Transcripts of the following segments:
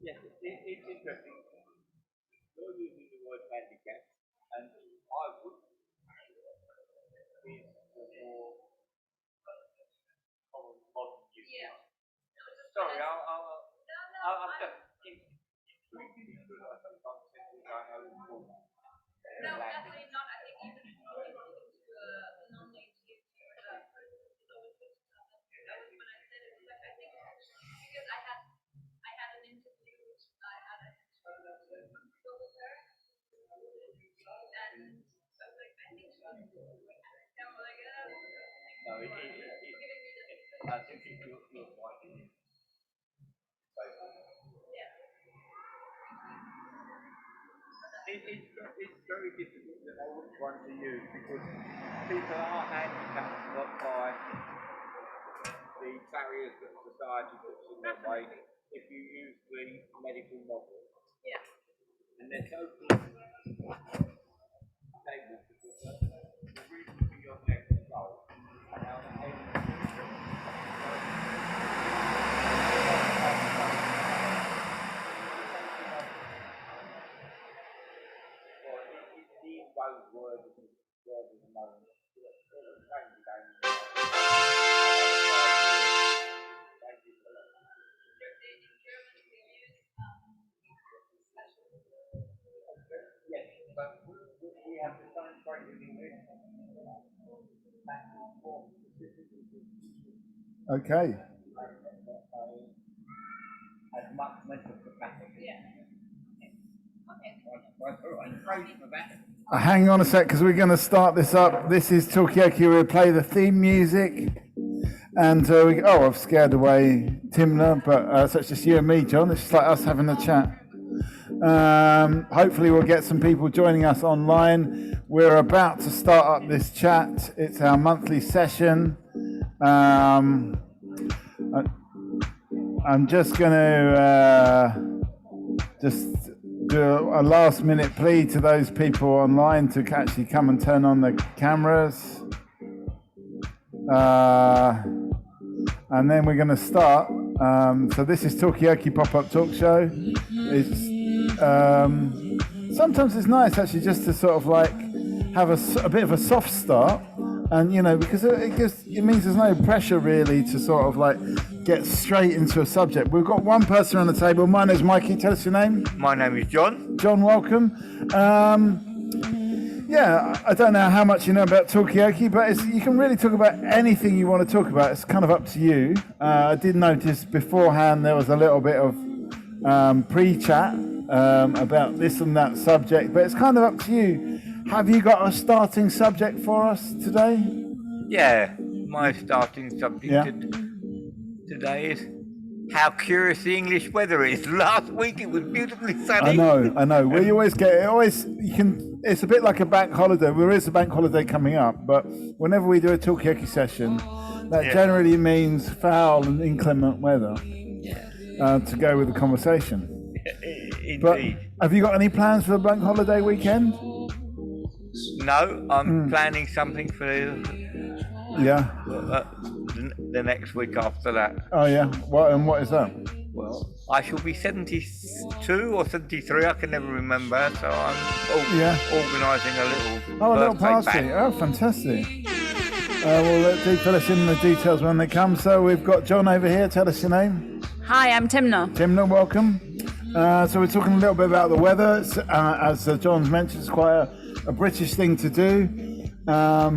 Yes, it's interesting. You're using the word handicap, and I would be the more common modern use. Yeah. Sorry, I'm just intrigued because I sometimes think we don't know the full language. No, definitely not. I think even if you look into a non-native when I said it, like I think because I had an interview which I had a control with her, and so I was like, I think she was like, no, I think it feels like it. Yeah. It's very difficult to know which one to use because people are handicapped by the barriers that society puts in their way if you use the medical model. Yeah. And they're so stable because the reason for your next goal and how yes, but we have to concentrate in English. Okay. As much mental capacity. Yeah. Hang on a sec, because we're going to start this up. This is Talkaoke. We'll play the theme music. And I've scared away Timna, but so it's just you and me, John. It's just like us having a chat. Hopefully we'll get some people joining us online. We're about to start up this chat. It's our monthly session. I'm just going to just do a last minute plea to those people online to actually come and turn on the cameras. And then we're going to start. So this is Talkaoke Pop-Up Talk Show. It's sometimes it's nice actually just to sort of like have a bit of a soft start, and because it means there's no pressure really to sort of like get straight into a subject. We've got one person on the table. My name's Mikey. Tell us your name. My name is John. John, welcome. Yeah, I don't know how much you know about Talkaoke, but you can really talk about anything you want to talk about. It's kind of up to you. I did notice beforehand there was a little bit of pre-chat about this and that subject, but it's kind of up to you. Have you got a starting subject for us today? Yeah, my starting subject today is how curious the English weather is. Last week it was beautifully sunny. I know. We always get it. It's a bit like a bank holiday. There is a bank holiday coming up, but whenever we do a Talkaoke session, that generally means foul and inclement weather to go with the conversation. Indeed. But have you got any plans for the bank holiday weekend? No, I'm planning something for the next week after that. Oh yeah, what is that? Well, I shall be 72 or 73, I can never remember, so I'm organising a little party. Band. Oh, fantastic. We'll let fill us in the details when they come. So we've got John over here. Tell us your name. Hi, I'm Timna. Timna, welcome. So we're talking a little bit about the weather. As John's mentioned, it's quite a British thing to do. I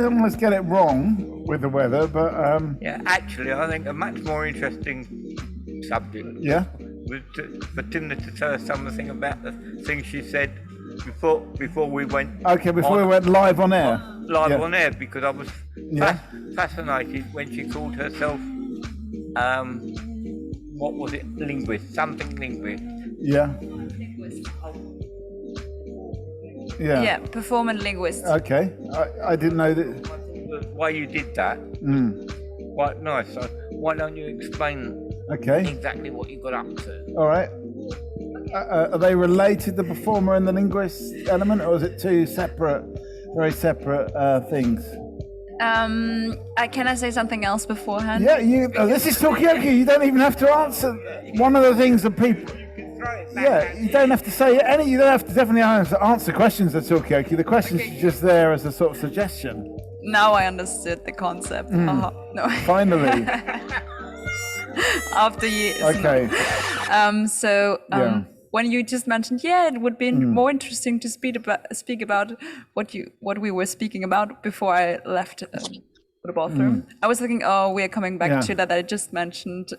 almost get it wrong with the weather, but actually, I think a much more interesting subject. Yeah. Was for Timna to tell us something about the things she said before we went. Okay, before we went live on air. On air, because I was fascinated when she called herself. What was it? Linguist, something linguist. Yeah. Yeah, performant linguist. Okay, I didn't know that. The way you did that, quite nice. So why don't you explain Okay. exactly what you got up to? All right. Are they related, the performer and the linguist element, or is it two separate, very separate things? Can I say something else beforehand? Yeah, this is Talkaoke. You don't even have to answer. One of the things that people... Yeah, you don't have to say any. You don't have to definitely answer questions at Talkaoke. The questions are just there as a sort of suggestion. Now I understood the concept. No. Finally. After years. Okay. No. When you just mentioned, it would be more interesting to speak about what we were speaking about before I left the bathroom. I was thinking, we are coming back to that. I just mentioned.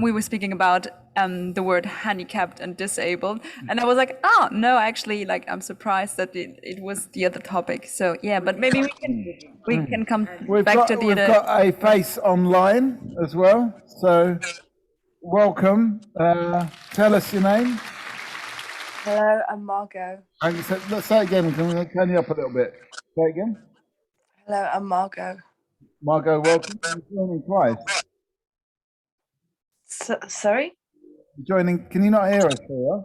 We were speaking about the word handicapped and disabled, and I was like, no, actually, like I'm surprised that it was the other topic. So but maybe we can come back to the We've got a face online as well. So welcome. Tell us your name. Hello, I'm Margot. Let's say it again. Can we turn you up a little bit? Say it again. Hello, I'm Margot. Margot, welcome. You're joining twice. Sorry? You're joining. Can you not hear us here?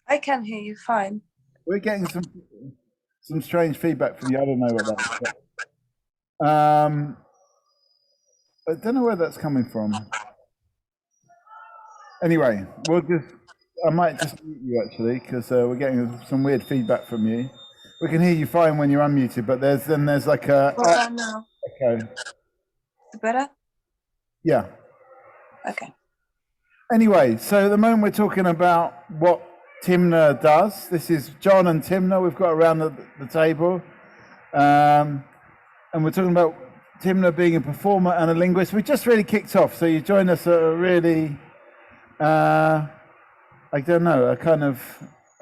I can hear you fine. We're getting some strange feedback from you. I don't know what that is. I don't know where that's coming from. Anyway, I might just mute you actually, because we're getting some weird feedback from you. We can hear you fine when you're unmuted, but there's like a... Well, now. Okay. Is it better? Yeah. Okay. Anyway, so at the moment we're talking about what Timna does. This is John and Timna we've got around the table. And we're talking about Timna being a performer and a linguist. We just really kicked off, so you joined us at a really, I don't know, a kind of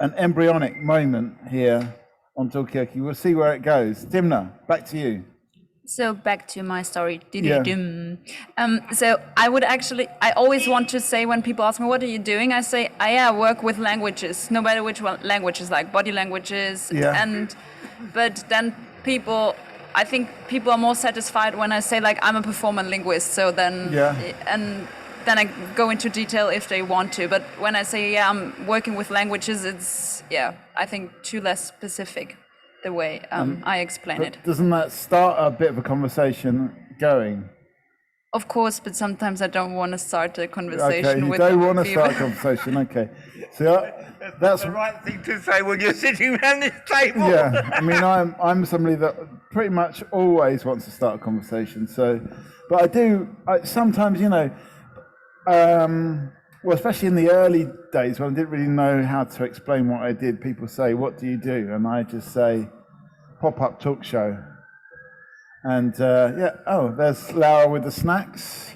an embryonic moment here on Talkaoke. We'll see where it goes. Timna, back to you. So back to my story. So I always want to say when people ask me, what are you doing? I say, I work with languages, no matter which one languages, like body languages. But then I think people are more satisfied when I say like, I'm a performer linguist. So then, and then I go into detail if they want to. But when I say, I'm working with languages, it's, I think too less specific. The way I explain it. Doesn't that start a bit of a conversation going? Of course, but sometimes I don't want to start a conversation with you don't want to start a conversation, okay. So that's the right thing to say when you're sitting around this table. Yeah, I mean, I'm somebody that pretty much always wants to start a conversation. So, but I sometimes, well, especially in the early days when I didn't really know how to explain what I did, people say, what do you do? And I just say, pop-up talk show. And there's Laura with the snacks.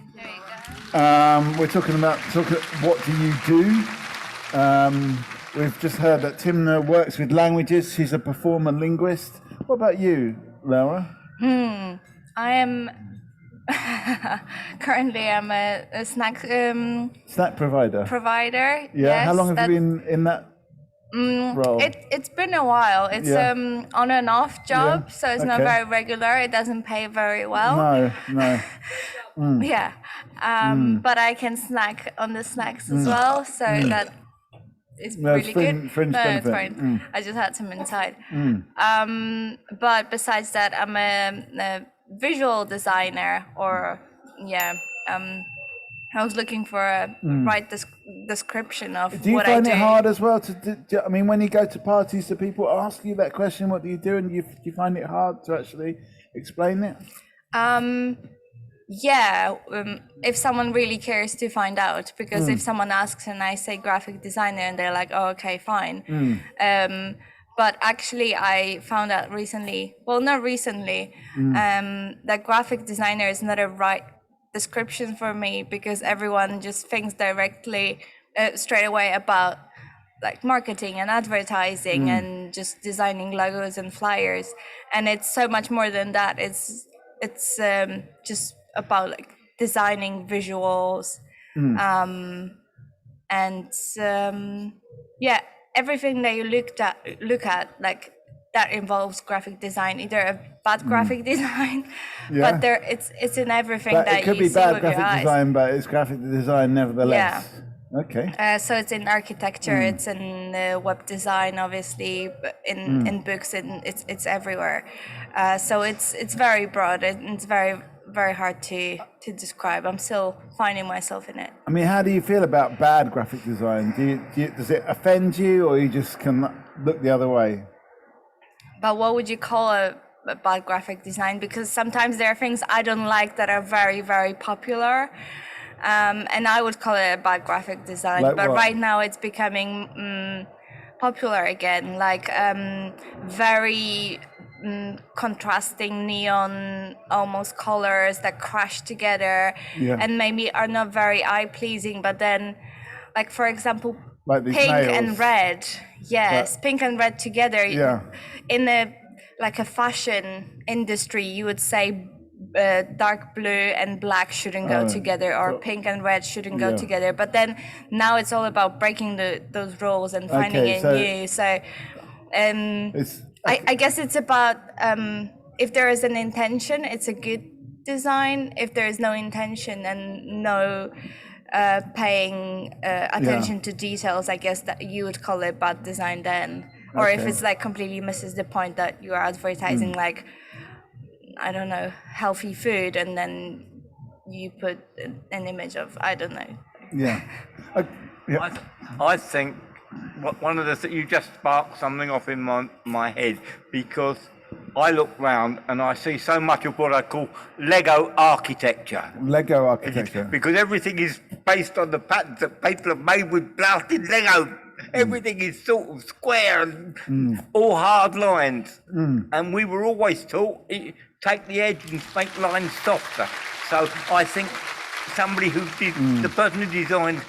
We're talking about what do you do? We've just heard that Timna works with languages. She's a performer linguist. What about you, Laura? I am... Currently, I'm a snack provider. Yeah. Yes, how long have you been in that role? It's been a while. It's on and off job, so it's not very regular. It doesn't pay very well. No. But I can snack on the snacks as well, so that is really good. It's fine. I just had some inside. But besides that, I'm a visual designer, or I was looking for a right description of what I do. Do you find it hard as well I mean, when you go to parties, do people ask you that question, what do you do, and do you find it hard to actually explain it? If someone really cares to find out, because if someone asks and I say graphic designer and they're like, oh, okay, fine. But actually, I found out recently, that graphic designer is not a right description for me, because everyone just thinks directly, straight away about like marketing and advertising and just designing logos and flyers. And it's so much more than that. It's just about like designing visuals, everything that you look at, like that involves graphic design, either a bad graphic design, Yeah. but it's in everything But that it could you be see bad with your graphic eyes. design, but it's graphic design nevertheless. Okay. So it's in architecture, it's in web design, obviously, but in books, and it's everywhere. So it's very broad, and it's very hard to describe. I'm still finding myself in it. I mean, how do you feel about bad graphic design? Does it offend you, or you just can look the other way? But what would you call a bad graphic design? Because sometimes there are things I don't like that are very, very popular. And I would call it a bad graphic design. Like but what? right now it's becoming popular again, like very contrasting neon almost colors that crash together and maybe are not very eye pleasing, but then, like, for example, Like these pink nails. and red. Yes, pink and red together. Yeah. In a fashion industry, you would say dark blue and black shouldn't go together, or pink and red shouldn't go together. But then now it's all about breaking those rules and finding it new. So I guess it's about if there is an intention, it's a good design. If there is no intention and no paying attention to details, I guess that you would call it bad design then. Or if it's like completely misses the point that you are advertising like, I don't know, healthy food, and then you put an image of, I don't know. Yeah. I think one of the you just sparked something off in my head, because I look round and I see so much of what I call Lego architecture. Lego architecture. Because everything is based on the patterns that people have made with blasted Lego. Everything is sort of square and all hard lines. And we were always taught, take the edge and make lines softer. So I think somebody who did, the person who designed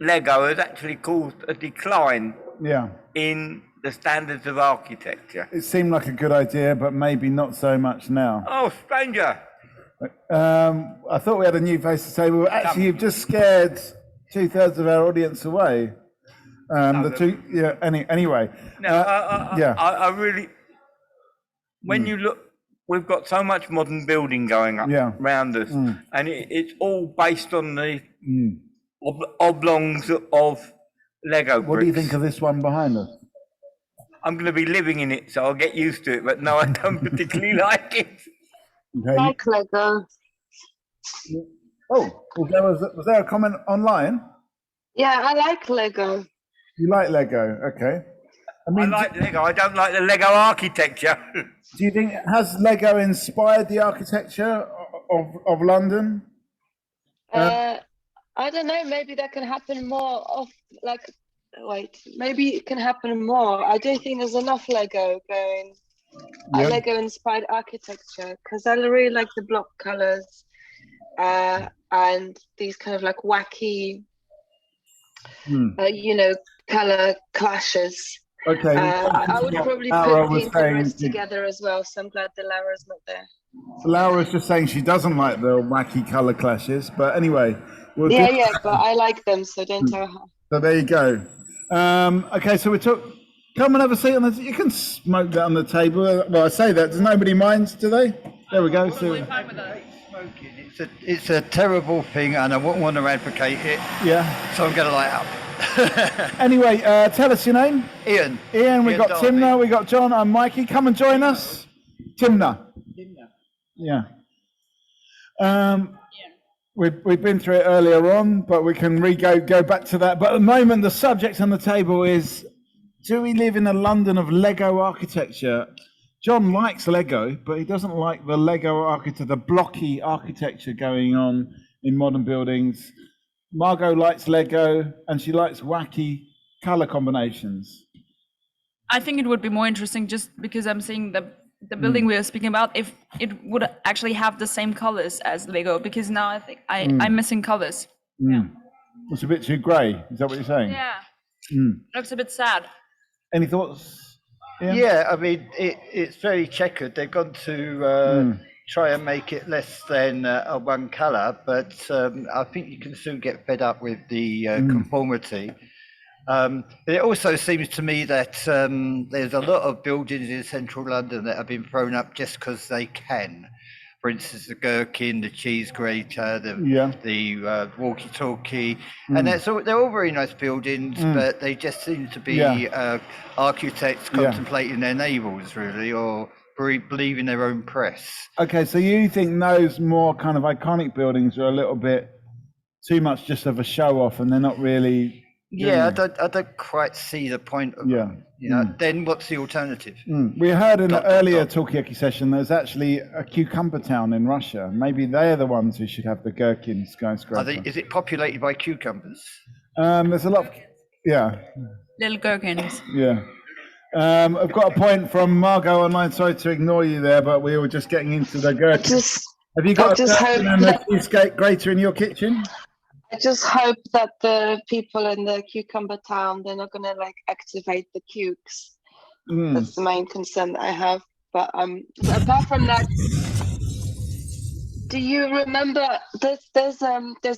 Lego has actually caused a decline in the standards of architecture. It seemed like a good idea, but maybe not so much now. Oh, stranger. I thought we had a new face to say, well, actually, you've just scared 2/3 of our audience away. Anyway. I really, when you look, we've got so much modern building going up around us, and it's all based on the oblongs of Lego bricks. What do you think of this one behind us? I'm going to be living in it, so I'll get used to it, but no, I don't particularly like it. Okay. Like Lego. Oh, was there a comment online? Yeah, I like Lego. You like Lego, okay. I like Lego, I don't like the Lego architecture. Do you think, has Lego inspired the architecture of London? I don't know, maybe that can happen more maybe it can happen more. I don't think there's enough Lego going, Lego inspired architecture, because I really like the block colors and these kind of like wacky, color clashes. Okay. I would probably put pink and reds together as well, so I'm glad that Laura's not there. Laura's just saying she doesn't like the wacky colour clashes, but anyway. But I like them, so don't tell her. So there you go. Okay, so come and have a seat on you can smoke that on the table. Well, I say that, does nobody mind, do they? There we go. So, it's a terrible thing, and I wouldn't want to advocate it. Yeah. So I'm going to light up. Anyway, tell us your name. Ian, we got Darby. Timna, we got John, and Mikey. Come and join us. Timna. Yeah. We've been through it earlier on, but we can go back to that. But at the moment, the subject on the table is: do we live in a London of Lego architecture? John likes Lego, but he doesn't like the Lego architecture, the blocky architecture going on in modern buildings. Margot likes Lego, and she likes wacky color combinations. I think it would be more interesting, just because I'm seeing the building we were speaking about, if it would actually have the same colors as Lego, because now I think I'm missing colors. It's a bit too grey. Is that what you're saying? Yeah. Looks a bit sad. Any thoughts? Yeah, I mean, it's very checkered. They've gone to try and make it less than a one colour, but I think you can soon get fed up with the conformity. It also seems to me that there's a lot of buildings in central London that have been thrown up just because they can. For instance, the gherkin, the cheese grater, the walkie-talkie, and they're all very nice buildings, but they just seem to be architects contemplating their navels, really, or believing their own press. Okay, so you think those more kind of iconic buildings are a little bit too much just of a show off, and they're not really. Yeah, I don't quite see the point of them. You know, then what's the alternative? We heard in an earlier Talkaoke session there's actually a cucumber town in Russia. Maybe they're the ones who should have the gherkin skyscraper. Is it populated by cucumbers? There's a lot of, Little gherkins. Yeah. I've got a point from Margot online. Sorry to ignore you there, but we were just getting into the gherkin. Have you got a gherkin and a cheese grater in your kitchen? I just hope that the people in the cucumber town, they're not gonna like activate the cukes. That's the main concern that I have. But apart from that, do you remember there's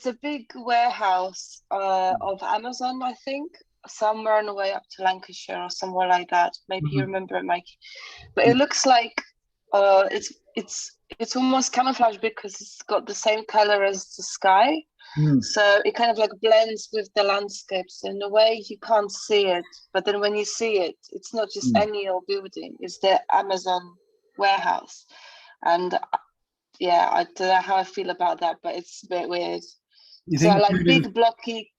a big warehouse of Amazon, I think, somewhere on the way up to Lancashire or somewhere like that. Maybe you remember it, Mike. But it looks like it's almost camouflage because it's got the same color as the sky. So it kind of like blends with the landscapes in a way you can't see it, but then when you see it, it's not just any old building, it's the Amazon warehouse. And I don't know how I feel about that, but it's a bit weird. So I like big blocky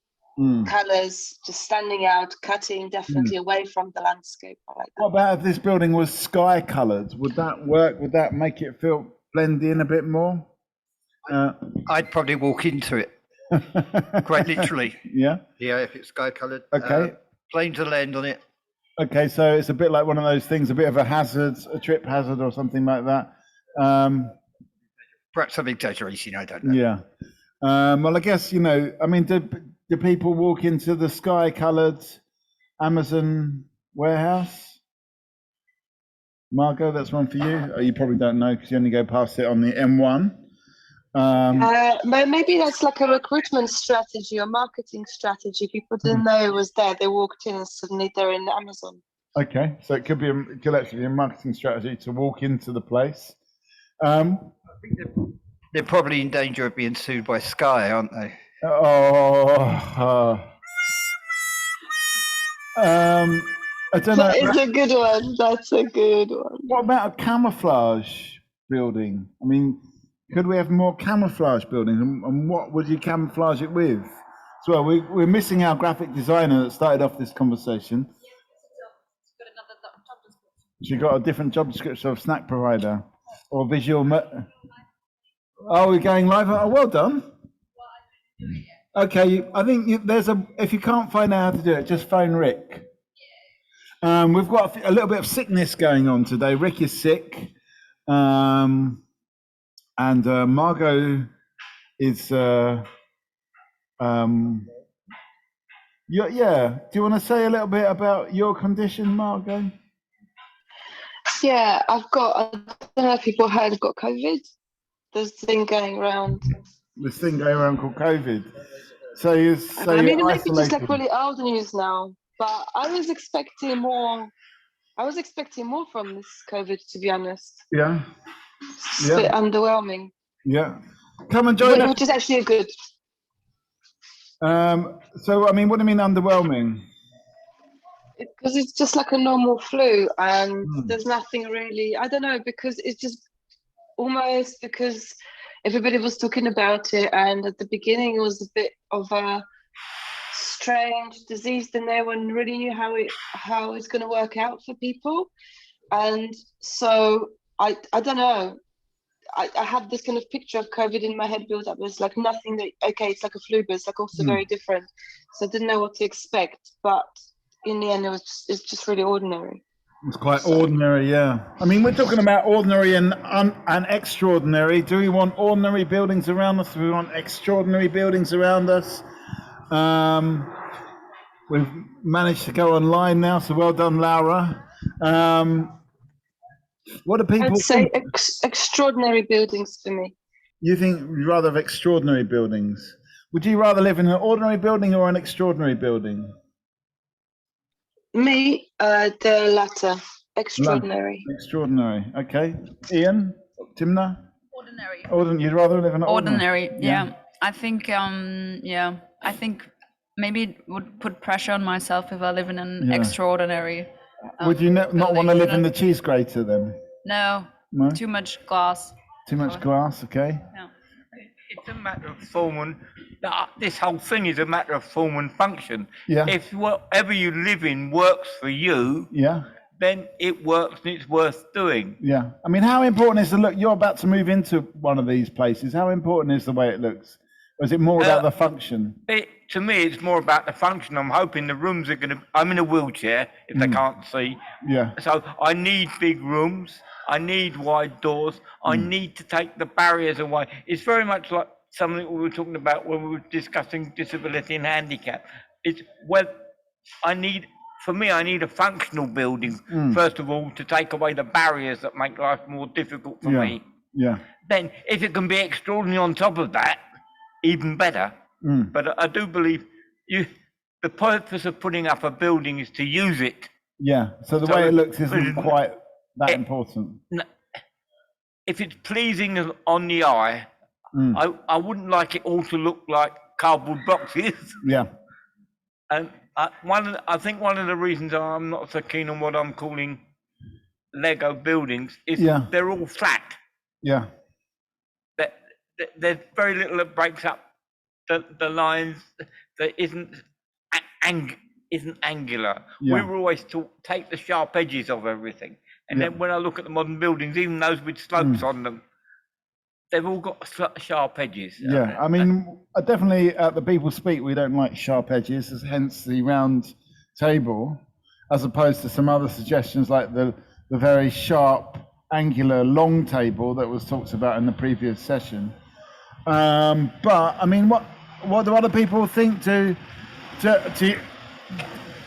colors just standing out, cutting definitely away from the landscape. I like that. What about if this building was sky colored? Would that work? Would that make it feel blend in a bit more? I'd probably walk into it. Quite literally. Yeah, if it's sky coloured. Okay. Plane to land on it. Okay, so it's a bit like one of those things, a bit of a hazard, a trip hazard or something like that. Perhaps some exaggeration, I don't know. Yeah. Well, I guess, I mean, do people walk into the sky coloured Amazon warehouse? Margot, that's one for you. Oh, you probably don't know because you only go past it on the M1. Maybe that's like a recruitment strategy or marketing strategy. People didn't know it was there. They walked in and suddenly they're in Amazon. Okay, so it could actually be a marketing strategy to walk into the place. I think they're probably in danger of being sued by Sky, aren't they? I don't know. It's a good one. That's a good one. What about a camouflage building? I mean, could we have more camouflage buildings? And what would you camouflage it with? So we're missing our graphic designer that started off this conversation. She got a different job description of snack provider or visual. Oh, we're going live. Oh, well done. Okay, I think if you can't find out how to do it, just phone Rick. We've got a little bit of sickness going on today. Rick is sick. And Margot is, do you want to say a little bit about your condition, Margot? Yeah, I don't know if people heard I've got COVID. There's a thing going around. This thing going around called COVID. So you're it might be just like really old news now, but I was expecting more from this COVID, to be honest. Yeah. It's a bit underwhelming. Yeah. Come and join us. Which is actually good. So, I mean, what do you mean underwhelming? Because it's just like a normal flu and there's nothing really, I don't know, because it's just almost because everybody was talking about it and at the beginning it was a bit of a strange disease that no one really knew how it's going to work out for people. And so I don't know. I have this kind of picture of COVID in my head built up. There's like nothing that, okay, it's like a flu, but it's like also very different. So I didn't know what to expect. But in the end, it's just really ordinary. It's quite ordinary, yeah. I mean, we're talking about ordinary and extraordinary. Do we want ordinary buildings around us? Do we want extraordinary buildings around us? We've managed to go online now, so well done, Laura. What do people think? I'd say extraordinary buildings for me. You think you'd rather have extraordinary buildings? Would you rather live in an ordinary building or an extraordinary building? Me, the latter, extraordinary. Extraordinary. Okay. Ian, Timna. Ordinary. You'd rather live in an Ordinary. Yeah. I think. I think maybe it would put pressure on myself if I live in an extraordinary. Would you not want to live in the cheese grater then? No. Too much glass. Too much glass. Okay. No. It's a matter of form and this whole thing is a matter of form and function. Yeah. If whatever you live in works for you, then it works and it's worth doing. Yeah. I mean, how important is the look? You're about to move into one of these places. How important is the way it looks? Or is it more about the function? To me, it's more about the function. I'm hoping the rooms are going to. I'm in a wheelchair if they can't see. Yeah. So I need big rooms. I need wide doors. I need to take the barriers away. It's very much like something we were talking about when we were discussing disability and handicap. It's I need a functional building, first of all, to take away the barriers that make life more difficult for me. Yeah. Then, if it can be extraordinary on top of that, even better. But I do believe the purpose of putting up a building is to use it. Yeah. So the way it looks isn't quite that important. If it's pleasing on the eye, I wouldn't like it all to look like cardboard boxes. Yeah. And I think one of the reasons I'm not so keen on what I'm calling Lego buildings is they're all flat. Yeah. There's very little that breaks up the lines that isn't angular. Yeah. We were always taught take the sharp edges of everything. And then when I look at the modern buildings, even those with slopes on them, they've all got sharp edges. Yeah, I mean, definitely at the People Speak, we don't like sharp edges, hence the round table, as opposed to some other suggestions like the very sharp, angular, long table that was talked about in the previous session. But, I mean, what do other people think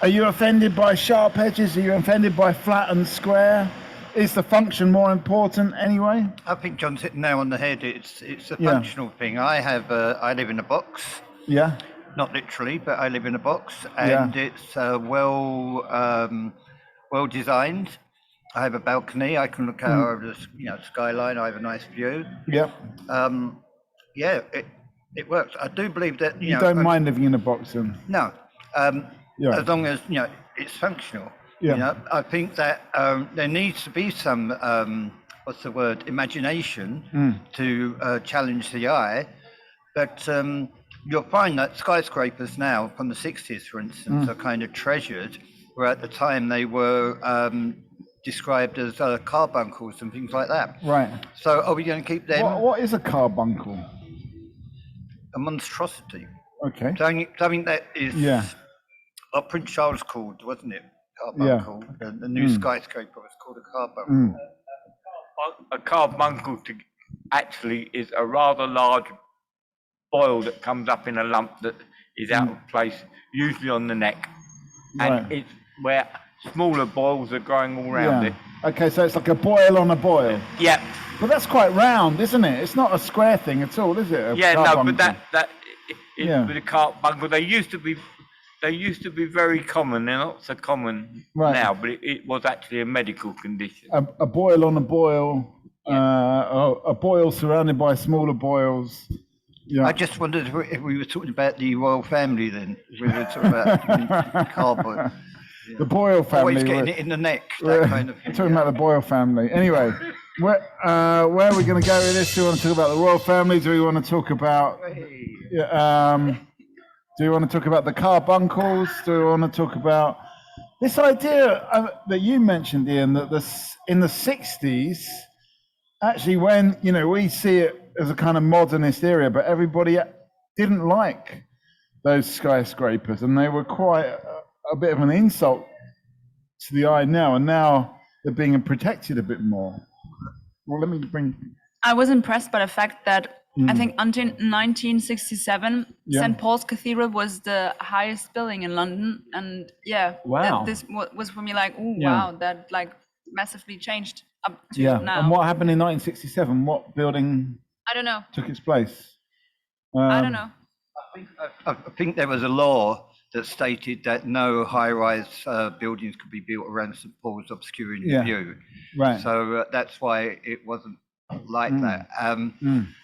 are you offended by sharp edges? Are you offended by flat and square? Is the function more important anyway? I think John's hit the nail on the head. It's a functional thing. I live in a box. Yeah. Not literally, but I live in a box, and it's well designed. I have a balcony. I can look out over the skyline. I have a nice view. Yeah. It works. I do believe that you don't mind living in a box then? No. As long as it's functional. Yeah. I think that there needs to be some imagination to challenge the eye. But you'll find that skyscrapers now from the 60s, for instance, are kind of treasured, where at the time they were described as carbuncles and things like that. Right. So are we going to keep them? What is a carbuncle? A monstrosity. Okay. Something that is what Prince Charles called, wasn't it? Carbuncle. Yeah. The new skyscraper was called a carbuncle. A carbuncle actually is a rather large boil that comes up in a lump that is out of place, usually on the neck. And it's where smaller boils are growing all around it. Okay, so it's like a boil on a boil. Yeah. But that's quite round, isn't it? It's not a square thing at all, is it? But that is with a carbuncle. They used to be very common. They're not so common now, but it was actually a medical condition. A boil on a boil, a boil surrounded by smaller boils. Yeah. I just wondered if we were talking about the royal family then. We were talking about cardboard. The Boyle family. Always getting it in the neck, that kind of thing. Talking about the Boyle family. Anyway, where are we going to go with this? Do we want to talk about the royal family? Do we want to talk about... do we want to talk about the carbuncles? Do we want to talk about this idea that you mentioned, Ian, that in the 60s, actually when, we see it as a kind of modernist area, but everybody didn't like those skyscrapers, and they were quite a bit of an insult to the eye now, and now they're being protected a bit more. Well, I was impressed by the fact that I think until 1967, St. Paul's Cathedral was the highest building in London, and this was for me like, wow, that like massively changed up to now. And what happened in 1967? What building? I don't know. Took its place? I don't know. I think there was a law that stated that no high-rise buildings could be built around St Paul's, obscuring the view. Right. So that's why it wasn't like that.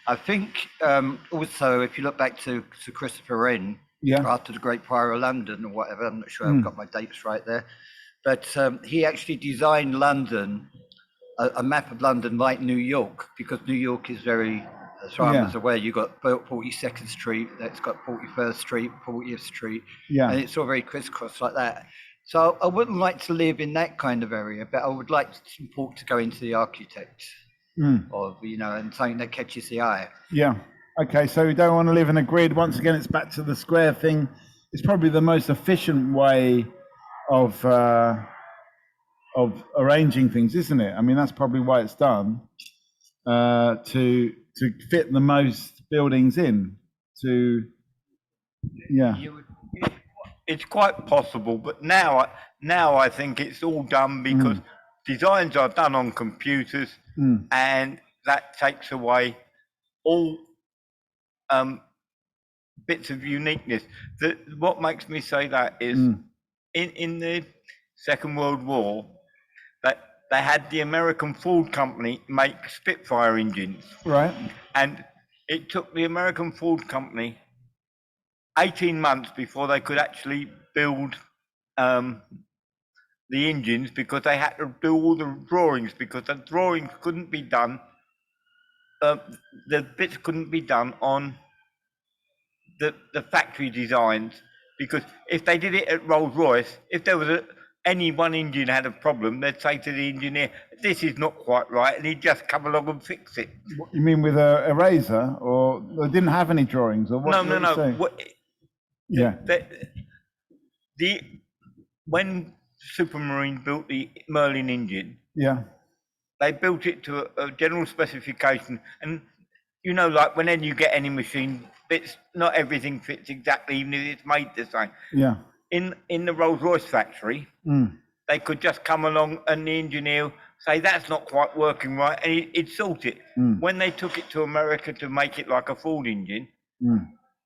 I think also, if you look back to Sir Christopher Wren, after the Great Fire of London or whatever, I'm not sure I've got my dates right there, but he actually designed London, a map of London like New York, because New York is very, as far as I'm aware, you've got 42nd Street, that's got 41st Street, 40th Street, and it's all very crisscross like that. So I wouldn't like to live in that kind of area, but I would like to go into the architect, or, you know, and something that catches the eye. Yeah. Okay, so we don't want to live in a grid. Once again, it's back to the square thing. It's probably the most efficient way of arranging things, isn't it? I mean, that's probably why it's done, to fit the most buildings in. It's quite possible, but now I think it's all done because designs are done on computers, and that takes away all bits of uniqueness. What makes me say that is in the Second World War, that they had the American Ford Company make Spitfire engines. Right. And it took the American Ford Company 18 months before they could actually build the engines, because they had to do all the drawings, because the drawings couldn't be done, the bits couldn't be done on the factory designs, because if they did it at Rolls-Royce, if there was any one engine had a problem, they'd say to the engineer, this is not quite right, and he'd just come along and fix it. What, you mean with a eraser, or they didn't have any drawings, or what? No. When Supermarine built the Merlin engine, they built it to a general specification, and you know, like whenever you get any machine, bits, not everything fits exactly, even if it's made the same. Yeah. In the Rolls-Royce factory, they could just come along and the engineer say that's not quite working right, and he'd sort it. When they took it to America to make it like a Ford engine,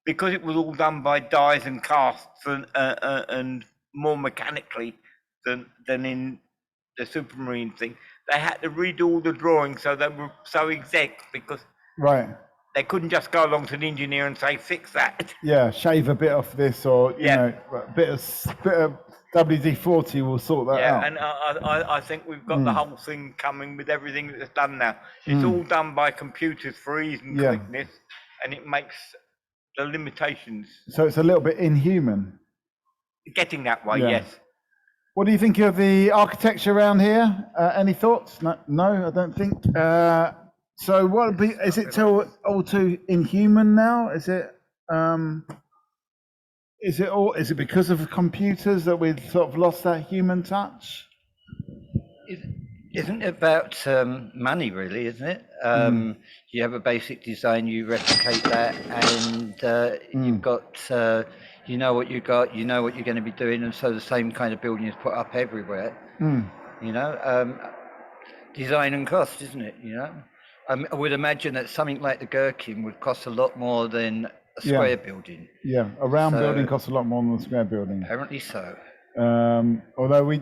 because it was all done by dies and casts and more mechanically than in the Supermarine thing, they had to redo all the drawings so they were so exact, because they couldn't just go along to the engineer and say, fix that. Yeah, shave a bit off this, or you know, a bit of WD-40 will sort that out. Yeah, and I think we've got the whole thing coming with everything that's done now. It's all done by computers for ease and quickness, and it makes the limitations. So it's a little bit inhuman. Getting that way, yes. What do you think of the architecture around here? Any thoughts? No, I don't think. So what would be? Is it all too inhuman now? Is it? Is it because of computers that we've sort of lost that human touch? Isn't it about money, really? Isn't it? You have a basic design, you replicate that, and you've got. You know what you got. You know what you're going to be doing, and so the same kind of building is put up everywhere. You know, design and cost, isn't it? You know. I would imagine that something like the Gherkin would cost a lot more than a square building. Yeah, a round building costs a lot more than a square building. Apparently so. Although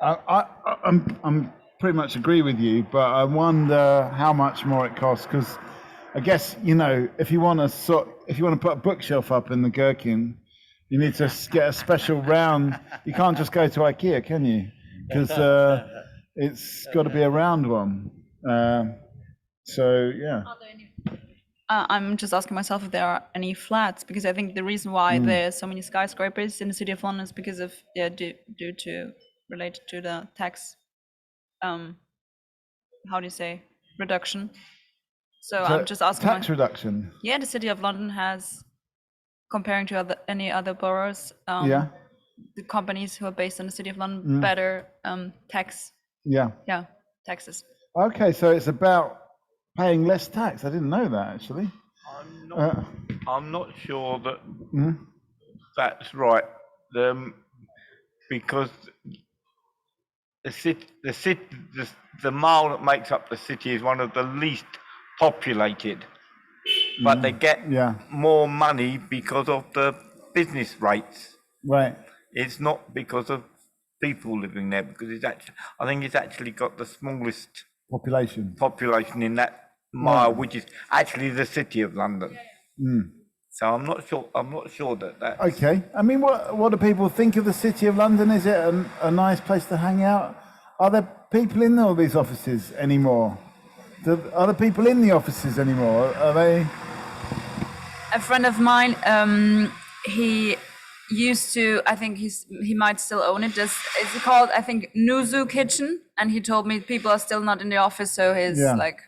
I'm pretty much agree with you, but I wonder how much more it costs, because I guess, you know, if you want to put a bookshelf up in the Gherkin, you need to get a special round. You can't just go to IKEA, can you? Because it's got to be a round one. So yeah. I'm just asking myself if there are any flats, because I think the reason why there's so many skyscrapers in the city of London is because of related to the tax, how do you say, reduction. So I'm just asking. Tax reduction. Yeah, the city of London has, comparing to any other boroughs, the companies who are based in the city of London better tax. Taxes. Okay, so it's about paying less tax. I didn't know that, actually. I'm not sure that that's right. Because the mile that makes up the city is one of the least populated, but they get more money because of the business rates. Right. It's not because of people living there, because I think it's actually got the smallest population in that mile, which is actually the city of London. So I'm not sure that. Okay. I mean, what do people think of the City of London? Is it a nice place to hang out? Are there people in all these offices anymore? Are there people in the offices anymore? Are they? A friend of mine, he used to, I think he might still own it. It's called, I think, Nuzu Kitchen, and he told me people are still not in the office, so he's like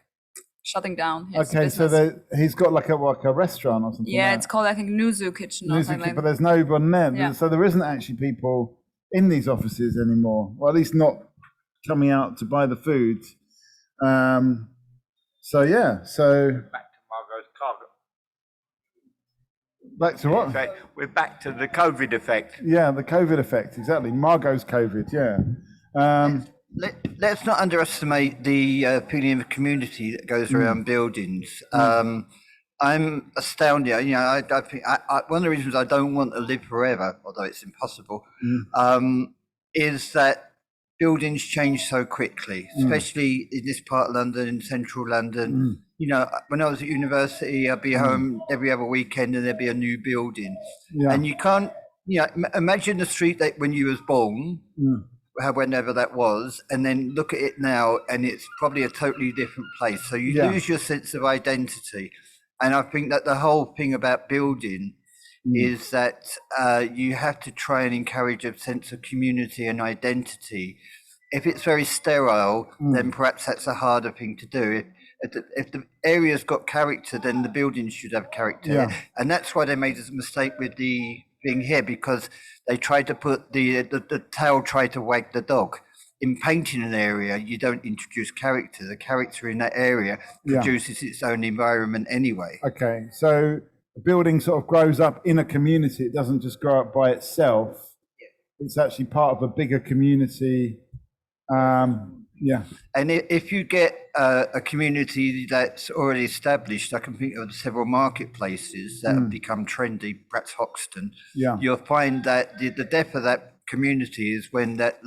shutting down his business. So he's got like a restaurant or something. Yeah, it's called, I think, Nuzu Kitchen or something like that. But there's no one there. Yeah. So there isn't actually people in these offices anymore, or at least not coming out to buy the food. So Back to Margot's cargo. Back to what? So we're back to the COVID effect. Yeah, the COVID effect, exactly. Margot's COVID, yeah. Let's not underestimate the feeling of community that goes around buildings. I'm astounded. You know, I think one of the reasons I don't want to live forever, although it's impossible, is that buildings change so quickly, especially in this part of London, in central London. You know, when I was at university, I'd be home every other weekend and there'd be a new building. Yeah. And you can't, you know, imagine the street that when you was born, whenever that was, and then look at it now and it's probably a totally different place. So you lose your sense of identity. And I think that the whole thing about building is that you have to try and encourage a sense of community and identity. If it's very sterile, then perhaps that's a harder thing to do. If the area's got character, then the buildings should have character. Yeah. And that's why they made a mistake with the thing here, because they tried to put the tail tried to wag the dog. In painting an area, you don't introduce character. The character in that area produces its own environment anyway. Okay, so the building sort of grows up in a community. It doesn't just grow up by itself. It's actually part of a bigger community. And if you get a community that's already established, I can think of several marketplaces that have become trendy, perhaps Hoxton. Yeah. You'll find that the death of that community is when that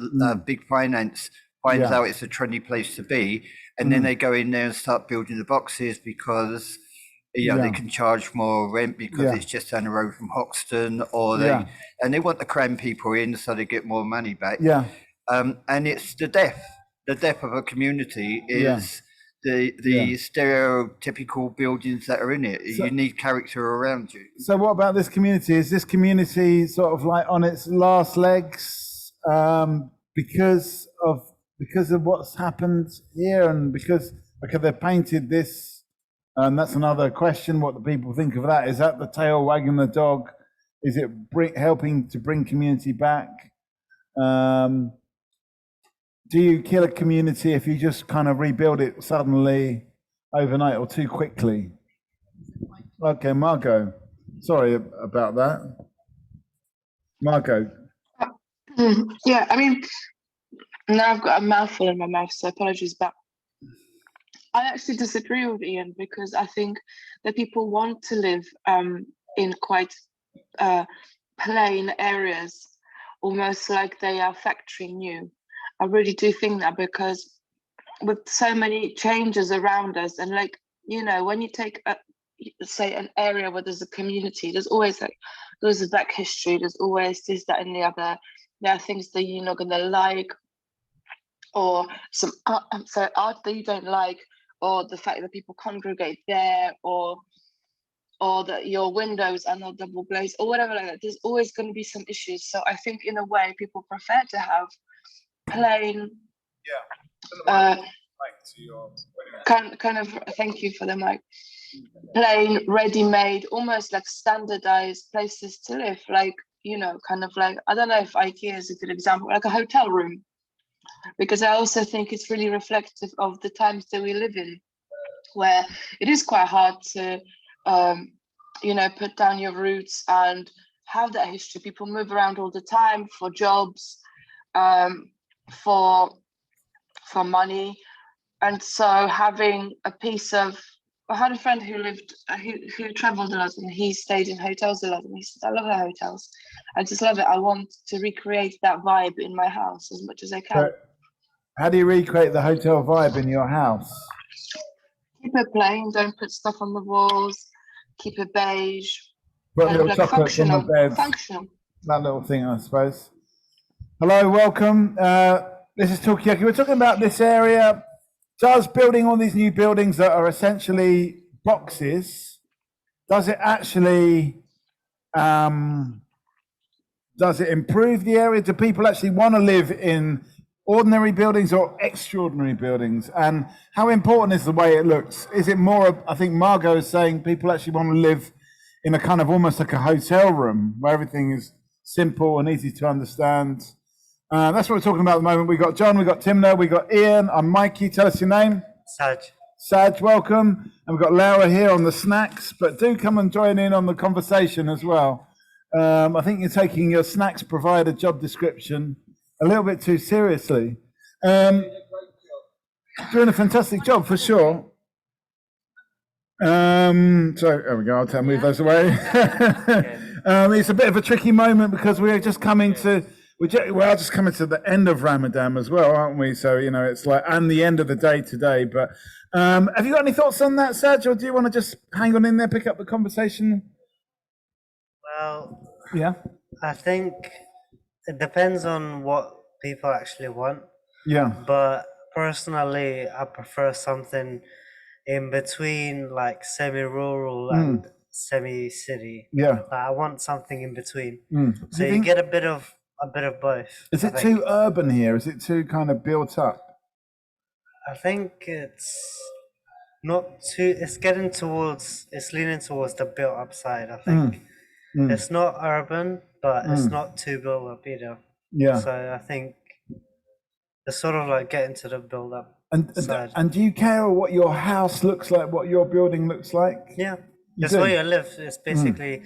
big finance finds out it's a trendy place to be, and then they go in there and start building the boxes because they can charge more rent because it's just down the road from Hoxton, or they want to cram people in so they get more money back. Yeah. And it's the death of a community is the stereotypical buildings that are in it. So, you need character around you. So what about this community? Is this community sort of like on its last legs because of what's happened here, and because they've painted this? And that's another question. What do people think of that? Is that the tail wagging the dog? Is it helping to bring community back? Do you kill a community if you just kind of rebuild it suddenly, overnight, or too quickly? Okay, Margot. Sorry about that. Margot. Yeah, I mean, now I've got a mouthful in my mouth, so apologies, but I actually disagree with Ian, because I think that people want to live in quite plain areas, almost like they are factory new. I really do think that, because with so many changes around us, and when you take say an area where there's a community, there's always there's a black history, there's always this, that, and the other. There are things that you're not gonna like, or some art that you don't like, or the fact that people congregate there, or that your windows are not double glazed, or whatever like that. There's always going to be some issues. So I think in a way people prefer to have plain kind of thank you for the mic, plain, ready-made, almost like standardized places to live, kind of like, I don't know if IKEA is a good example, like a hotel room, because I also think it's really reflective of the times that we live in, where it is quite hard to put down your roots and have that history. People move around all the time for jobs, for money, and so having a piece of I had a friend who lived, who travelled a lot, and he stayed in hotels a lot. And he said, "I love the hotels. I just love it. I want to recreate that vibe in my house as much as I can." So how do you recreate the hotel vibe in your house? Keep it plain. Don't put stuff on the walls. Keep it beige. Put little chocolates on the bed. Functional. That little thing, I suppose. Hello, welcome. This is Talkaoke. We're talking about this area. Does building all these new buildings that are essentially boxes, does it actually, does it improve the area? Do people actually want to live in ordinary buildings or extraordinary buildings? And how important is the way it looks? Is it more, I think Margot is saying people actually want to live in a kind of almost like a hotel room where everything is simple and easy to understand. That's what we're talking about at the moment. We got John, we got Timna, we got Ian. I'm Mikey. Tell us your name. Saj. Saj, welcome. And we've got Laura here on the snacks, but do come and join in on the conversation as well. I think you're taking your snacks provider job description a little bit too seriously. Doing a fantastic job for sure. So there we go. I'll move those away. It's a bit of a tricky moment because we're just coming to. We're just coming to the end of Ramadan as well, aren't we? So, you know, it's like, and the end of the day today. But have you got any thoughts on that, Saj, or do you want to just hang on in there, pick up the conversation? Well, yeah, I think it depends on what people actually want. Yeah. But personally, I prefer something in between, like semi-rural and semi-city. Yeah. Like, I want something in between. So you get a bit of both. Is it too urban here? Is it too kind of built up? I think it's not too. It's leaning towards the built up side. I think it's not urban, but it's not too built up either. Yeah. So I think it's sort of like getting to the build up side. And do you care what your house looks like, what your building looks like? Yeah. It's where you live. It's basically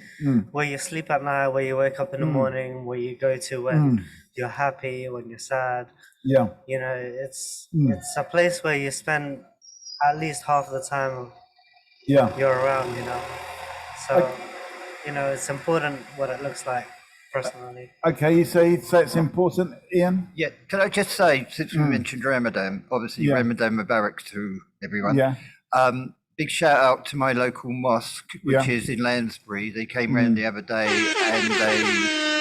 where you sleep at night, where you wake up in the morning, where you go to when you're happy, when you're sad. Yeah. You know, it's a place where you spend at least half the time you're around, you know. So, you know, it's important what it looks like personally. Okay, you say it's important, Ian? Yeah, can I just say, since we mentioned Ramadan, obviously Ramadan Mubarak to everyone. Yeah. Big shout out to my local mosque, which is in Lansbury. They came round the other day and they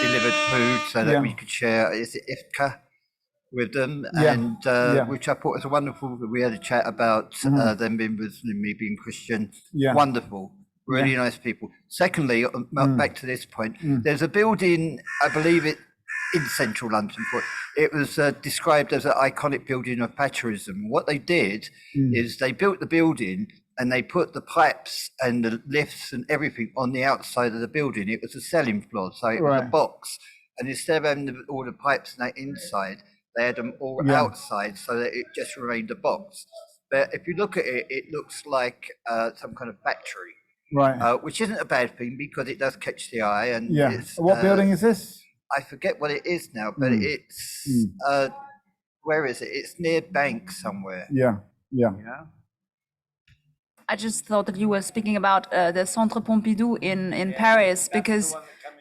delivered food so that we could share iftar with them, and which I thought was wonderful. We had a chat about them being Muslim, me being Christian. Yeah. Wonderful, really nice people. Secondly, back to this point, there's a building, I believe it in central London. It was described as an iconic building of Thatcherism. What they did is they built the building and they put the pipes and the lifts and everything on the outside of the building. It was a selling floor, so it was a box. And instead of having all the pipes and that inside, they had them all outside so that it just remained a box. But if you look at it, it looks like some kind of factory. Right. Which isn't a bad thing because it does catch the eye. And it's, what building is this? I forget what it is now, but it's where is it? It's near Bank somewhere. Yeah. I just thought that you were speaking about the Centre Pompidou in Paris, because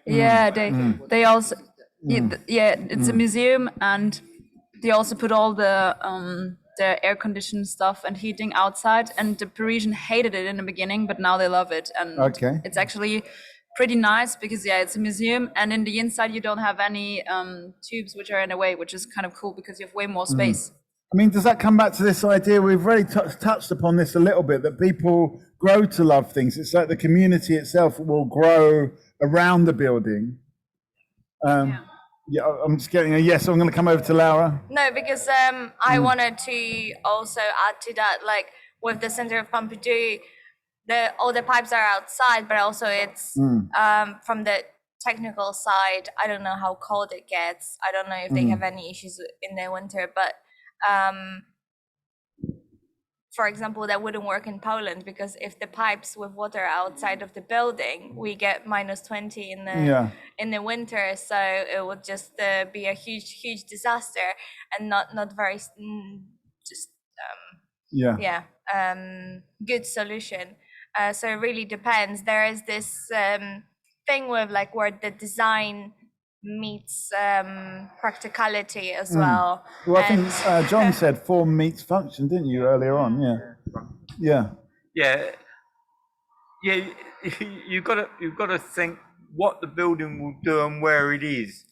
they also it's a museum, and they also put all the air conditioned stuff and heating outside, and the Parisian hated it in the beginning, but now they love it, and it's actually pretty nice because it's a museum, and in the inside you don't have any tubes which are in the way, which is kind of cool because you have way more space. I mean, does that come back to this idea? We've already touched upon this a little bit, that people grow to love things. It's like the community itself will grow around the building. I'm just getting a yes. I'm going to come over to Laura. No, because I wanted to also add to that, like with the Centre of Pompidou, all the pipes are outside, but also it's from the technical side. I don't know how cold it gets. I don't know if they have any issues in the winter, but for example, that wouldn't work in Poland, because if the pipes with water are outside of the building, we get -20 in the winter, so it would just be a huge disaster, and not very good solution. So it really depends. There is this thing with like where the design meets practicality as well. Well, I think John said form meets function, didn't you, earlier on? Yeah. You've got to think what the building will do and where it is.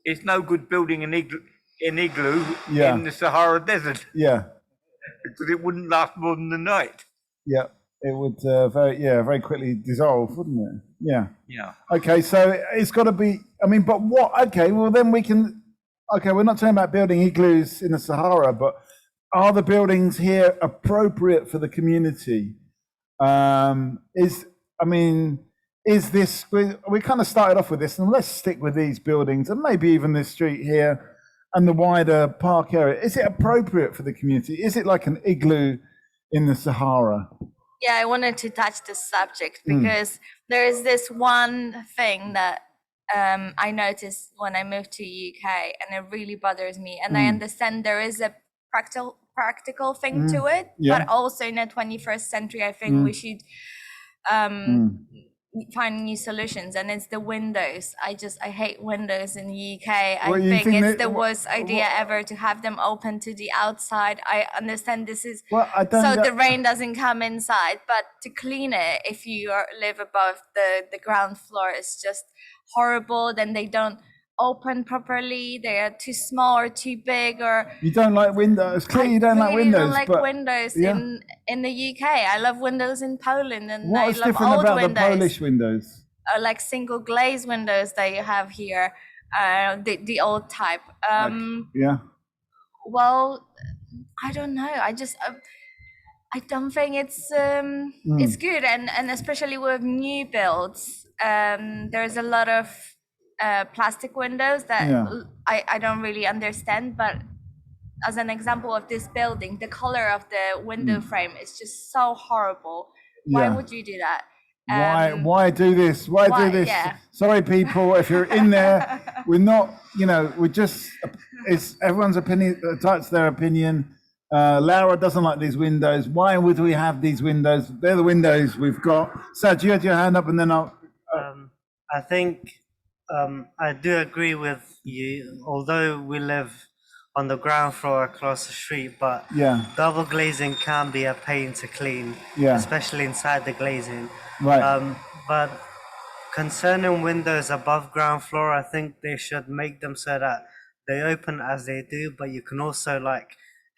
It's no good building an igloo in the Sahara Desert. Because it wouldn't last more than the night. It would very quickly dissolve, wouldn't it? Yeah. Okay, so it's got to be. I mean, but what? Okay, well then we can. Okay, we're not talking about building igloos in the Sahara, but are the buildings here appropriate for the community? Is this? We kind of started off with this, and let's stick with these buildings, and maybe even this street here, and the wider park area. Is it appropriate for the community? Is it like an igloo in the Sahara? Yeah, I wanted to touch this subject because there is this one thing that I noticed when I moved to UK, and it really bothers me. And I understand there is a practical thing to it, but also in the 21st century, I think we should find new solutions. And it's the windows. I hate windows in the UK. I think it's the worst idea ever to have them open to the outside. I understand this is the rain doesn't come inside, but to clean it, if you live above the ground floor, it's just horrible. Then they don't open properly, they are too small or too big, or you don't like windows. Clearly you don't like windows. I don't like windows in the UK. I love windows in Poland, and I love different old about windows. The Polish windows? Like single glaze windows that you have here, the old type. Well, I don't know. I don't think it's good, and especially with new builds, there's a lot of plastic windows that I don't really understand. But as an example of this building, the color of the window frame is just so horrible. Why would you do that? Why do this? Why do this? Sorry, people, if you're in there, we're not, we're just, it's everyone's opinion, that's their opinion. Laura doesn't like these windows. Why would we have these windows? They're the windows we've got. Saj, you had your hand up, and then I'll... I think I do agree with you, although we live on the ground floor across the street, but double glazing can be a pain to clean, especially inside the glazing. But concerning windows above ground floor, I think they should make them so that they open as they do, but you can also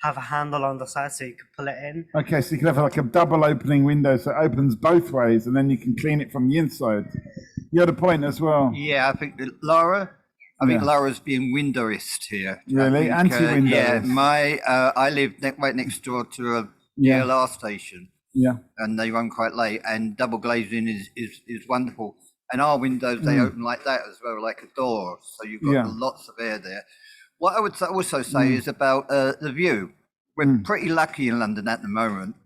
have a handle on the side so you can pull it in. Okay, so you can have like a double opening window so it opens both ways, and then you can clean it from the inside. You had a point as well. Yeah, I think that Laura's being windowist here. Really? Anti-windowist? Yeah, I live right next door to a DLR station. Yeah. And they run quite late, and double glazing is wonderful. And our windows, they open like that as well, like a door. So you've got lots of air there. What I would also say is about the view. We're pretty lucky in London at the moment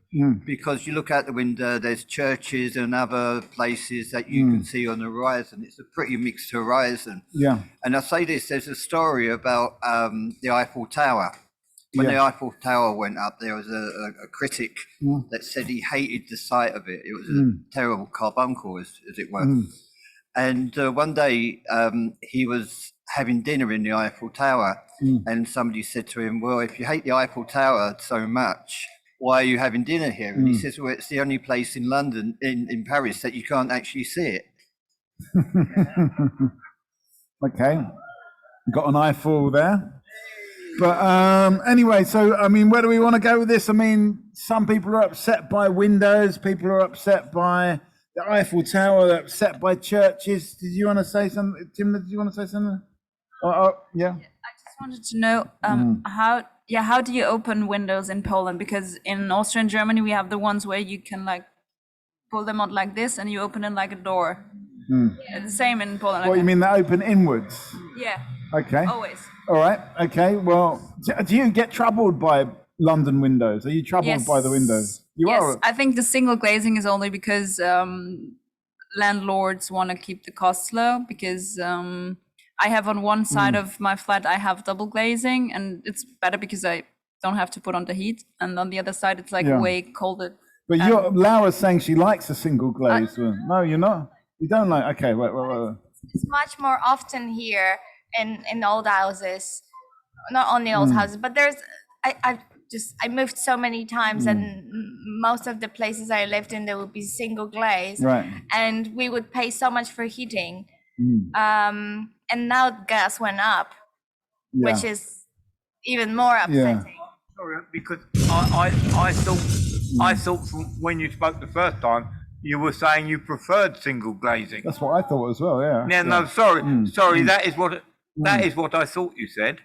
because you look out the window, there's churches and other places that you can see on the horizon. It's a pretty mixed horizon. Yeah. And I say this, there's a story about the Eiffel Tower. When the Eiffel Tower went up, there was a critic that said he hated the sight of it. It was a terrible carbuncle, as it were. And one day he was having dinner in the Eiffel Tower, and somebody said to him, well, if you hate the Eiffel Tower so much, why are you having dinner here? And he says, well, it's the only place in London, in Paris, that you can't actually see it. Okay, got an eyeful there. But anyway, so, I mean, where do we want to go with this? I mean, some people are upset by windows, people are upset by the Eiffel Tower, they're upset by churches. Did you want to say something? Tim, did you want to say something? Yeah. I just wanted to know how do you open windows in Poland? Because in Austria and Germany, we have the ones where you can pull them out like this and you open it like a door. The same in Poland. What, you mean they open inwards? Yeah. Okay. Always. All right. Okay. Well, do you get troubled by London windows? Are you troubled by the windows? You are. I think the single glazing is only because landlords want to keep the costs low, because I have on one side of my flat, I have double glazing, and it's better because I don't have to put on the heat, and on the other side it's like way colder. But Laura's saying she likes a single glazed one. No, you're not. You don't like. Okay, wait. It's much more often here in old houses, not only old houses, but there's I moved so many times, and most of the places I lived in there would be single glaze, right? And we would pay so much for heating, and now gas went up, which is even more upsetting. Sorry, because I thought from when you spoke the first time, you were saying you preferred single glazing. That's what I thought as well. Yeah. No, sorry. That is what I thought you said.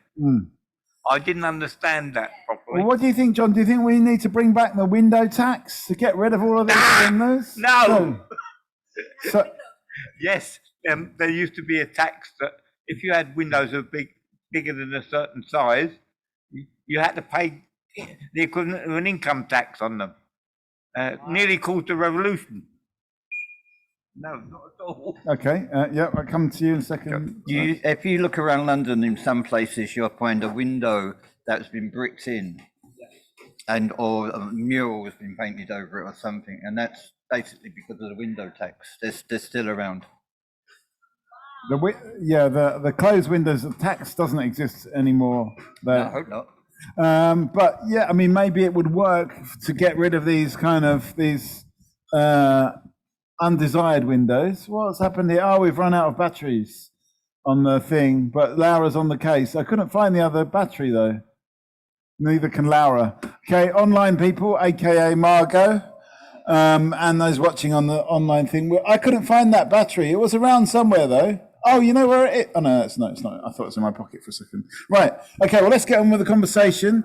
I didn't understand that properly. Well, what do you think, John? Do you think we need to bring back the window tax to get rid of all of these windows? No. So, yes, there used to be a tax that if you had windows of bigger than a certain size, you had to pay the equivalent of an income tax on them. Nearly caused a revolution. No, not at all. Okay, I'll come to you in a second. If you look around London, in some places you'll find a window that's been bricked in, or a mural has been painted over it or something, and that's basically because of the window tax. They're still around. The closed windows, the tax doesn't exist anymore. No, I hope not. But I mean, maybe it would work to get rid of these undesired windows. What's happened here? Oh, we've run out of batteries on the thing, but Laura's on the case. I couldn't find the other battery though. Neither can Laura. Okay, online people, aka Margot, and those watching on the online thing. I couldn't find that battery. It was around somewhere though. Oh, you know where it is? Oh no, it's not. I thought it was in my pocket for a second. Right. Okay. Well, let's get on with the conversation.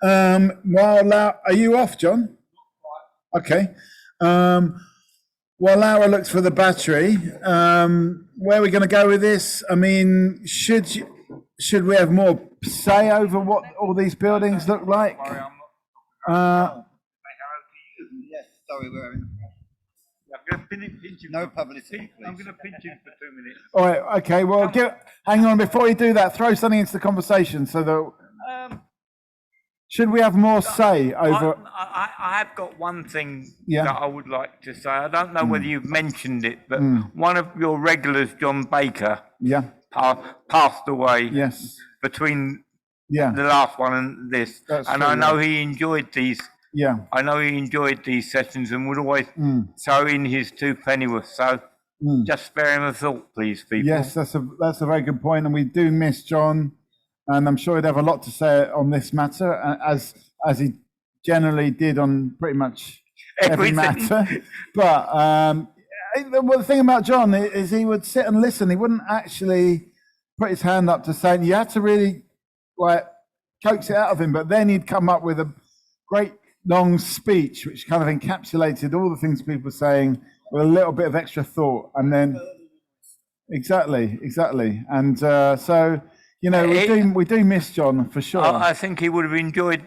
Are you off, John? Okay. While Laura looks for the battery, where are we going to go with this? I mean, should we have more say over what all these buildings look like? Yes, sorry, we're in. I'm going to pinch him. No publicity, please. I'm going to pinch him for 2 minutes. All right. Okay. Well, hang on. Before you do that, throw something into the conversation so that. Should we have more say over? I have got one thing that I would like to say. I don't know whether you've mentioned it, but one of your regulars, John Baker, passed away. Yes. Between the last one and this, I know he enjoyed these. Yeah. I know he enjoyed these sessions and would always throw in his 2 pennyworth. So just spare him a thought, please, people. Yes, that's a very good point, and we do miss John. And I'm sure he'd have a lot to say on this matter, as he generally did on pretty much every matter. But the thing about John is he would sit and listen. He wouldn't actually put his hand up to say, you had to really coax it out of him. But then he'd come up with a great long speech, which kind of encapsulated all the things people were saying with a little bit of extra thought. And then, exactly. And so... we do miss John for sure. I think he would have enjoyed.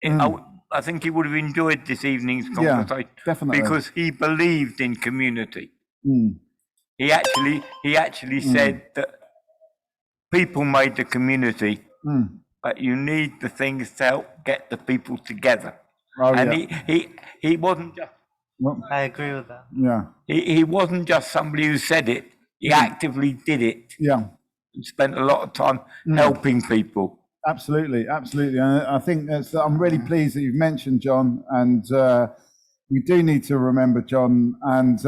I think he would have enjoyed this evening's conversation. Definitely, because he believed in community. He actually said that people made the community, but you need the things to help get the people together. He wasn't just. I agree with that. Yeah. He wasn't just somebody who said it. He actively did it. Yeah. Spent a lot of time helping people. Absolutely. And I think I'm really pleased that you've mentioned John, and we do need to remember John. And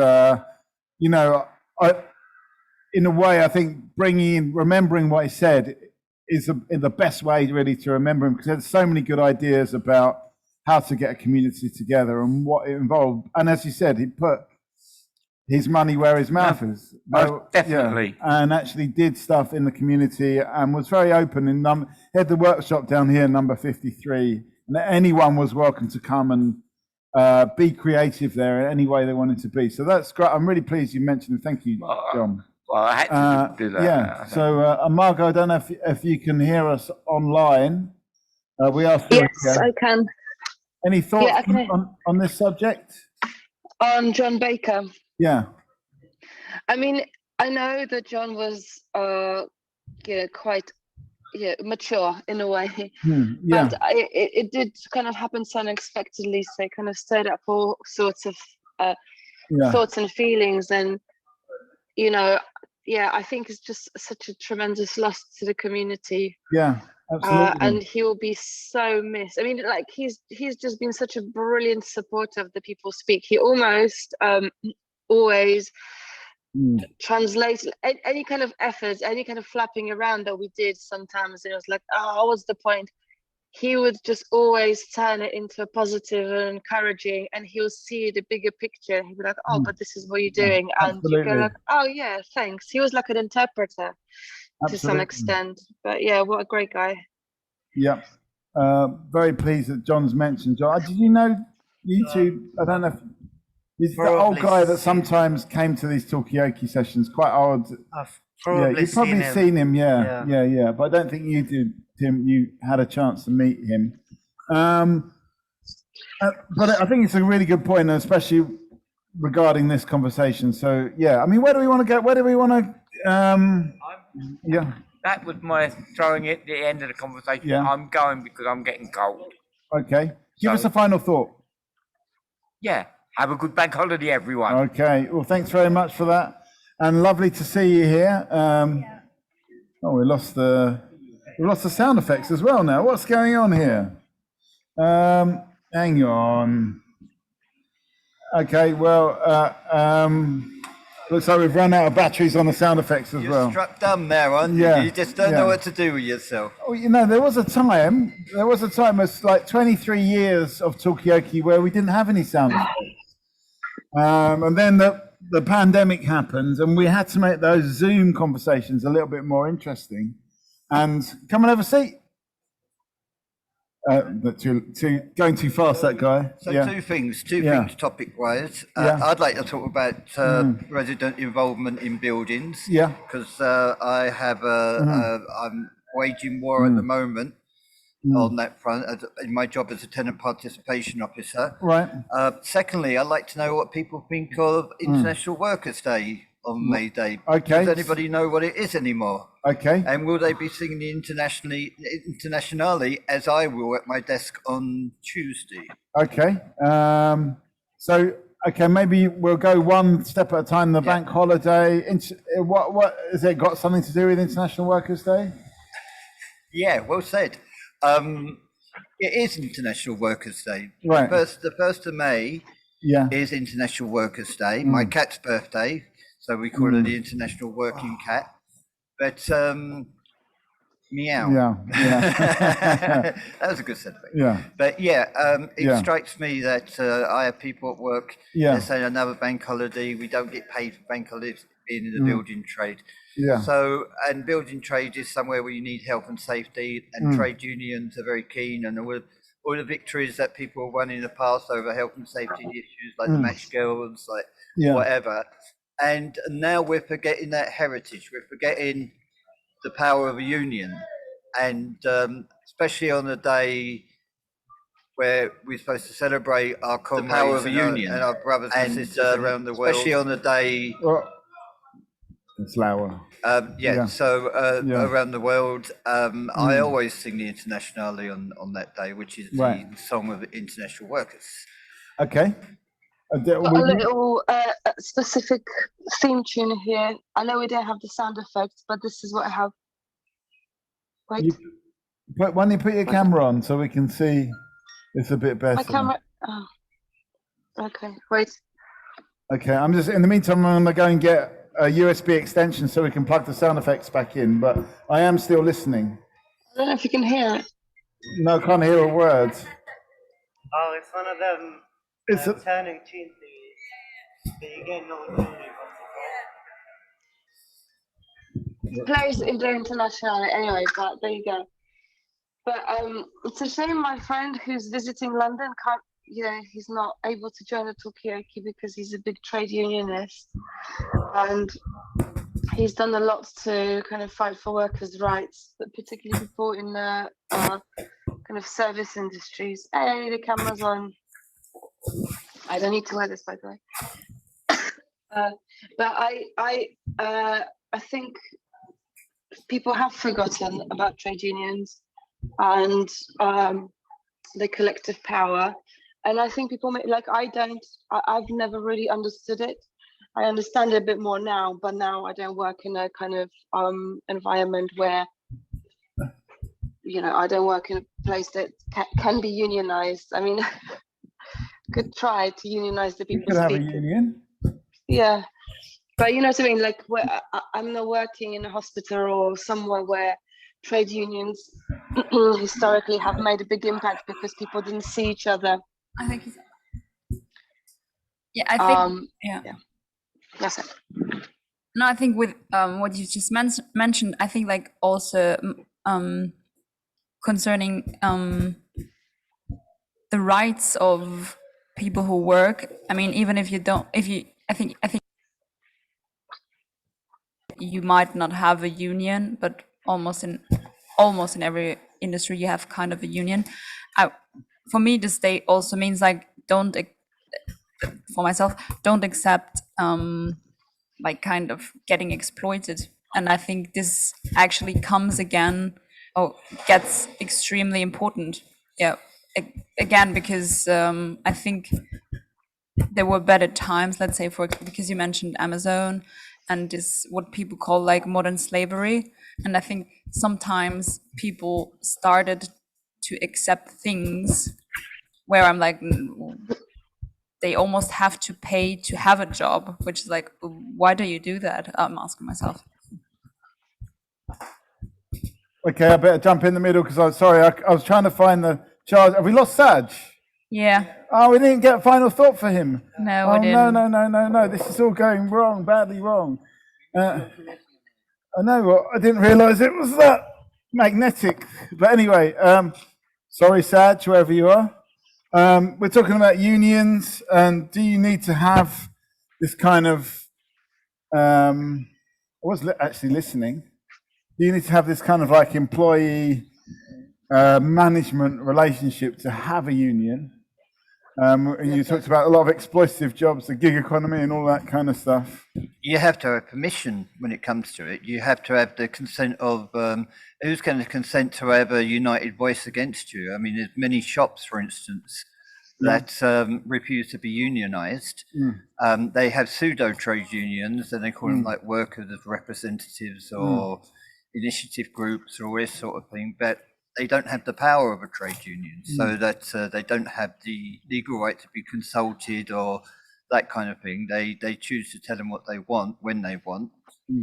in a way, I think remembering what he said is the best way really to remember him, because there's so many good ideas about how to get a community together and what it involved. And as you said, he put his money where his mouth is. Definitely. And actually did stuff in the community and was very open. He had the workshop down here, number 53, and anyone was welcome to come and be creative there in any way they wanted to be. So that's great. I'm really pleased you mentioned it. Thank you, John. Well, I had to do that. Yeah. So, Margot, I don't know if you can hear us online. We are. Yes, I can. Any thoughts on this subject? On John Baker. Yeah. I mean, I know that John was, quite mature in a way. Yeah. But it did kind of happen so unexpectedly, so it kind of stirred up all sorts of thoughts and feelings. And I think it's just such a tremendous loss to the community. Yeah, absolutely. And he will be so missed. I mean, like he's just been such a brilliant supporter of the People Speak. He almost always translated any kind of efforts, any kind of flapping around that we did. Sometimes it was like, oh, what's the point? He would just always turn it into a positive and encouraging, and he'll see the bigger picture. He'd be like, oh, but this is what you're doing. And you go like, oh yeah, thanks. He was like an interpreter to some extent. But yeah, what a great guy. Yeah. Very pleased that John's mentioned John. Did you know YouTube? I don't know if he's the old guy that sometimes came to these Talkaoke sessions, quite old. I've probably you've probably seen him. Yeah. But I don't think you did, Tim. You had a chance to meet him. But I think it's a really good point, especially regarding this conversation. So yeah, I mean, where do we want to go? Where do we want to? Yeah. That was my throwing it at the end of the conversation. Yeah. I'm going because I'm getting cold. Okay. Give us a final thought. Yeah. Have a good bank holiday, everyone. Okay. Well, thanks very much for that, and lovely to see you here. We lost the sound effects as well now. What's going on here? Hang on. Okay. Well. Looks like we've run out of batteries on the sound effects as well. You're struck dumb there, aren't you? You just don't know what to do with yourself. Well, there was a time, it's like 23 years of Talkaoke where we didn't have any sound effects. And then the pandemic happened and we had to make those Zoom conversations a little bit more interesting. And come and have a seat. But going too fast, that guy. So two things topic-wise. I'd like to talk about resident involvement in buildings. Yeah. Because I have I'm waging war at the moment on that front in my job as a tenant participation officer. Right. Secondly, I'd like to know what people think of International Workers' Day on May Day. Okay. Does anybody know what it is anymore? Okay. And will they be singing the Internationale as I will at my desk on Tuesday? Okay. Maybe we'll go one step at a time. The bank holiday. What has it got something to do with International Workers' Day? Yeah, well said. It is International Workers' Day. Right. The 1st of May is International Workers' Day. My cat's birthday, so we call her the International Working Cat. But meow. Yeah. That was a good sentiment. Yeah. But it strikes me that I have people at work. Let's say another bank holiday. We don't get paid for bank holidays being in the building trade. Yeah. So, and building trade is somewhere where you need health and safety, and trade unions are very keen, and all the victories that people have won in the past over health and safety issues, like the match girls, whatever. And now we're forgetting that heritage. We're forgetting the power of a union, and especially on a day where we're supposed to celebrate our comrades, the power of a union, and our brothers and sisters around the world. Especially on a day. It's louder. Around the world, I always sing the Internationale on that day, which is the song of international workers. Okay. A little specific theme tune here. I know we don't have the sound effects, but this is what I have. Wait. Why don't you put your camera on so we can see it's a bit better? My camera. Oh. Okay. Wait. Okay. I'm just in the meantime. I'm gonna go and get a USB extension so we can plug the sound effects back in. But I am still listening. I don't know if you can hear it. No, I can't hear a word. Oh, it's one of them. It's turning tune thingies that you get no Plays in the International anyway, but there you go. But it's a shame my friend who's visiting London can't, he's not able to join the Talkaoke because he's a big trade unionist, and he's done a lot to kind of fight for workers' rights, but particularly people in the kind of service industries. Hey, the camera's on. I don't need to wear this, by the way. But I think people have forgotten about trade unions and the collective power. And I think people I've never really understood it. I understand it a bit more now, but now I don't work in a kind of environment where, I don't work in a place that can be unionized. I mean, could try to unionize the people. You could have a union. Yeah, but you know what I mean. Like, I'm not working in a hospital or somewhere where trade unions historically have made a big impact because people didn't see each other. I think. Yeah, I think. Yeah. That's it. No, I think with what you just mentioned, I think like also concerning the rights of people who work. I mean, even if you don't, I think you might not have a union, but almost in every industry you have kind of a union. For me, the state also means like don't accept like kind of getting exploited. And I think this actually gets extremely important. Yeah, again, because I think there were better times, let's say, because you mentioned Amazon and this what people call like modern slavery. And I think sometimes people started to accept things where I'm like, they almost have to pay to have a job, which is like, why do you do that? I'm asking myself. Okay, I better jump in the middle because I was trying to find the charge. Have we lost Saj? Yeah. Oh, we didn't get a final thought for him. No, we didn't. No. This is all going wrong, badly wrong. I know, I didn't realise it was that magnetic. But anyway, sorry, Saj, wherever you are. We're talking about unions, and do you need to have this kind of, I was actually listening, do you need to have this kind of like employee management relationship to have a union? And you talked about a lot of exploitative jobs, the gig economy and all that kind of stuff. You have to have permission when it comes to it. You have to have the consent of who's going to consent to have a united voice against you. I mean, there's many shops, for instance, that refuse to be unionized. They have pseudo trade unions, and they call them like workers' representatives or initiative groups or all this sort of thing, but they don't have the power of a trade union, so that they don't have the legal right to be consulted or that kind of thing. They choose to tell them what they want when they want.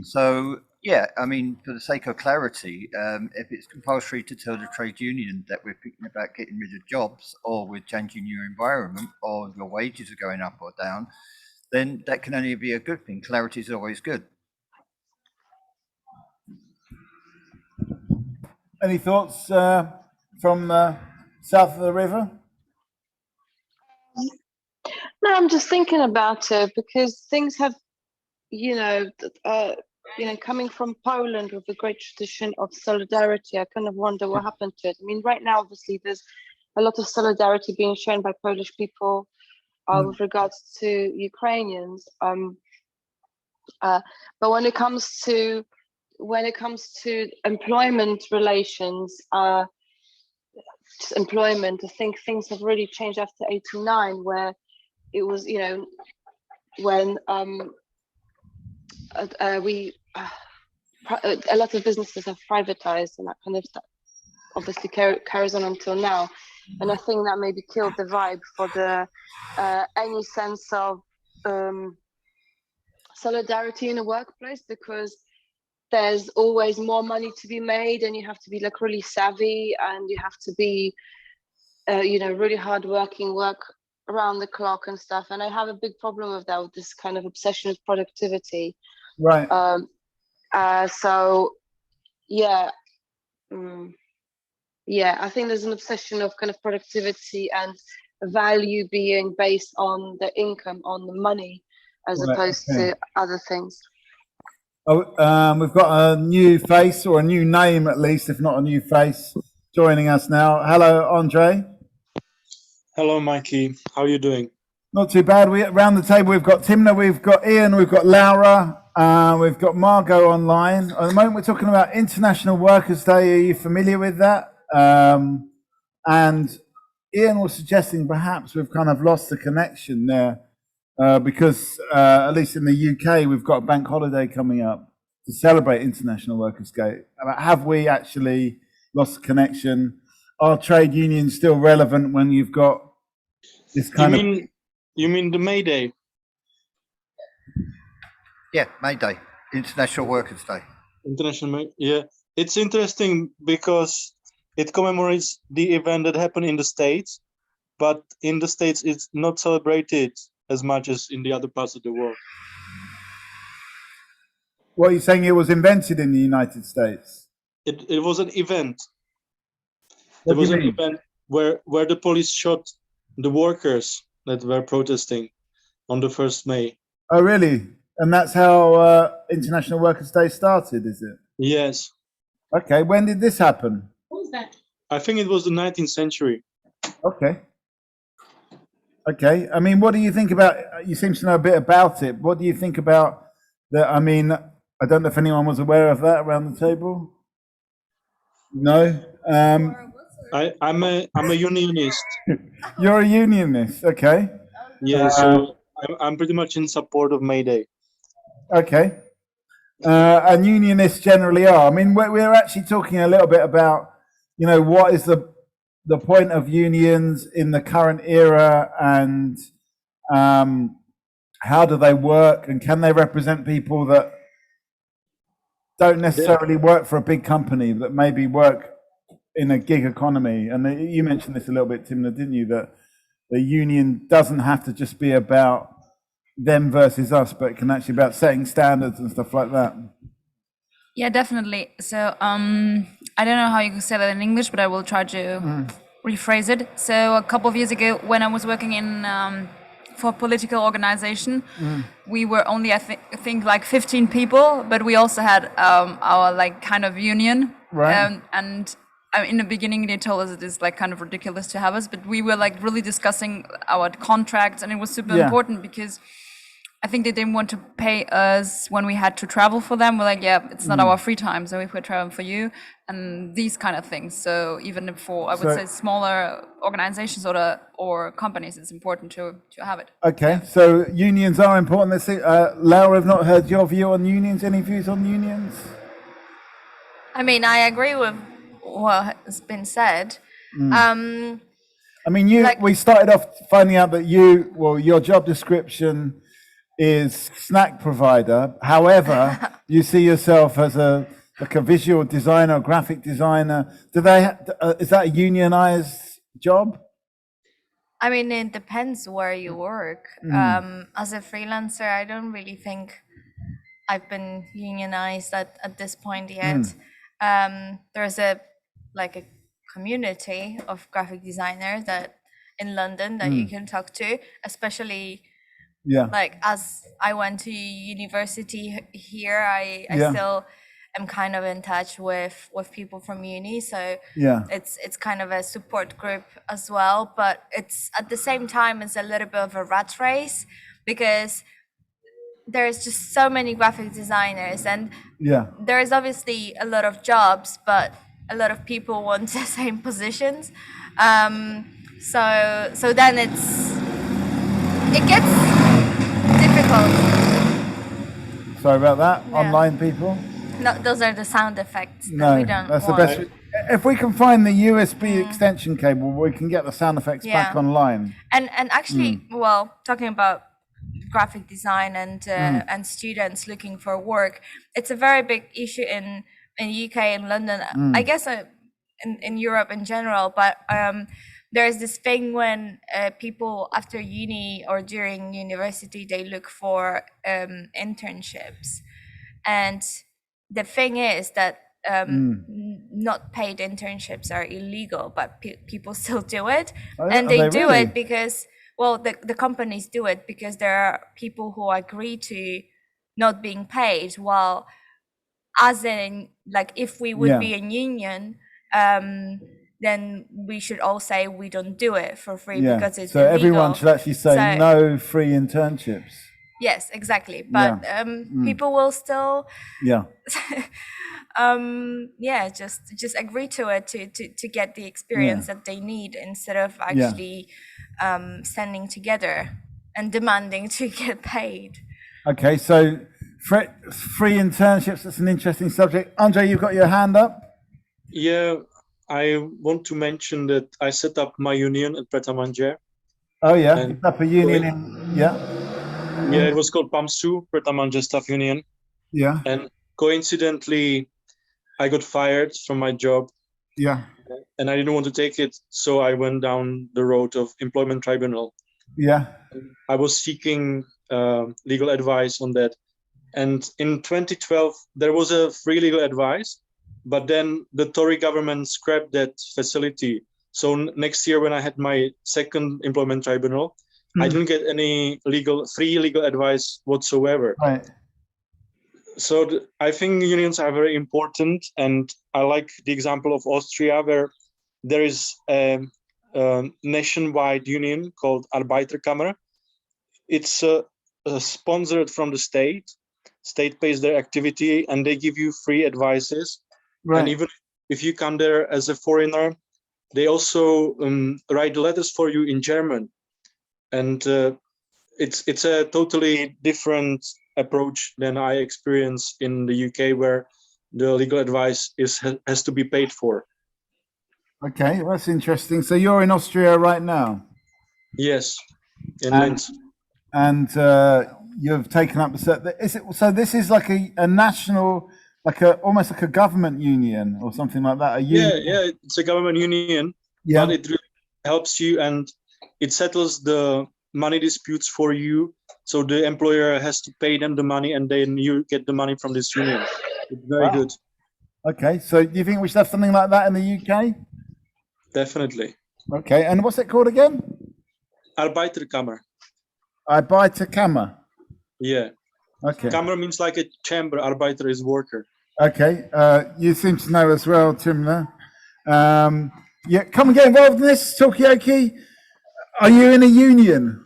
So yeah, I mean, for the sake of clarity, if it's compulsory to tell the trade union that we're thinking about getting rid of jobs, or we're changing your environment, or your wages are going up or down, then that can only be a good thing. Clarity is always good. Any thoughts from south of the river? No, I'm just thinking about it because things have, coming from Poland with a great tradition of solidarity, I kind of wonder what happened to it. I mean, right now, obviously, there's a lot of solidarity being shown by Polish people with regards to Ukrainians. But when it comes to employment relations, employment, I think things have really changed after 89, where it was, when a lot of businesses have privatized, and that kind of stuff obviously carries on until now. And I think that maybe killed the vibe for the any sense of solidarity in a workplace, because there's always more money to be made, and you have to be like really savvy, and you have to be really hardworking, work around the clock and stuff. And I have a big problem with that, with this kind of obsession with productivity. Right. So yeah, I think there's an obsession of kind of productivity and value being based on the income, on the money, as opposed to other things. We've got a new face, or a new name at least, if not a new face, joining us now. Hello, Andre. Hello, Mikey. How are you doing? Not too bad. Around the table, we've got Timna, we've got Ian, we've got Laura. We've got Margot online. At the moment, we're talking about International Workers' Day. Are you familiar with that? And Ian was suggesting perhaps we've kind of lost the connection there because, at least in the UK, we've got a bank holiday coming up to celebrate International Workers' Day. Have we actually lost the connection? Are trade unions still relevant when you've got this kind of... You mean the May Day? Yeah, May Day, International Workers' Day. Yeah. It's interesting because it commemorates the event that happened in the States, but in the States it's not celebrated as much as in the other parts of the world. What are you saying? It was invented in the United States? It was an event. What There was do you an mean? event where the police shot the workers that were protesting on the 1st May. Oh, really? And that's how International Workers' Day started, is it? Yes. Okay, when did this happen? I think it was the 19th century. Okay. Okay, I mean, what do you think about, you seem to know a bit about it. What do you think about that? I mean, I don't know if anyone was aware of that around the table. No? I'm a unionist. You're a unionist, okay. Yeah, so I'm pretty much in support of May Day. Okay. And unionists generally are. I mean, we're actually talking a little bit about, you know, what is the point of unions in the current era, and how do they work, and can they represent people that don't necessarily work for a big company, that maybe work in a gig economy? And you mentioned this a little bit, Timna, didn't you, that the union doesn't have to just be about them versus us, but it can actually be about setting standards and stuff like that. Yeah, definitely. So I don't know how you can say that in English, but I will try to rephrase it. So a couple of years ago, when I was working in for a political organization, we were only, I think like 15 people, but we also had our like kind of union. Right. And in the beginning, they told us it is like kind of ridiculous to have us, but we were like really discussing our contracts, and it was super important because I think they didn't want to pay us when we had to travel for them. We're like, yeah, it's not our free time, so if we're traveling for you, and these kind of things. So even for, I would say, smaller organizations or companies, it's important to have it. Okay, so unions are important. Let's see, Laura, I've not heard your view on unions. Any views on unions? I mean, I agree with what has been said. I mean, we started off finding out that your job description is snack provider. However, you see yourself as a visual designer, graphic designer. Is that a unionized job? I mean, it depends where you work. As a freelancer, I don't really think I've been unionized at this point yet. There's a community of graphic designers in London that you can talk to, especially like as I went to university here, I still am kind of in touch with people from uni, so it's kind of a support group as well. But it's at the same time it's a little bit of a rat race because there's just so many graphic designers, and there's obviously a lot of jobs, but a lot of people want the same positions. So then it gets difficult. Sorry about that, online people. No, those are the sound effects. No, we don't that's want. the best. If we can find the USB extension cable, we can get the sound effects back online. And actually, well, talking about graphic design and students looking for work, it's a very big issue in UK and London. I guess in Europe in general, but there's this thing when people after uni or during university, they look for internships, and the thing is that not paid internships are illegal, but people still do it. And they do it because, well, the companies do it because there are people who agree to not being paid, while as in, like, if we would be a union, then we should all say we don't do it for free because it's illegal. Everyone should actually say no free internships. Yes, exactly. But people will still just agree to it to get the experience that they need instead of actually standing together and demanding to get paid. Okay, so free internships, that's an interesting subject. Andre, you've got your hand up. Yeah, I want to mention that I set up my union at Pret a Manger. Oh yeah, you set up a union Yeah, it was called PAMSU, Pret a Manger Staff Union. Yeah. And coincidentally, I got fired from my job. Yeah. And I didn't want to take it, so I went down the road of employment tribunal. Yeah. I was seeking legal advice on that. And in 2012, there was a free legal advice, but then the Tory government scrapped that facility. So next year, when I had my second employment tribunal, I didn't get any free legal advice whatsoever. Right. So I think unions are very important, and I like the example of Austria, where there is a nationwide union called Arbeiterkammer. It's sponsored from the state. State pays their activity, and they give you free advices. Right. And even if you come there as a foreigner, they also write letters for you in German. And it's a totally different approach than I experience in the UK, where the legal advice has to be paid for. Okay, that's interesting. So you're in Austria right now? Yes, in Linz. And you've taken up so this is like a national, almost like a government union or something like that? Yeah, it's a government union, but it really helps you, and it settles the money disputes for you. So the employer has to pay them the money, and then you get the money from this union. It's very good. Okay, so do you think we should have something like that in the UK? Definitely. Okay, and what's it called again? Arbeiterkammer. Arbeiterkammer. Yeah. Okay. Kammer means like a chamber. Arbeiter is worker. Okay. You seem to know as well, Timna. Yeah, come and get involved in this, Talkaoke. Are you in a union?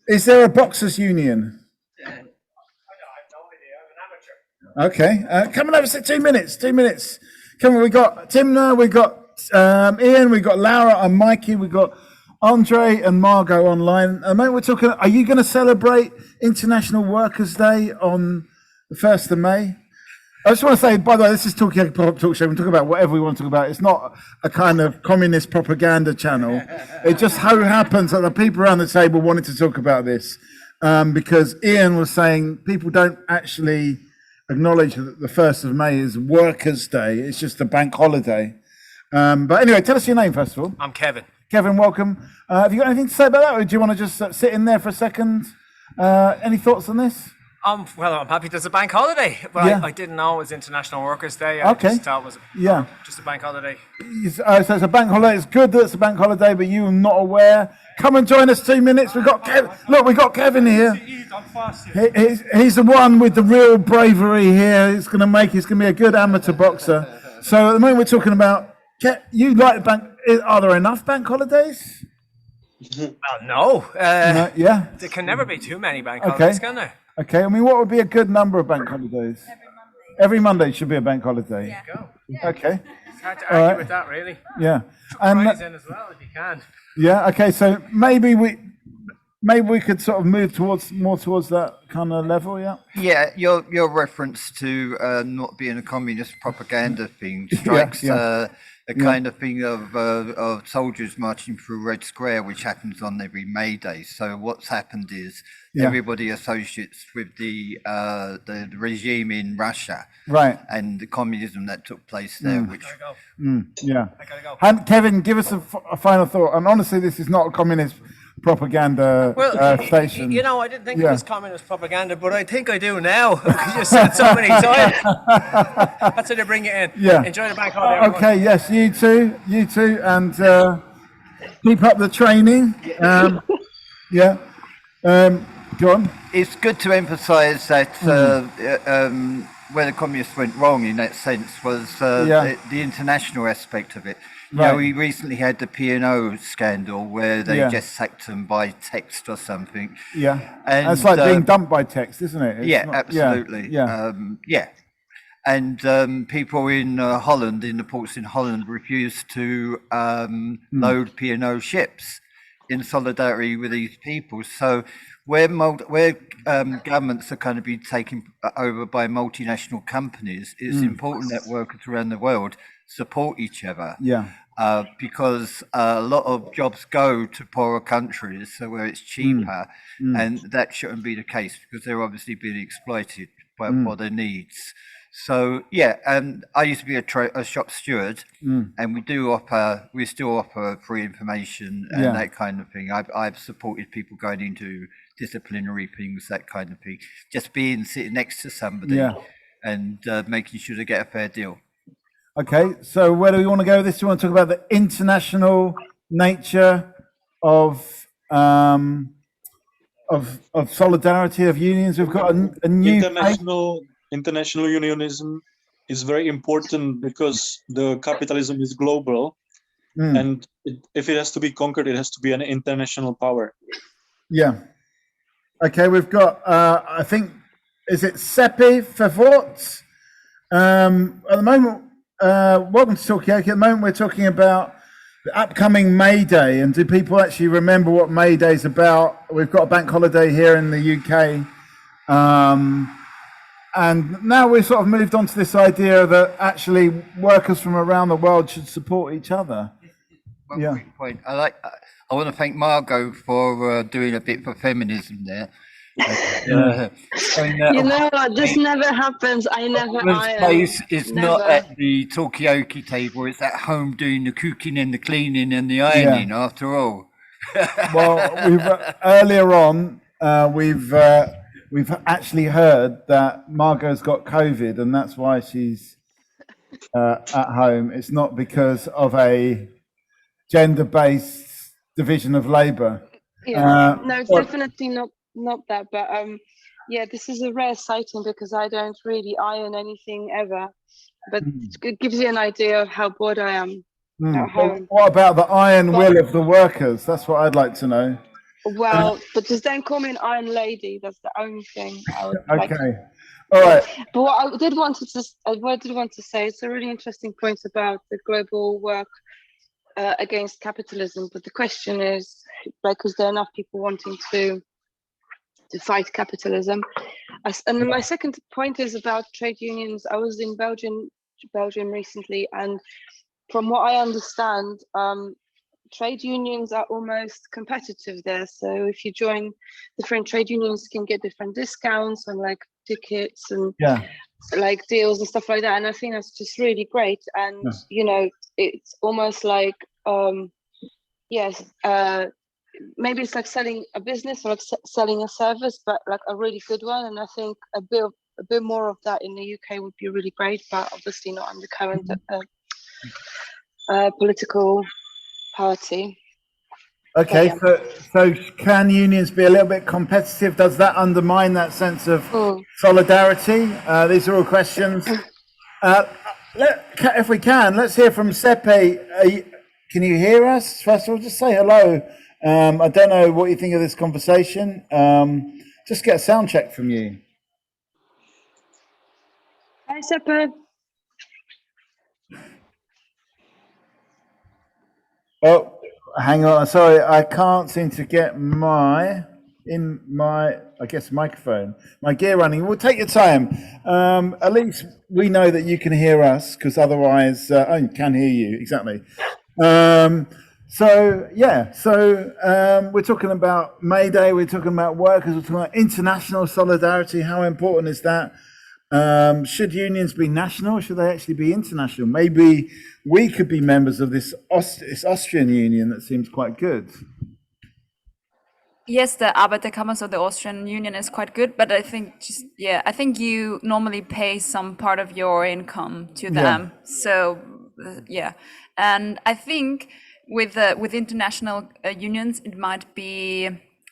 Is there a boxers' union? I have no idea. I'm an amateur. Okay. Come on over. 2 minutes. 2 minutes. Come on. We got Timna. We got Ian. We got Laura and Mikey. We got Andre and Margot online. Mate, we're talking. Are you going to celebrate International Workers' Day on the 1st of May? I just want to say, by the way, this is Talkaoke Pop-Up Talk Show. We can talk about whatever we want to talk about. It's not a kind of communist propaganda channel. It just so happens that the people around the table wanted to talk about this because Ian was saying people don't actually acknowledge that the 1st of May is Workers' Day. It's just a bank holiday. But anyway, tell us your name, first of all. I'm Kevin. Kevin, welcome. Have you got anything to say about that, or do you want to just sit in there for a second? Any thoughts on this? Well, I'm happy there's a bank holiday, but I didn't know it was International Workers' Day. I just thought it was just a bank holiday. So it's a bank holiday. It's good that it's a bank holiday, but you are not aware. Come and join us 2 minutes. We've got Kevin. Look, we've got Kevin here. He's the one with the real bravery here. He's going to be a good amateur boxer. So at the moment we're talking about, you like bank. Are there enough bank holidays? Well, no. There can never be too many bank holidays, can there? Okay, I mean, what would be a good number of bank holidays? Every Monday should be a bank holiday. Yeah. Okay. It's hard to argue with that, really. Yeah. And in as well, if you can. Yeah. Okay. So maybe we could sort of move more towards that kind of level. Yeah. Yeah. Your reference to not being a communist propaganda thing strikes a kind of thing of soldiers marching through Red Square, which happens on every May Day. So what's happened is everybody associates with the regime in Russia, right, and the communism that took place there. Which I gotta go. And Kevin, give us a final thought. And honestly, this is not a communist propaganda station. You know, I didn't think it was communist propaganda, but I think I do now. Because you said so many times. That's how they bring it in. Yeah. Enjoy the bank holiday. Okay. Yes, you too, and keep up the training. Go on. It's good to emphasise that where the communists went wrong in that sense was the international aspect of it. Yeah, we recently had the P&O scandal where they just sacked them by text or something. Yeah, and it's like being dumped by text, isn't it? It's not, absolutely. Yeah. And people in Holland, in the ports in Holland, refused to load P&O ships in solidarity with these people. So where governments are going to be taken over by multinational companies, it's important that workers around the world support each other. Yeah. Because a lot of jobs go to poorer countries, so where it's cheaper, and that shouldn't be the case because they're obviously being exploited for their needs. So and I used to be a shop steward, and we still offer free information and that kind of thing. I've supported people going into disciplinary things, that kind of thing. Just sitting next to somebody and making sure they get a fair deal. Okay, so where do we want to go with this? Do you want to talk about the international nature of solidarity of unions? We've got a new international unionism is very important because the capitalism is global, and if it has to be conquered, it has to be an international power. Yeah. Okay, we've got I think is it Seppi Favort? At the moment. Welcome to Talkaoke. At the moment, we're talking about the upcoming May Day, and do people actually remember what May Day is about? We've got a bank holiday here in the UK, and now we've sort of moved on to this idea that actually workers from around the world should support each other. One quick point. I want to thank Margot for doing a bit for feminism there. You know what? This never happens. I never iron. It's not at the Talkaoke table. It's at home doing the cooking and the cleaning and the ironing. After all. Well, we've earlier on we've actually heard that Margot's got COVID, and that's why she's at home. It's not because of a gender-based division of labour. Yeah, no, it's definitely not that, but this is a rare sighting because I don't really iron anything ever, but it gives you an idea of how bored I am at home. What about the iron will of the workers? That's what I'd like to know. Well, but just don't call me an iron lady. That's the only thing I would like. All right. But what I did want to say, it's a really interesting point about the global work against capitalism, but the question is, like, is there enough people wanting to fight capitalism? And my second point is about trade unions. I was in Belgium recently, and from what I understand, trade unions are almost competitive there. So if you join different trade unions, you can get different discounts on like tickets and like deals and stuff like that. And I think that's just really great. And you know, it's almost like maybe it's like selling a business or like selling a service, but like a really good one. And I think a bit more of that in the UK would be really great, but obviously not in the current political party. Okay, so can unions be a little bit competitive? Does that undermine that sense of solidarity? These are all questions. If we can, let's hear from Seppi. Can you hear us? First of all, just say hello. I don't know what you think of this conversation. Just get a sound check from you. Hi, Seppi. Oh, hang on. Sorry, I can't seem to get my microphone, my gear running. We'll take your time. At least we know that you can hear us, because otherwise, I can hear you, exactly. We're talking about May Day, we're talking about workers, we're talking about international solidarity. How important is that? Should unions be national, or should they actually be international? Maybe we could be members of this Austrian union that seems quite good. Yes, the Arbeiterkammer, so the Austrian union, is quite good, but I think I think you normally pay some part of your income to them. So and I think with international unions, it might be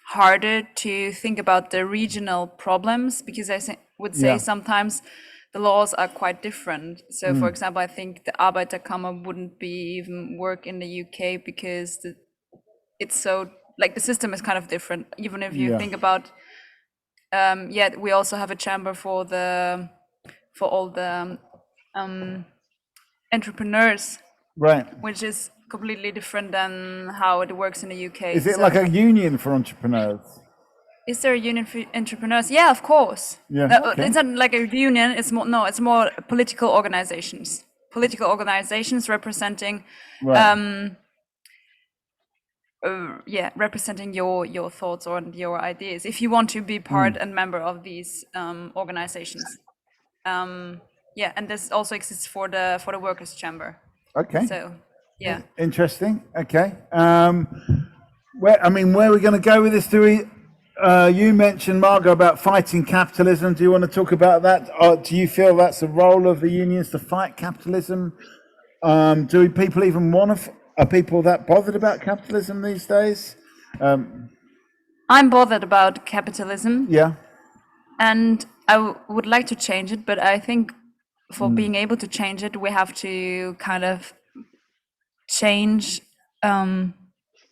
harder to think about the regional problems, because I would say sometimes the laws are quite different. So, for example, I think the Arbeiterkammer wouldn't be even work in the UK because it's so like the system is kind of different. Even if you think about, we also have a chamber for all the entrepreneurs, right? Which is completely different than how it works in the UK. Is it like a union for entrepreneurs? Is there a union for entrepreneurs? Yeah, of course. Yeah, okay. It's not like a union. It's more political organizations. Political organizations representing, representing your thoughts or your ideas. If you want to be part and member of these organizations, and this also exists for the workers' chamber. Okay. So, yeah. Interesting. Okay. Where are we going to go with this? Do we? You mentioned, Margot, about fighting capitalism. Do you want to talk about that? Or do you feel that's the role of the unions to fight capitalism? Do people even want to? Are people that bothered about capitalism these days? I'm bothered about capitalism. Yeah. And I would like to change it, but I think for being able to change it, we have to kind of change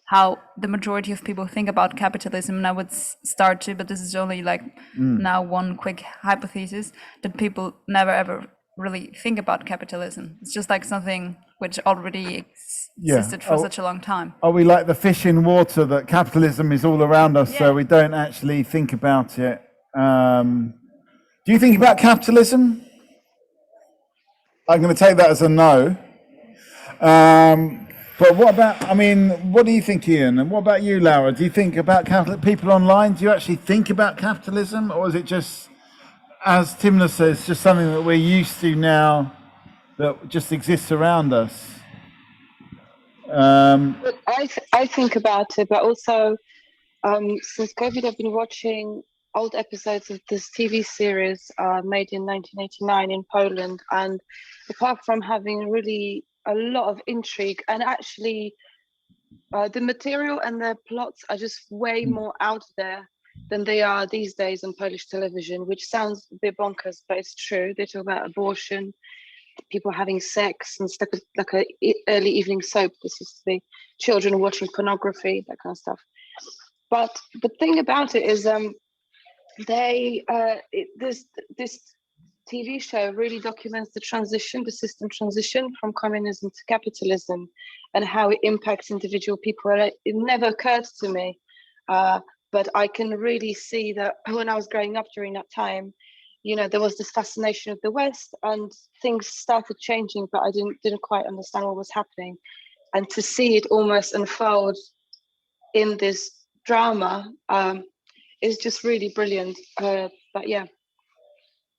how the majority of people think about capitalism. And I would start to, but this is only like now one quick hypothesis, that people never ever really think about capitalism. It's just like something which already existed for such a long time. Are we like the fish in water, that capitalism is all around us, so we don't actually think about it? Do you think about capitalism? I'm going to take that as a no. But what about, what do you think, Ian? And what about you, Laura? Do you think about people online? Do you actually think about capitalism? Or is it just, as Timna says, just something that we're used to now that just exists around us? But I think about it, but also since COVID, I've been watching old episodes of this TV series made in 1989 in Poland. And apart from having really a lot of intrigue, and actually the material and the plots are just way more out there than they are these days on Polish television, which sounds a bit bonkers, but it's true. They talk about abortion, people having sex, and stuff like an early evening soap. This used to be children watching pornography, that kind of stuff. But the thing about it is this TV show really documents the system transition from communism to capitalism, and how it impacts individual people. And it never occurred to me, but I can really see that when I was growing up during that time, there was this fascination of the West, and things started changing, but I didn't quite understand what was happening. And to see it almost unfold in this drama is just really brilliant. But yeah,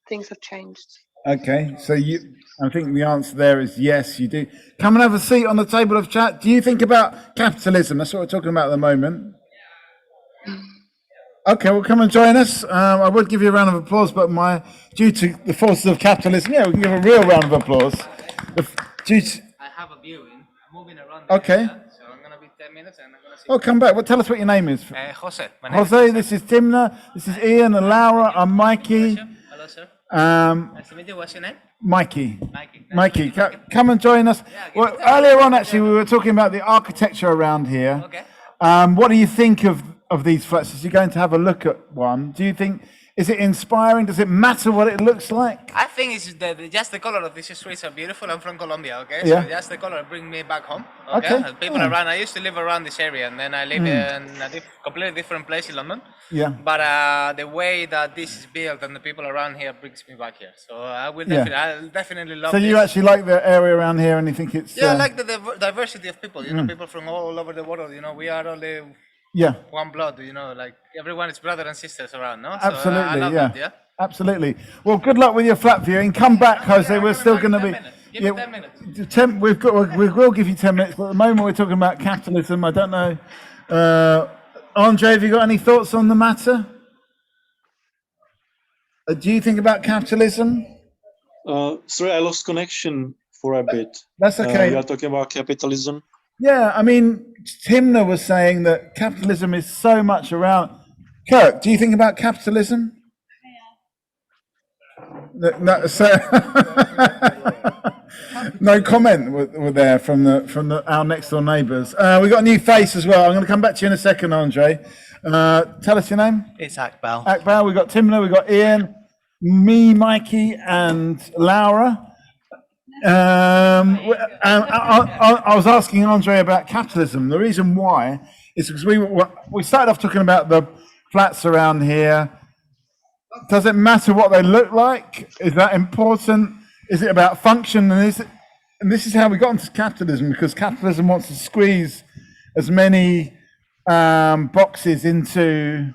things have changed. Okay, so I think the answer there is yes, you do. Come and have a seat on the table of chat. Do you think about capitalism? That's what we're talking about at the moment. Okay, well, come and join us. I would give you a round of applause, but due to the forces of capitalism, we can give a real round of applause. I have a viewing. I'm moving around. Okay. So I'm going to be 10 minutes and I'm going to see. Oh, come back. Well, tell us what your name is. Jose. Jose, this is Timna. This is Ian and Laura. I'm Mikey. Hello, sir. Nice to meet you. What's your name? Mikey. Mikey. Come and join us. Well, earlier on, actually, we were talking about the architecture around here. Okay. What do you think of these flats? As you're going to have a look at one, do you think, is it inspiring? Does it matter what it looks like? I think it's just the color of these streets are beautiful. I'm from Colombia, okay? Yeah. So just the color bring me back home, okay? And people around, I used to live around this area, and then I live in a completely different place in London. Yeah. But the way that this is built and the people around here brings me back here. So I'll definitely love So this. you actually like the area around here, and you think it's... Yeah, I like the diversity of people, people from all over the world, we are only... one blood, like everyone is brother and sisters around, no? Absolutely, so I love that, Absolutely. Well, good luck with your flat viewing. Come back, Jose. We're still going to be... Give me 10 minutes. We will give you 10 minutes, but at the moment we're talking about capitalism. I don't know. Andre, have you got any thoughts on the matter? Do you think about capitalism? Sorry, I lost connection for a bit. That's okay. You are talking about capitalism. Yeah, Timna was saying that capitalism is so much around. Kirk, do you think about capitalism? No, so no comment were there from our next door neighbours. We got a new face as well. I'm going to come back to you in a second, Andre. Tell us your name. It's Akbal. Akbal. We got Timna. We got Ian, me, Mikey, and Laura. I was asking Andre about capitalism. The reason why is because we started off talking about the flats around here. Does it matter what they look like? Is that important? Is it about function? And this is how we got into capitalism, because capitalism wants to squeeze as many boxes into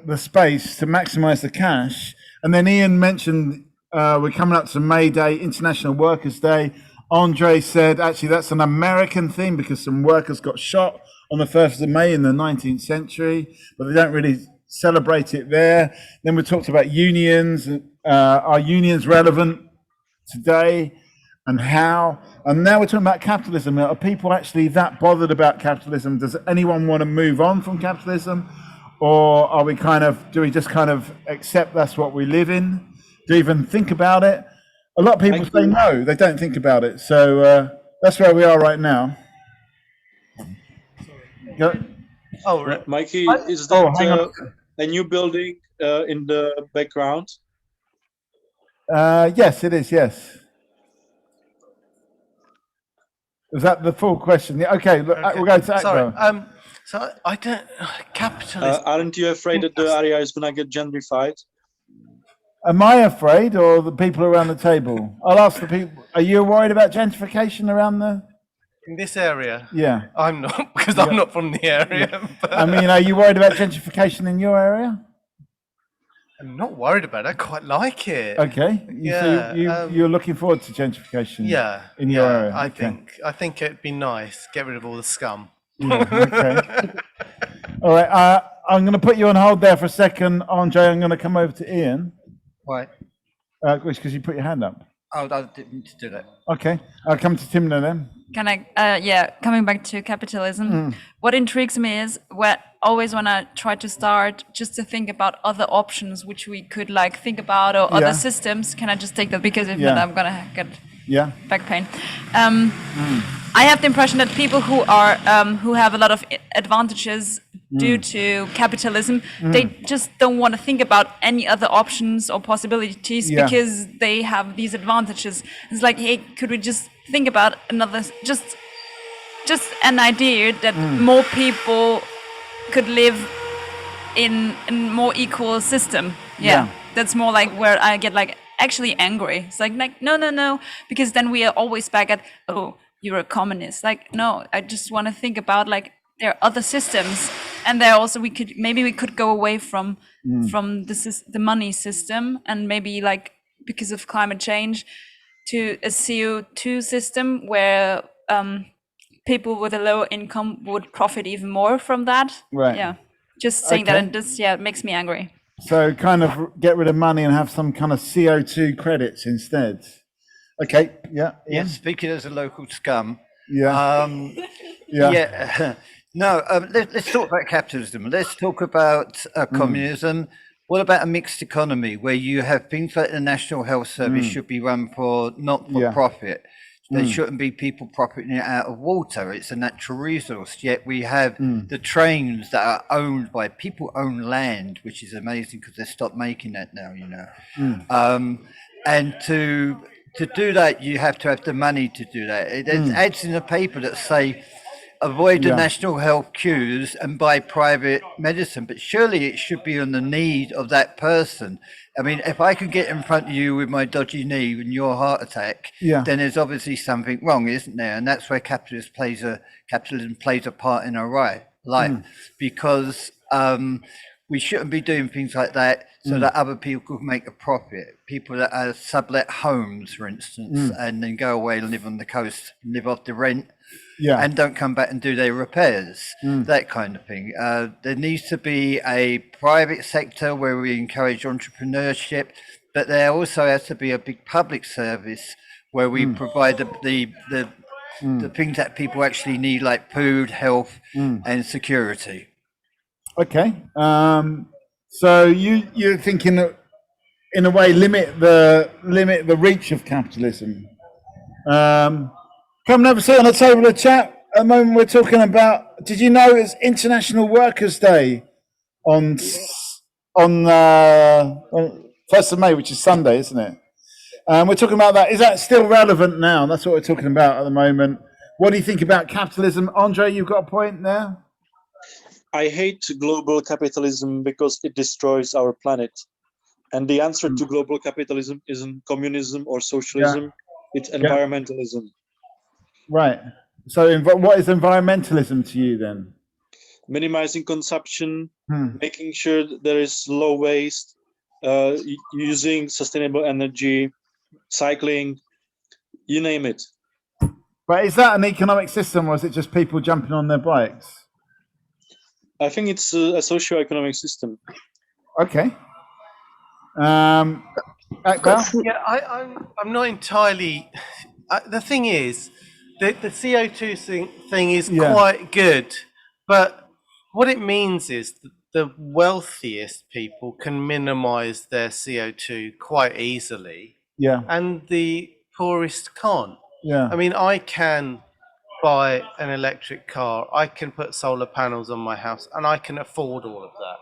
the space to maximize the cash. And then Ian mentioned we're coming up to May Day, International Workers' Day. Andre said, actually, that's an American thing because some workers got shot on the 1st of May in the 19th century, but they don't really celebrate it there. Then we talked about unions. Are unions relevant today and how? And now we're talking about capitalism. Are people actually that bothered about capitalism? Does anyone want to move on from capitalism? Or are we do we just accept that's what we live in? Do you even think about it? A lot of people say no, they don't think about it. So that's where we are right now. Mikey, is that a new building in the background? Yes, it is, yes. Is that the full question? Yeah, okay, look, we'll go to Akbar. Sorry, so I don't... Capitalism... aren't you afraid that the area is going to get gentrified? Am I afraid, or the people around the table? I'll ask the people. Are you worried about gentrification around the... In this area? Yeah. I'm not, because I'm not from the area. But... I mean, are you worried about gentrification in your area? I'm not worried about it. I quite like it. Okay. Yeah. So you're looking forward to gentrification? Yeah. In your area? I think it'd be nice. Get rid of all the scum. Yeah, okay. All right. I'm going to put you on hold there for a second, Andre. I'm going to come over to Ian. Right. Because you put your hand up. Oh, I didn't mean to do that. Okay. I'll come to Timna then. Can I, coming back to capitalism, what intrigues me is when I try to start just to think about other options which we could think about, or other systems. Can I just take that, because if not I'm gonna get back pain. I have the impression that people who are who have a lot of advantages due to capitalism, they just don't want to think about any other options or possibilities because they have these advantages. It's like, hey, could we just think about another, just an idea that more people could live in a more equal system. That's more like where I get actually angry. It's like no, because then we are always back at, oh, you're a communist. No, I just want to think about there are other systems, and there also we could go away from the money system, and maybe because of climate change, to a CO2 system where people with a lower income would profit even more from that. Right. Yeah. Just saying that, and this it makes me angry. So get rid of money and have some kind of CO2 credits instead. Okay. Yeah. Yeah. Speaking as a local scum. Yeah. Yeah. No. Let's talk about capitalism. Let's talk about communism. What about a mixed economy where you have things like the National Health Service should be run not for profit? There shouldn't be people profiting out of water. It's a natural resource. Yet we have the trains that are owned by people own land, which is amazing because they stopped making that now, And to do that, you have to have the money to do that. There's ads in the paper that say, avoid the national health queues and buy private medicine. But surely it should be on the need of that person. I mean, if I could get in front of you with my dodgy knee and your heart attack, then there's obviously something wrong, isn't there? And that's where capitalism plays a part in our life, because we shouldn't be doing things like that so that other people could make a profit. People that sublet homes, for instance, and then go away and live on the coast, live off the rent. And don't come back and do their repairs, that kind of thing. There needs to be a private sector where we encourage entrepreneurship, but there also has to be a big public service where we provide the things that people actually need, like food, health, and security. Okay. So you're thinking that in a way, limit the reach of capitalism. Come and have a seat on the table of chat. At the moment, we're talking about. Did you know it's International Workers' Day on 1st of May, which is Sunday, isn't it? We're talking about that. Is that still relevant now? That's what we're talking about at the moment. What do you think about capitalism? Andre, you've got a point there? I hate global capitalism because it destroys our planet. And the answer to global capitalism isn't communism or socialism, it's environmentalism. Right. So what is environmentalism to you then? Minimizing consumption, making sure that there is low waste, using sustainable energy, cycling, you name it. But is that an economic system, or is it just people jumping on their bikes? I think it's a socio-economic system. Okay. Yeah, I'm not entirely. The thing is, the CO2 thing is quite good, but what it means is that the wealthiest people can minimize their CO2 quite easily. Yeah. And the poorest can't. Yeah. I mean, I can buy an electric car, I can put solar panels on my house, and I can afford all of that.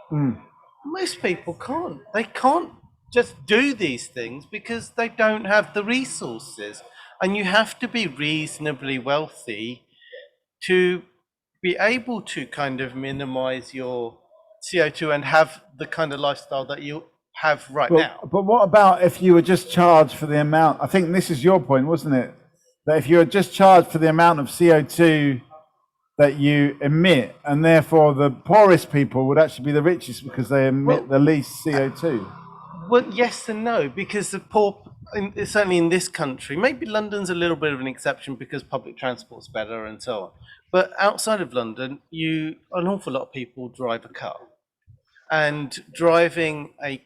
Most people can't. They can't just do these things because they don't have the resources. And you have to be reasonably wealthy to be able to kind of minimize your CO2 and have the kind of lifestyle that you have now. But what about if you were just charged for the amount? I think this is your point, wasn't it? That if you were just charged for the amount of CO2 that you emit, and therefore the poorest people would actually be the richest because they emit the least CO2. Well, yes and no, because the poor, certainly in this country, maybe London's a little bit of an exception because public transport's better and so on. But outside of London, an awful lot of people drive a car. And driving a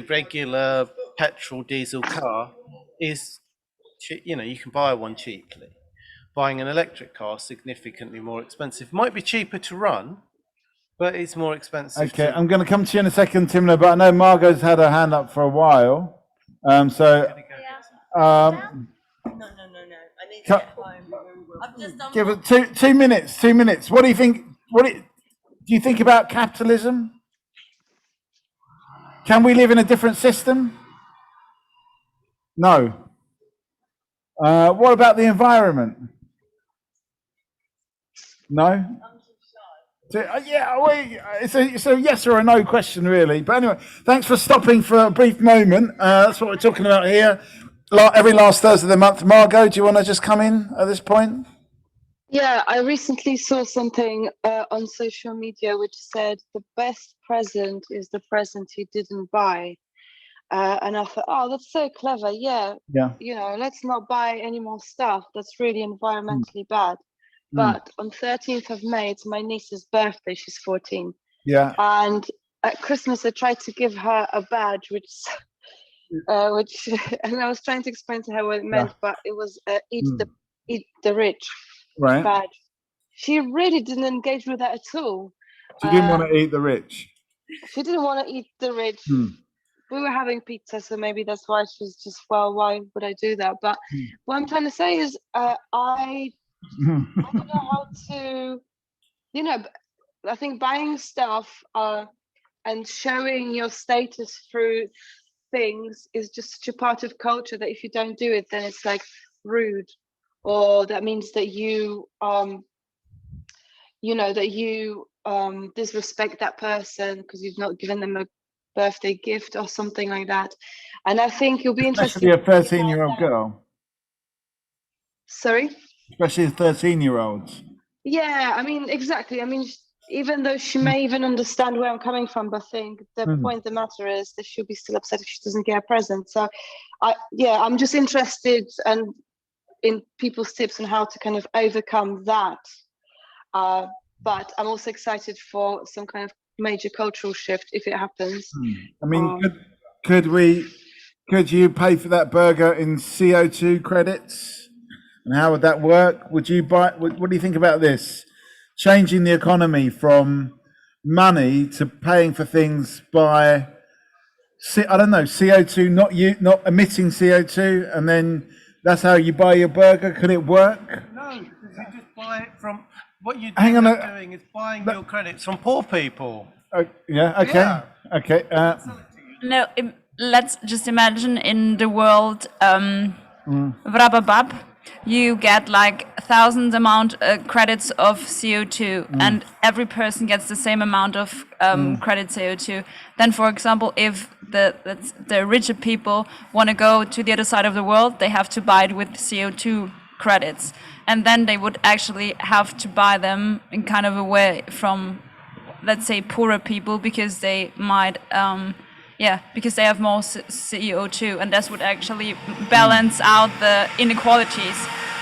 regular petrol diesel car is, you can buy one cheaply. Buying an electric car is significantly more expensive. Might be cheaper to run, but it's more expensive. Okay, I'm going to come to you in a second, Timna, but I know Margot's had her hand up for a while. No. I need to get home. I've just done give it 2 minutes. 2 minutes. What do you think? Do you think about capitalism? Can we live in a different system? No. What about the environment? No. It's a yes or a no question, really. But anyway, thanks for stopping for a brief moment. That's what we're talking about here. Every last Thursday of the month. Margot, do you want to just come in at this point? Yeah, I recently saw something on social media which said the best present is the present you didn't buy. And I thought, oh, that's so clever. Yeah. Let's not buy any more stuff. That's really environmentally bad. But on 13th of May, it's my niece's birthday. She's 14. Yeah. And at Christmas, I tried to give her a badge, which and I was trying to explain to her what it meant, but it was eat the rich badge. She really didn't engage with that at all. She didn't want to eat the rich. She didn't want to eat the rich. We were having pizza, so maybe that's why she's just, well, why would I do that? But what I'm trying to say is I don't know how to, I think buying stuff and showing your status through things is just such a part of culture that if you don't do it, then it's like rude, or that means that you, disrespect that person because you've not given them a birthday gift or something like that. And I think you'll be interested. Especially a 13-year-old girl. Sorry? Especially 13-year-olds. Yeah, I mean, exactly. I mean, even though she may even understand where I'm coming from, but I think the point of the matter is that she'll be still upset if she doesn't get a present. So, I'm just interested in people's tips on how to kind of overcome that. But I'm also excited for some kind of major cultural shift if it happens. I mean, could you pay for that burger in CO2 credits? And how would that work? Would you buy? What do you think about this? Changing the economy from money to paying for things by I don't know, CO2, not emitting CO2, and then that's how you buy your burger? Could it work? No, because you just buy it from what you're doing is buying your credits from poor people. Yeah. Okay. Yeah. Okay. No, let's just imagine in the world, Vrababab, you get like 1,000 amount credits of CO2, and every person gets the same amount of credit CO2. Then, for example, if the richer people want to go to the other side of the world, they have to buy it with CO2 credits, and then they would actually have to buy them in kind of a way from, let's say, poorer people, because they might because they have more CO2, and this would actually balance out the inequalities.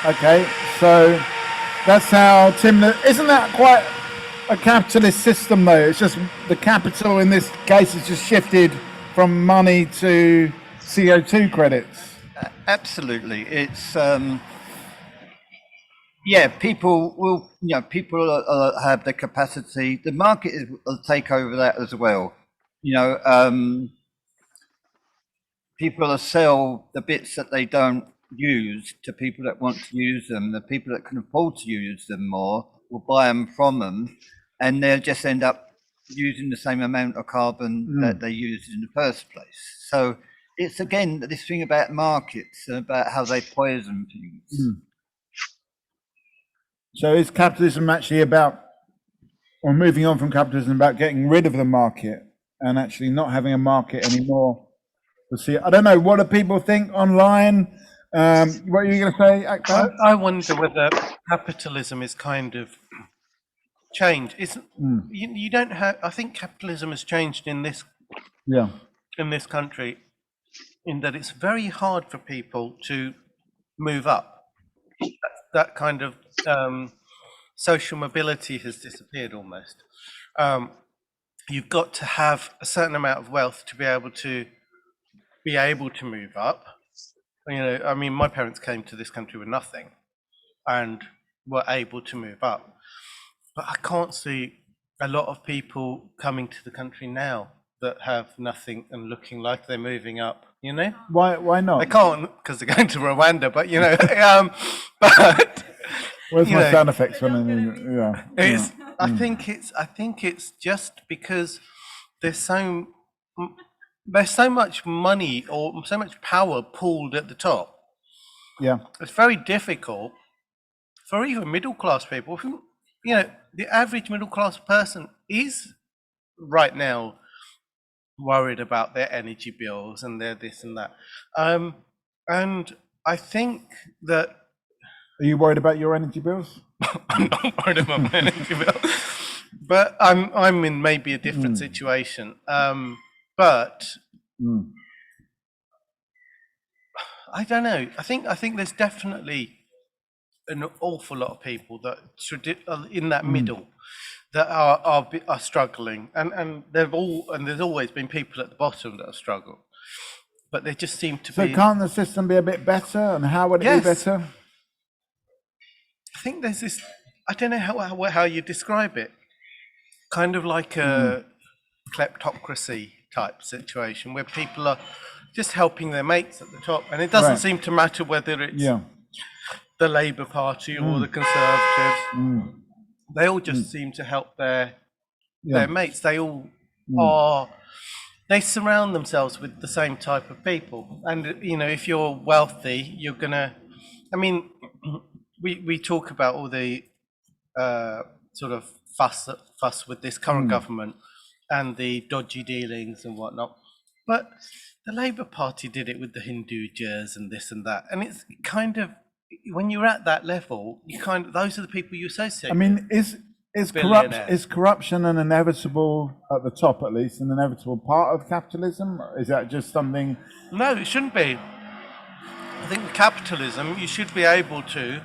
Okay, so that's how isn't that quite a capitalist system though? It's just the capital in this case has just shifted from money to CO2 credits. Absolutely, it's people will, people have the capacity. The market will take over that as well. People will sell the bits that they don't use to people that want to use them. The people that can afford to use them more will buy them from them, and they'll just end up using the same amount of carbon that they used in the first place. So it's again this thing about markets, about how they poison things. So is capitalism actually about, or moving on from capitalism, about getting rid of the market and actually not having a market anymore? I don't know. What do people think online? What are you going to say, Akbar? I wonder whether capitalism is kind of changed. You don't have. I think capitalism has changed in this country, in that it's very hard for people to move up. That kind of social mobility has disappeared almost. You've got to have a certain amount of wealth to be able to move up. I mean, my parents came to this country with nothing and were able to move up. But I can't see a lot of people coming to the country now that have nothing and looking like they're moving up, Why not? They can't, because they're going to Rwanda, but, but... Where's my sound effects? I think it's just because there's so much money or so much power pooled at the top. Yeah, it's very difficult for even middle class people who, the average middle class person is right now worried about their energy bills and their this and that. And I think that. Are you worried about your energy bills? I'm not worried about my energy bill, but I'm in maybe a different situation. But I don't know. I think there's definitely an awful lot of people that are in that middle that are struggling, and there's always been people at the bottom that have struggled, but they just seem to be. So can't the system be a bit better, and how would it be better? I think there's this. I don't know how you describe it. Kind of like a kleptocracy type situation where people are just helping their mates at the top, and it doesn't seem to matter whether it's the Labour Party or the Conservatives. They all just seem to help their mates. They all are. They surround themselves with the same type of people, and if you're wealthy, you're gonna. I mean, we talk about all the sort of fuss with this current government and the dodgy dealings and whatnot, but the Labour Party did it with the Hindu-jers and this and that, and it's kind of, when you're at that level, those are the people you associate. I mean, is corruption an inevitable, at the top at least, an inevitable part of capitalism? Is that just something? No, it shouldn't be. I think capitalism, you should be able to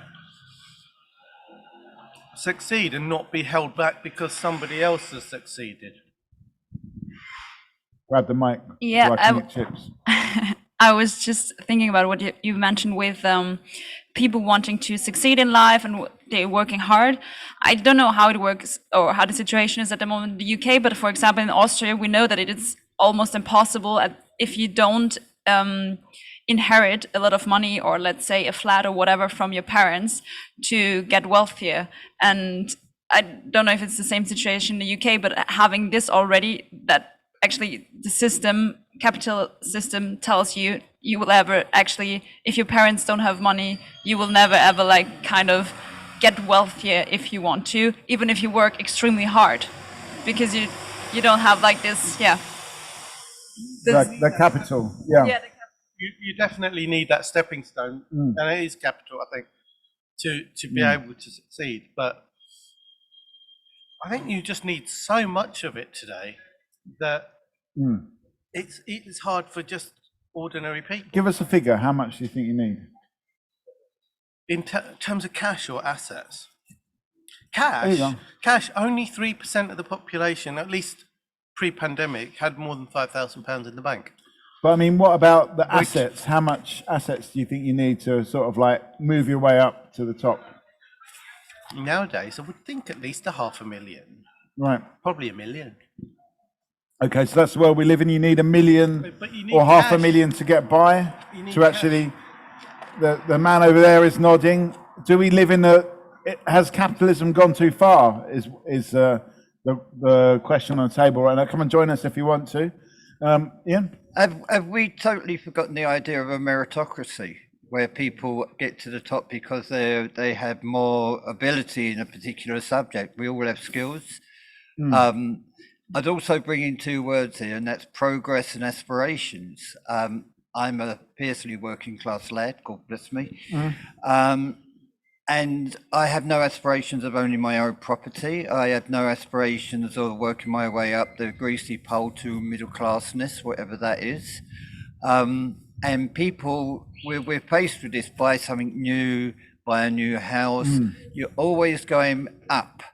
succeed and not be held back because somebody else has succeeded. Grab the mic. Yeah, so I can eat chips. I was just thinking about what you mentioned with people wanting to succeed in life and they're working hard. I don't know how it works or how the situation is at the moment in the UK, but for example, in Austria, we know that it is almost impossible if you don't inherit a lot of money, or let's say a flat or whatever from your parents, to get wealthier. And I don't know if it's the same situation in the UK, but having this already, that actually the system, capital system, tells you you will ever actually, if your parents don't have money, you will never ever like kind of get wealthier if you want to, even if you work extremely hard, because you don't have like this, the capital, yeah. You definitely need that stepping stone, and it is capital, I think, to be able to succeed. But I think you just need so much of it today that it's hard for just ordinary people. Give us a figure. How much do you think you need? In terms of cash or assets? Cash, only 3% of the population, at least pre-pandemic, had more than £5,000 in the bank. But I mean, what about the assets? How much assets do you think you need to sort of like move your way up to the top? Nowadays, I would think at least 500,000. Right. Probably 1 million. Okay, so that's the world we live in. You need 1 million or cash. 500,000 to get by. To cash. Actually, the man over there is nodding. Do we live in has capitalism gone too far? Is the question on the table right now? Come and join us if you want to. Ian? Have we totally forgotten the idea of a meritocracy, where people get to the top because they have more ability in a particular subject? We all have skills. I'd also bring in two words here, and that's progress and aspirations. I'm a fiercely working class lad, God bless me. And I have no aspirations of owning my own property. I have no aspirations of working my way up the greasy pole to middle classness, whatever that is. And people, we're faced with this: buy something new, buy a new house. You're always going up.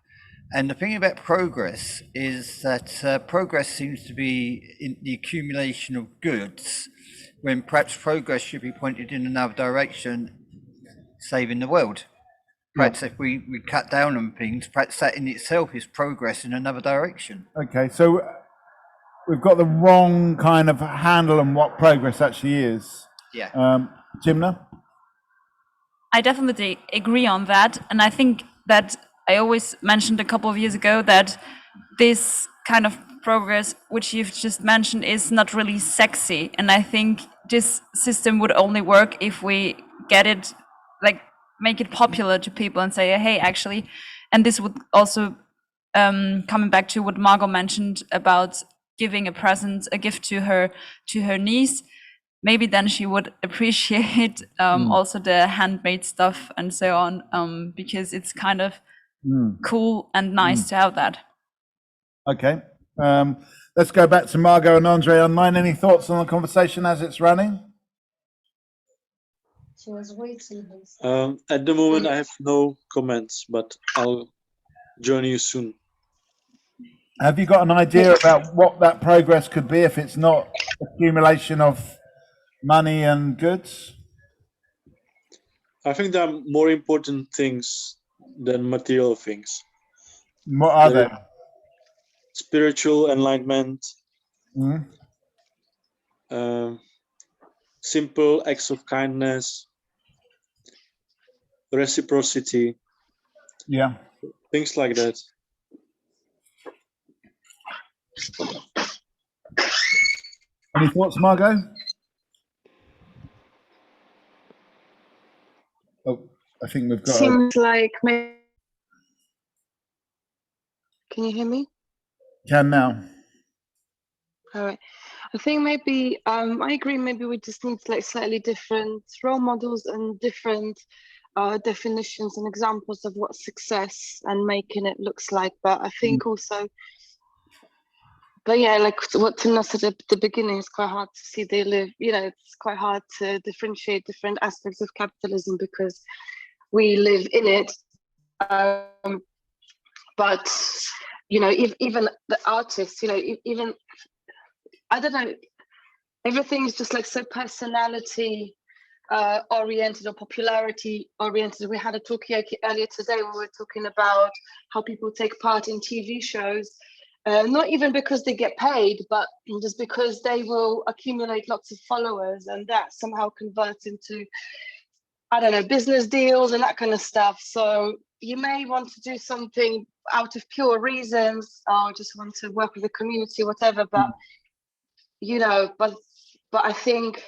And the thing about progress is that progress seems to be in the accumulation of goods, when perhaps progress should be pointed in another direction, saving the world. Perhaps if we cut down on things, perhaps that in itself is progress in another direction. Okay, so we've got the wrong kind of handle on what progress actually is. Yeah. Jimna? I definitely agree on that. And I think that I always mentioned a couple of years ago that this kind of progress, which you've just mentioned, is not really sexy. And I think this system would only work if we get it, like, make it popular to people and say, hey, actually, and this would also, coming back to what Margot mentioned about giving a gift to her niece, maybe then she would appreciate also the handmade stuff and so on, because it's kind of cool and nice to have that. Okay, let's go back to Margot and Andre online. Any thoughts on the conversation as it's running? At the moment, I have no comments, but I'll join you soon. Have you got an idea about what that progress could be if it's not accumulation of money and goods? I think there are more important things than material things. What are they? Spiritual enlightenment, simple acts of kindness, reciprocity, things like that. Any thoughts, Margot? Oh, I think we've got. Seems like maybe. Can you hear me? Can now. All right. I think maybe I agree. Maybe we just need like slightly different role models and different definitions and examples of what success and making it looks like. But I think also, but yeah, like what Timna said at the beginning, it's quite hard to see they live. You know, it's quite hard to differentiate different aspects of capitalism because we live in it. But you know, even the artists, you know, even I don't know, everything is just like so personality oriented or popularity oriented. We had a Talkaoke earlier today where we were talking about how people take part in TV shows, not even because they get paid, but just because they will accumulate lots of followers, and that somehow converts into, I don't know, business deals and that kind of stuff. So you may want to do something out of pure reasons, or just want to work with the community, whatever. But you know, but I think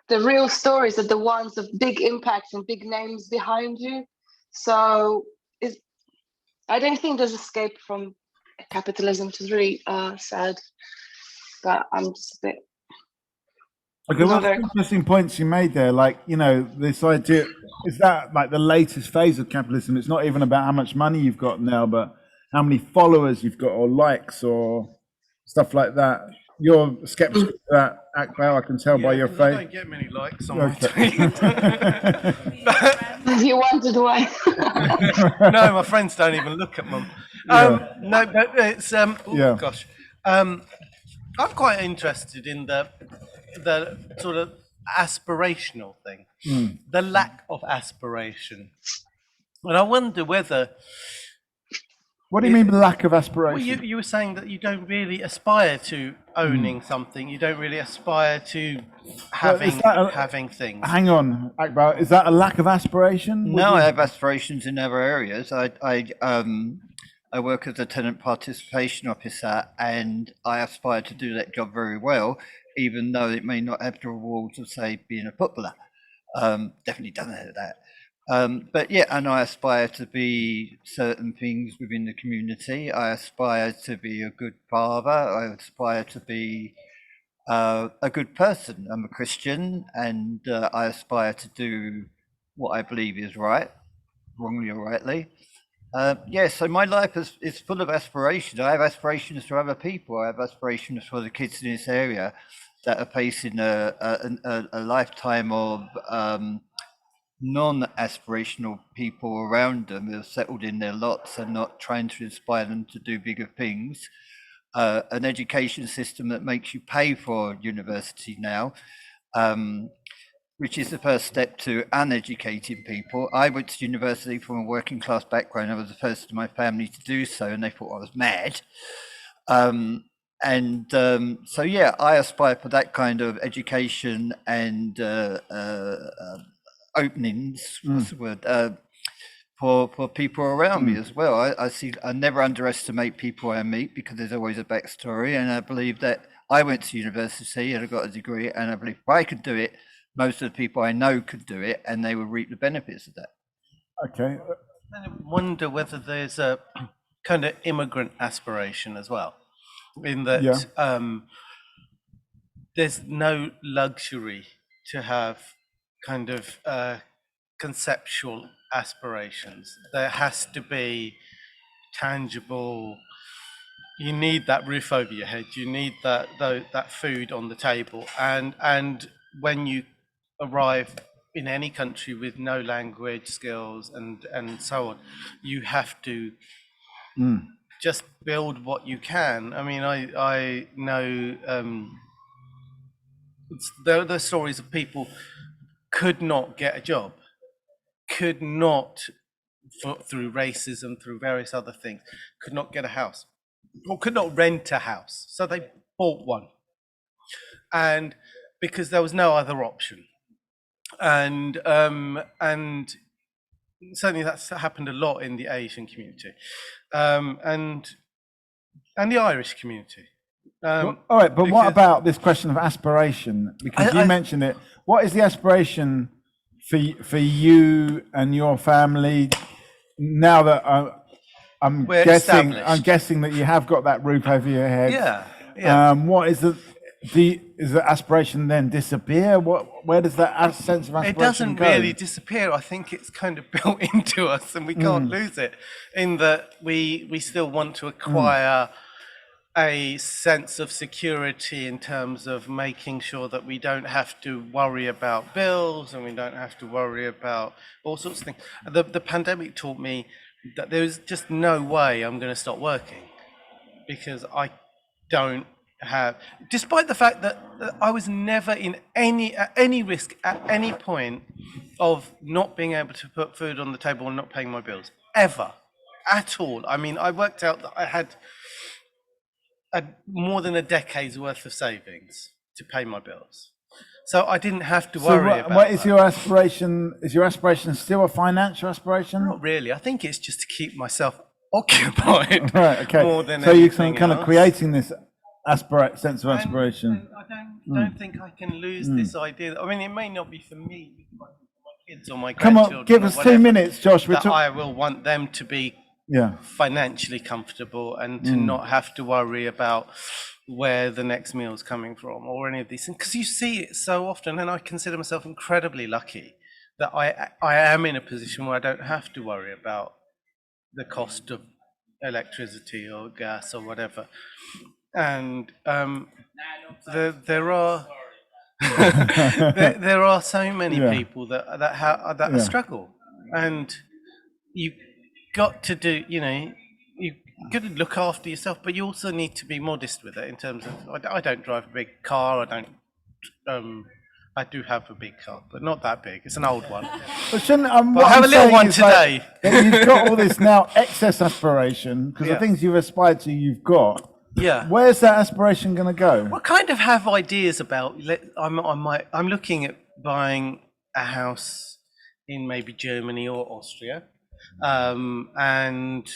the real stories are the ones of big impact and big names behind you. So I don't think there's escape from capitalism, which is really sad. But I'm just a bit. Okay, well, interesting points you made there. Like, you know, this idea, is that like the latest phase of capitalism? It's not even about how much money you've got now, but how many followers you've got, or likes, or stuff like that. You're skeptical of that, Akbar, I can tell by your face. I don't get many likes on my tweet. You wondered why? No, my friends don't even look at them. No, but it's gosh. I'm quite interested in the sort of aspirational thing, the lack of aspiration, and I wonder whether. What do you mean by lack of aspiration? Well, you were saying that you don't really aspire to owning something. You don't really aspire to having things. Hang on, Akbar. Is that a lack of aspiration? No, I have aspirations in other areas. I work as a tenant participation officer, and I aspire to do that job very well, even though it may not have the rewards of, say, being a footballer. Definitely done that. But yeah, and I aspire to be certain things within the community. I aspire to be a good father. I aspire to be a good person. I'm a Christian, and I aspire to do what I believe is right, wrongly or rightly. So my life is full of aspirations. I have aspirations for other people. I have aspirations for the kids in this area that are facing a lifetime of non-aspirational people around them who have settled in their lots and not trying to inspire them to do bigger things. An education system that makes you pay for university now, which is the first step to uneducating people. I went to university from a working class background. I was the first in my family to do so, and they thought I was mad. So yeah, I aspire for that kind of education and openings, what's the word, for people around me as well. I never underestimate people I meet, because there's always a backstory, and I believe that I went to university and I got a degree, and I believe if I could do it, most of the people I know could do it, and they will reap the benefits of that. Okay. I wonder whether there's a kind of immigrant aspiration as well, in that there's no luxury to have kind of conceptual aspirations. There has to be tangible. You need that roof over your head. You need that food on the table. And when you arrive in any country with no language skills and so on, you have to just build what you can. I mean, I know there are stories of people could not get a job, could not, through racism, through various other things, could not get a house, or could not rent a house. So they bought one, and because there was no other option. And certainly that's happened a lot in the Asian community, and the Irish community. All right, but what about this question of aspiration? Because you mentioned it. What is the aspiration for you and your family now that I'm guessing that you have got that roof over your head? Yeah. What is is the aspiration then disappear? Where does that sense of aspiration go? It doesn't really disappear. I think it's kind of built into us, and we can't lose it. In that we still want to acquire a sense of security in terms of making sure that we don't have to worry about bills, and we don't have to worry about all sorts of things. The pandemic taught me that there's just no way I'm going to stop working, because I don't have, despite the fact that I was never in any risk at any point of not being able to put food on the table and not paying my bills, ever, at all. I mean, I worked out that I had more than a decade's worth of savings to pay my bills. So I didn't have to worry about what is your aspiration? Is your aspiration still a financial aspiration? Not really. I think it's just to keep myself occupied. Right, okay. More than so you're anything kind of else. creating this sense of aspiration. And I don't think I can lose this idea. I mean, it may not be for me, for my kids or my grandchildren. Come on, give us 2 minutes, Josh. I will want them to be financially comfortable and to not have to worry about where the next meal is coming from or any of these things. Because you see it so often, and I consider myself incredibly lucky that I am in a position where I don't have to worry about the cost of electricity or gas or whatever. And there are there are so many people that struggle, and you got to do, you got to look after yourself, but you also need to be modest with it in terms of, I don't drive a big car, I do have a big car, but not that big. It's an old one. But shouldn't but I have a little one today. That you've got all this now excess aspiration, because the things you've aspired to, you've got. Yeah. Where's that aspiration going to go? Well, I kind of have ideas about. I'm looking at buying a house in maybe Germany or Austria, and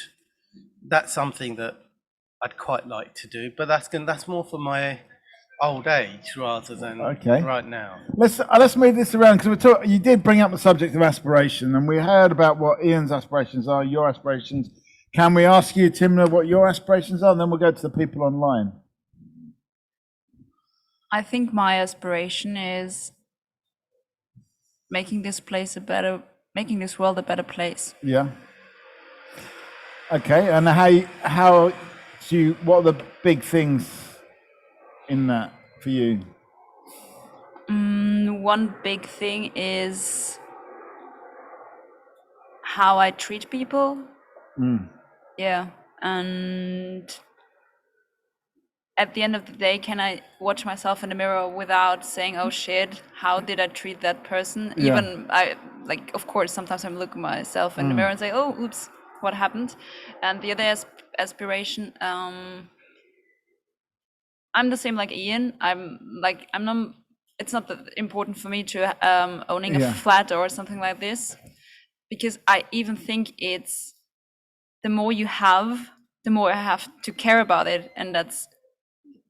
that's something that I'd quite like to do. But that's more for my old age rather than right now. Let's move this around, because you did bring up the subject of aspiration, and we heard about what Ian's aspirations are, your aspirations. Can we ask you, Timna, what your aspirations are, and then we'll go to the people online? I think my aspiration is making this world a better place. Yeah. Okay, and what are the big things in that for you? One big thing is how I treat people. Yeah, and at the end of the day, can I watch myself in the mirror without saying, "Oh shit, how did I treat that person?" Yeah. Even of course, sometimes I'm looking myself in the mirror and say, "Oh, oops, what happened?" And the other aspiration, I'm the same like Ian. I'm not. It's not that important for me to owning a flat or something like this, because I even think it's the more you have, the more I have to care about it, and that's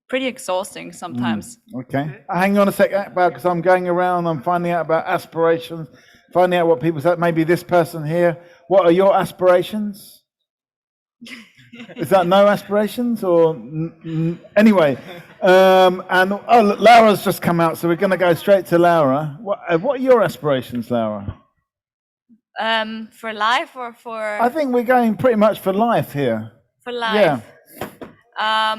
pretty exhausting sometimes. Okay, hang on a sec, because I'm going around, I'm finding out about aspirations, finding out what people say. Maybe this person here. What are your aspirations? Is that no aspirations or anyway? Look, Laura's just come out, so we're going to go straight to Laura. What are your aspirations, Laura? For life or for? I think we're going pretty much for life here. For life. Yeah.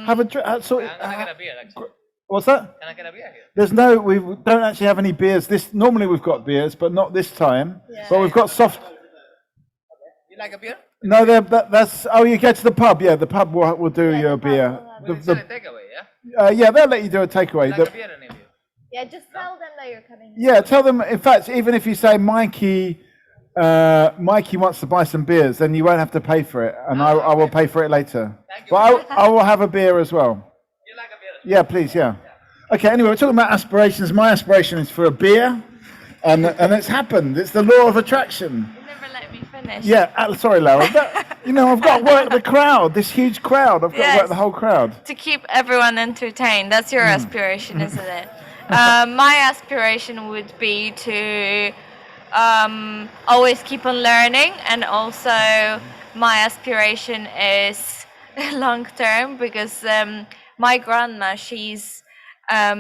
Have a drink. Can I get a beer? Actually? What's that? Can I get a beer here? We don't actually have any beers. Normally we've got beers, but not this time. Yeah. But we've got soft. You like a beer? No, that's. Oh, you get to the pub. Yeah, the pub will do you a beer. It's a takeaway, yeah. Yeah, they'll let you do a takeaway. Like a beer in India. Yeah, just tell them that you're coming. Yeah, tell them. In fact, even if you say Mikey wants to buy some beers, then you won't have to pay for it, and I will pay for it later. But I will have a beer as well. You like a beer? Yeah, please, yeah. Okay, anyway, we're talking about aspirations. My aspiration is for a beer, and it's happened. It's the law of attraction. You never let me finish. Yeah, sorry, Laura. I've got to work the crowd, this huge crowd. I've got to work the whole crowd. To keep everyone entertained. That's your aspiration, isn't it? My aspiration would be to always keep on learning, and also my aspiration is long term, because my grandma, she's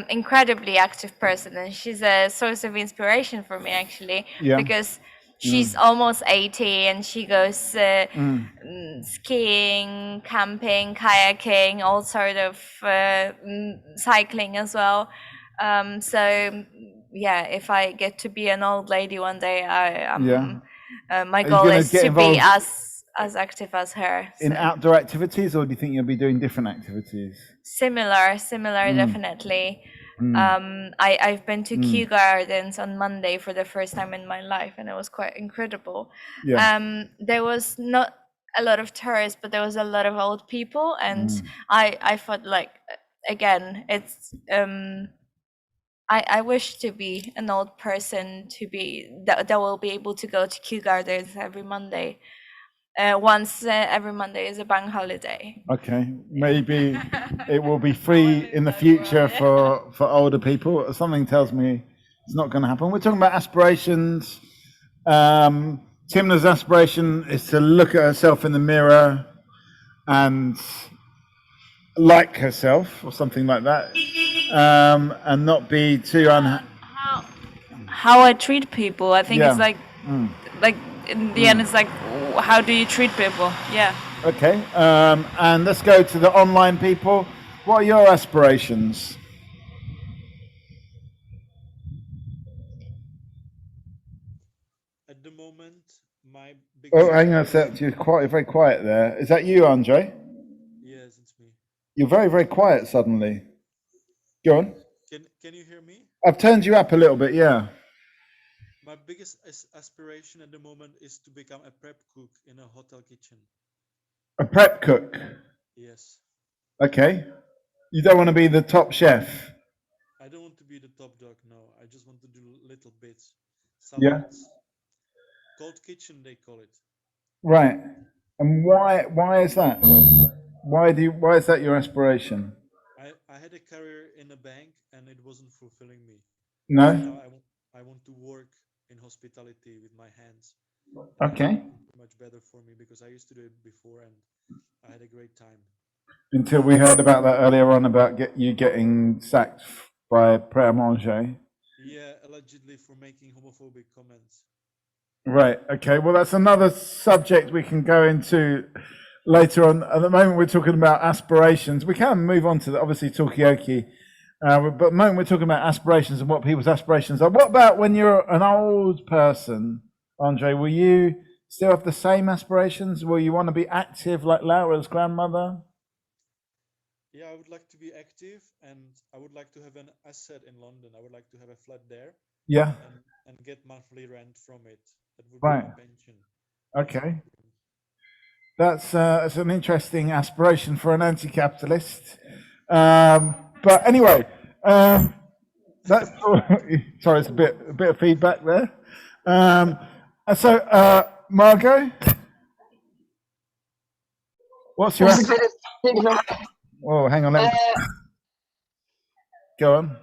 incredibly active person, and she's a source of inspiration for me actually, because she's almost 80 and she goes skiing, camping, kayaking, all sort of cycling as well. So yeah, if I get to be an old lady one day, my goal is to be as active as her. So. In outdoor activities, or do you think you'll be doing different activities? Similar, definitely. I've been to Kew Gardens on Monday for the first time in my life, and it was quite incredible. Yeah. There was not a lot of tourists, but there was a lot of old people, and I thought like again, it's I wish to be an old person to be that will be able to go to Kew Gardens every Monday. Once every Monday is a bank holiday. Okay, maybe it will be free in the future for older people. Something tells me it's not going to happen. We're talking about aspirations. Timna's aspiration is to look at herself in the mirror and like herself or something like that, and not be too how I treat people. I think it's like in the end, it's like, how do you treat people? Yeah. Okay, and let's go to the online people. What are your aspirations? At the moment, my biggest... Oh, hang on a sec. You're very quiet there. Is that you, Andre? Yes, it's me. You're very, very quiet suddenly. Go on. Can you hear me? I've turned you up a little bit, yeah. My biggest aspiration at the moment is to become a prep cook in a hotel kitchen. A prep cook? Yes. Okay. You don't want to be the top chef? I don't want to be the top dog, no. I just want to do little bits. Yeah. Cold kitchen, they call it. Right. And why is that? Why is that your aspiration? I had a career in a bank and it wasn't fulfilling me. No? Now I want to work in hospitality with my hands. Okay. Much better for me because I used to do it before and I had a great time. Until we heard about that earlier on about you getting sacked by Pret a Manger. Yeah, allegedly for making homophobic comments. Right. Okay. Well, that's another subject we can go into later on. At the moment, we're talking about aspirations. We can move on to obviously Talkaoke, but at the moment we're talking about aspirations and what people's aspirations are. What about when you're an old person, Andre? Will you still have the same aspirations? Will you want to be active like Laura's grandmother? Yeah, I would like to be active, and I would like to have an asset in London. I would like to have a flat there. Yeah. And get monthly rent from it. That would Right. be my pension. Okay. That's an interesting aspiration for an anti-capitalist. But anyway, that's sorry, it's a bit of feedback there. So Margot, what's your? Oh, hang on. Go on.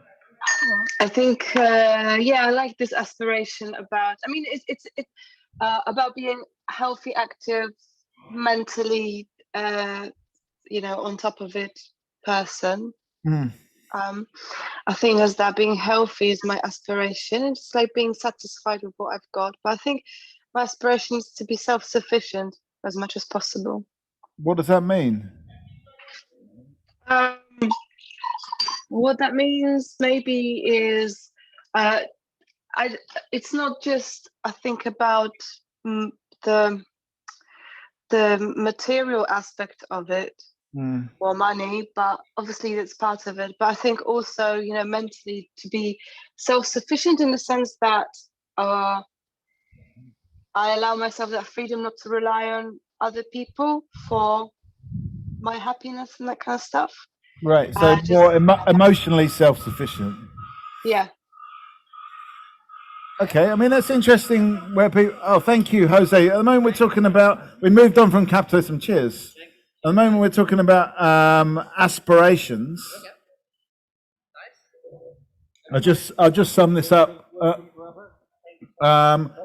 I think, yeah, I like this aspiration about. I mean, it's about being healthy, active, mentally, on top of it, person. I think as that being healthy is my aspiration. It's like being satisfied with what I've got. But I think my aspiration is to be self-sufficient as much as possible. What does that mean? What that means maybe is, it's not just I think about the material aspect of it, or money, but obviously that's part of it. But I think also, mentally to be self-sufficient in the sense that I allow myself that freedom not to rely on other people for my happiness and that kind of stuff. Right, so more emotionally self-sufficient. Yeah. Okay, I mean, that's interesting where people... Oh, thank you, Jose. At the moment we're talking about... We moved on from capitalism. Cheers. At the moment we're talking about aspirations. I'll just sum this up.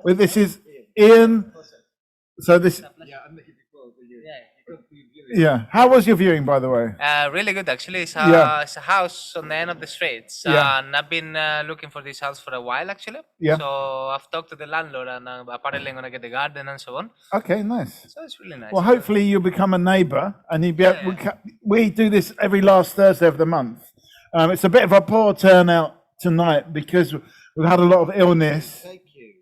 This is Ian. So this... Yeah. How was your viewing, by the way? Really good, actually. It's a house on the end of the streets. And I've been looking for this house for a while, actually. Yeah. So I've talked to the landlord, and apparently I'm going to get the garden and so on. Okay, nice. So it's really nice. Well, hopefully you'll become a neighbour, and you'll be able, we do this every last Thursday of the month. It's a bit of a poor turnout tonight because we've had a lot of illness. Thank you.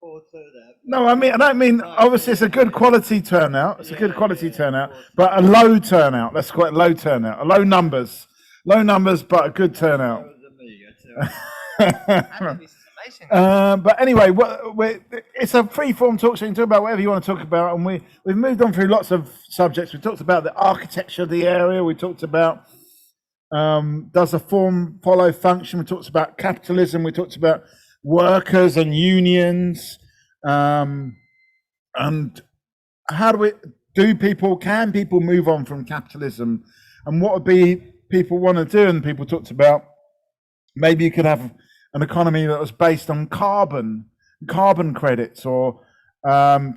Poor turnout. No, I don't mean, obviously it's a good quality turnout. It's a good quality turnout, but a low turnout. That's quite low turnout. Low numbers, but a good turnout. But anyway, it's a free-form talk show. You can talk about whatever you want to talk about, and we've moved on through lots of subjects. We talked about the architecture of the area. We talked about does a form follow function. We talked about capitalism. We talked about workers and unions, and how can people move on from capitalism, and what would be people want to do? And people talked about maybe you could have an economy that was based on carbon credits, or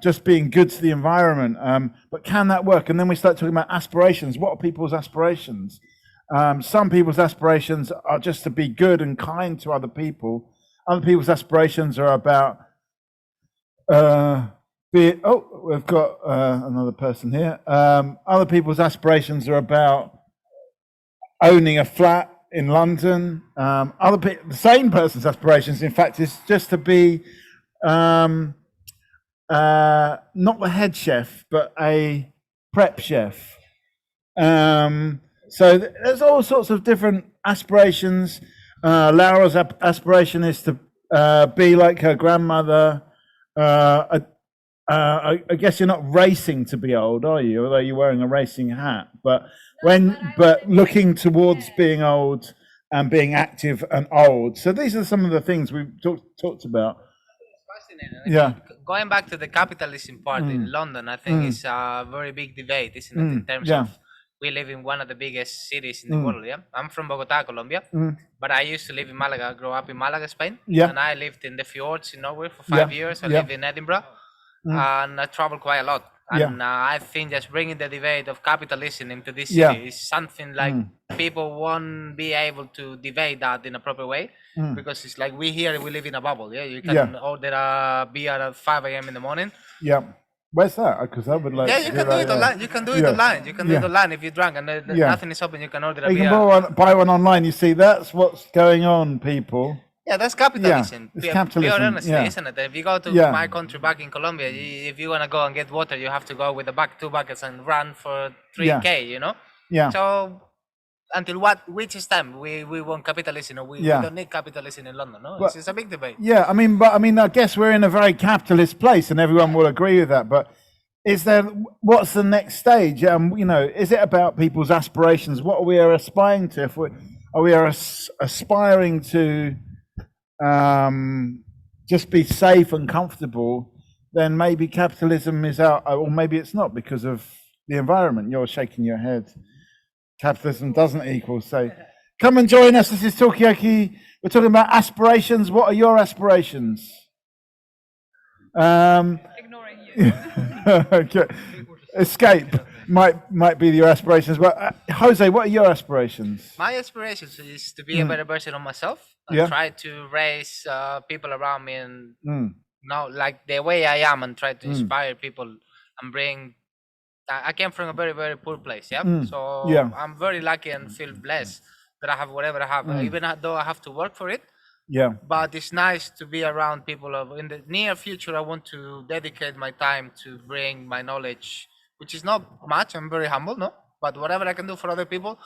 just being good to the environment. But can that work? And then we start talking about aspirations. What are people's aspirations? Some people's aspirations are just to be good and kind to other people. Other people's aspirations are about we've got another person here. Other people's aspirations are about owning a flat in London. The same person's aspirations, in fact, is just to be not the head chef, but a prep chef. So there's all sorts of different aspirations. Laura's aspiration is to be like her grandmother. I guess you're not racing to be old, are you? Although you're wearing a racing hat, but looking towards being old and being active and old. So these are some of the things we've talked about. Yeah. Going back to the capitalism part in London, I think it's a very big debate, isn't it? In terms of we live in one of the biggest cities in the world. Yeah, I'm from Bogota, Colombia, but I used to live in Malaga, grow up in Malaga, Spain, and I lived in the fjords in Norway for 5 years. I lived in Edinburgh, and I traveled quite a lot. And I think just bringing the debate of capitalism into this city is something like people won't be able to debate that in a proper way, because it's like we live in a bubble. Yeah, you can order a beer at 5 a.m. in the morning. Yeah. Where's that? Because I would like. Yeah, you can do it online. You can do it online. You can do it online if you're drunk and nothing is open. You can order a beer. You can buy one online. You see, that's what's going on, people. Yeah, that's capitalism. It's capitalism. Pure honesty, isn't it? If you go to my country back in Colombia, if you want to go and get water, you have to go with two buckets and run for 3K, you know? Yeah. So until which time we want capitalism, or we don't need capitalism in London, no? It's a big debate. Yeah, I mean, I guess we're in a very capitalist place, and everyone will agree with that. But what's the next stage? Is it about people's aspirations? What are we aspiring to? Are we aspiring to just be safe and comfortable? Then maybe capitalism is out, or maybe it's not because of the environment. You're shaking your head. Capitalism doesn't equal safe. Come and join us. This is Talkaoke. We're talking about aspirations. What are your aspirations? Ignoring you. Okay. Escape might be your aspirations, but Jose, what are your aspirations? My aspirations is to be a better version of myself. And try to raise people around me and like the way I am, and try to inspire people and bring. I came from a very, very poor place, so I'm very lucky and feel blessed that I have whatever I have, even though I have to work for it. Yeah. But it's nice to be around people. In the near future, I want to dedicate my time to bring my knowledge, which is not much. I'm very humble, no? But whatever I can do for other people,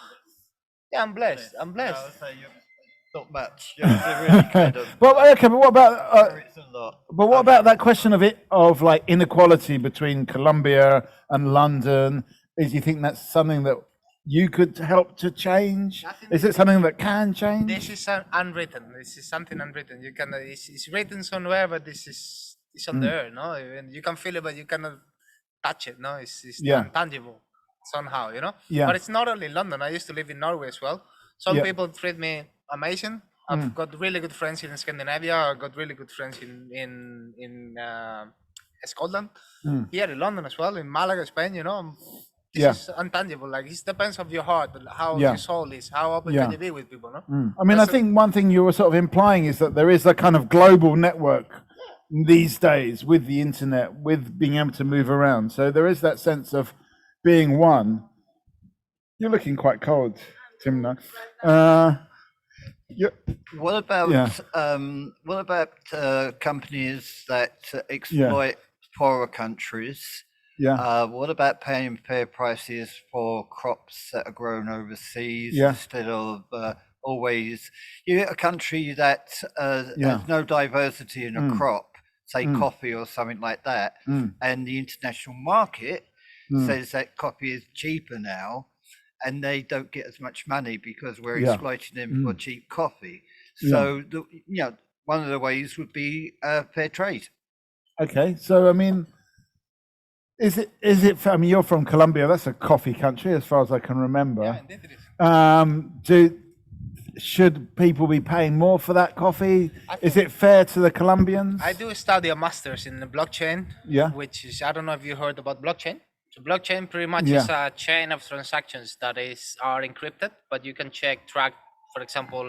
I'm blessed. I'm blessed. Not much. Really kind of, well, okay, but what about that question of like inequality between Colombia and London? Do you think that's something that you could help to change? Is it something that can change? This is unwritten. This is something unwritten. You can it's written somewhere, but it's on the earth, no? You can feel it, but you cannot touch it, no? It's intangible somehow, you know. Yeah. But it's not only London. I used to live in Norway as well. Some people treat me amazing. I've got really good friends in Scandinavia. I've got really good friends in Scotland. Here in London as well, in Malaga, Spain. You know, this is intangible. Like it depends on your heart, how your soul is, how open can you be with people. No? I mean, I think one thing you were sort of implying is that there is a kind of global network these days with the internet, with being able to move around. So there is that sense of being one. You're looking quite cold, Timna. What about companies that exploit poorer countries? What about paying fair prices for crops that are grown overseas instead of always. You get a country that has no diversity in a crop, say coffee or something like that, and the international market says that coffee is cheaper now, and they don't get as much money because we're exploiting them for cheap coffee. So, one of the ways would be fair trade. Okay, so I mean, is it? I mean, you're from Colombia. That's a coffee country, as far as I can remember. Yeah, indeed it is. Should people be paying more for that coffee? Is it fair to the Colombians? I do study a master's in the blockchain. Yeah. Which is, I don't know if you heard about blockchain. So blockchain pretty much is a chain of transactions that are encrypted, but you can track, for example,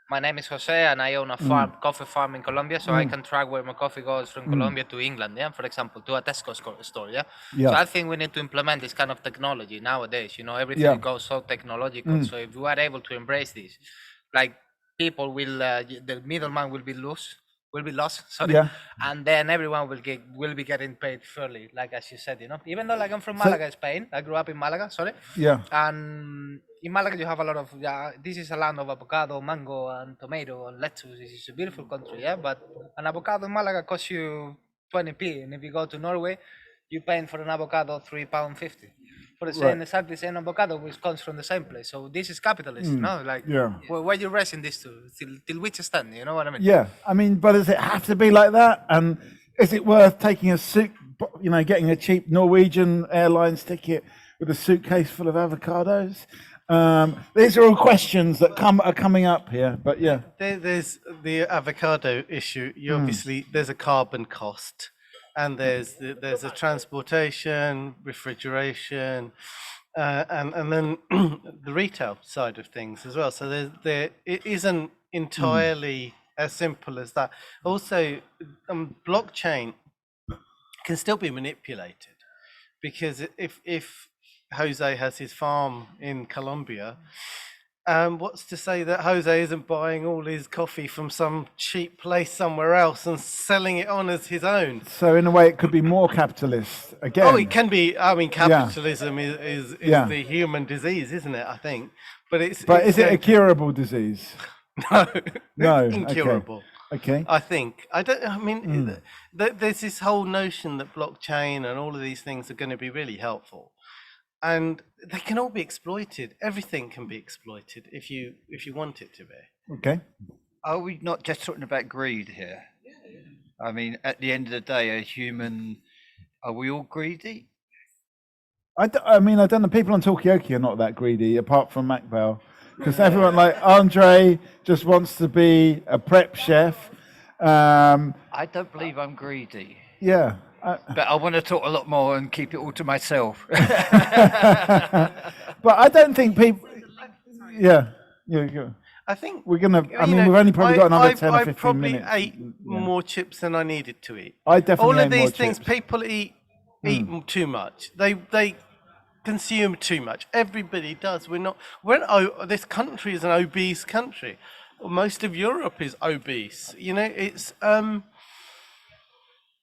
my name is Jose and I own a coffee farm in Colombia, so I can track where my coffee goes from Colombia to England, for example, to a Tesco store, So I think we need to implement this kind of technology nowadays. Everything goes so technological. So if we are able to embrace this, like people will, the middleman will be lost, and then everyone will be getting paid fairly, like as you said, Even though I'm from Malaga, Spain, I grew up in Malaga, and in Malaga you have a lot of this is a land of avocado, mango, and tomato and lettuce. This is a beautiful country, but an avocado in Malaga costs you 20p, and if you go to Norway, you're paying for an avocado £3.50 for the same exactly same avocado, which comes from the same place. So this is capitalism, where you raising this to till which extent? You know what I mean? Yeah, I mean, but does it have to be like that? And is it worth taking getting a cheap Norwegian Airlines ticket with a suitcase full of avocados? These are all questions that are coming up here, but yeah. There's the avocado issue. You obviously, there's a carbon cost, and there's a transportation, refrigeration, and then the retail side of things as well. So it isn't entirely as simple as that. Also, blockchain can still be manipulated, because if Jose has his farm in Colombia, what's to say that Jose isn't buying all his coffee from some cheap place somewhere else and selling it on as his own? So in a way, it could be more capitalist again. Oh, it can be. I mean, capitalism is the human disease, isn't it? I think, but is it a curable disease? No, incurable. Okay. I think. I don't. I mean, there's this whole notion that blockchain and all of these things are going to be really helpful. And they can all be exploited. Everything can be exploited if you want it to be. Okay. Are we not just talking about greed here? I mean, at the end of the day, are we all greedy? I don't know. People on Talkaoke are not that greedy, apart from Macbell, because everyone like Andre just wants to be a prep chef. I don't believe I'm greedy. Yeah. But I want to talk a lot more and keep it all to myself. But I don't think people. Yeah. I think we're gonna. I mean, we've only probably got another 10 or 15 probably minutes. ate more chips than I needed to eat. I definitely all of ate these more things. chips. People eat too much. They consume too much. Everybody does. This country is an obese country. Most of Europe is obese. It's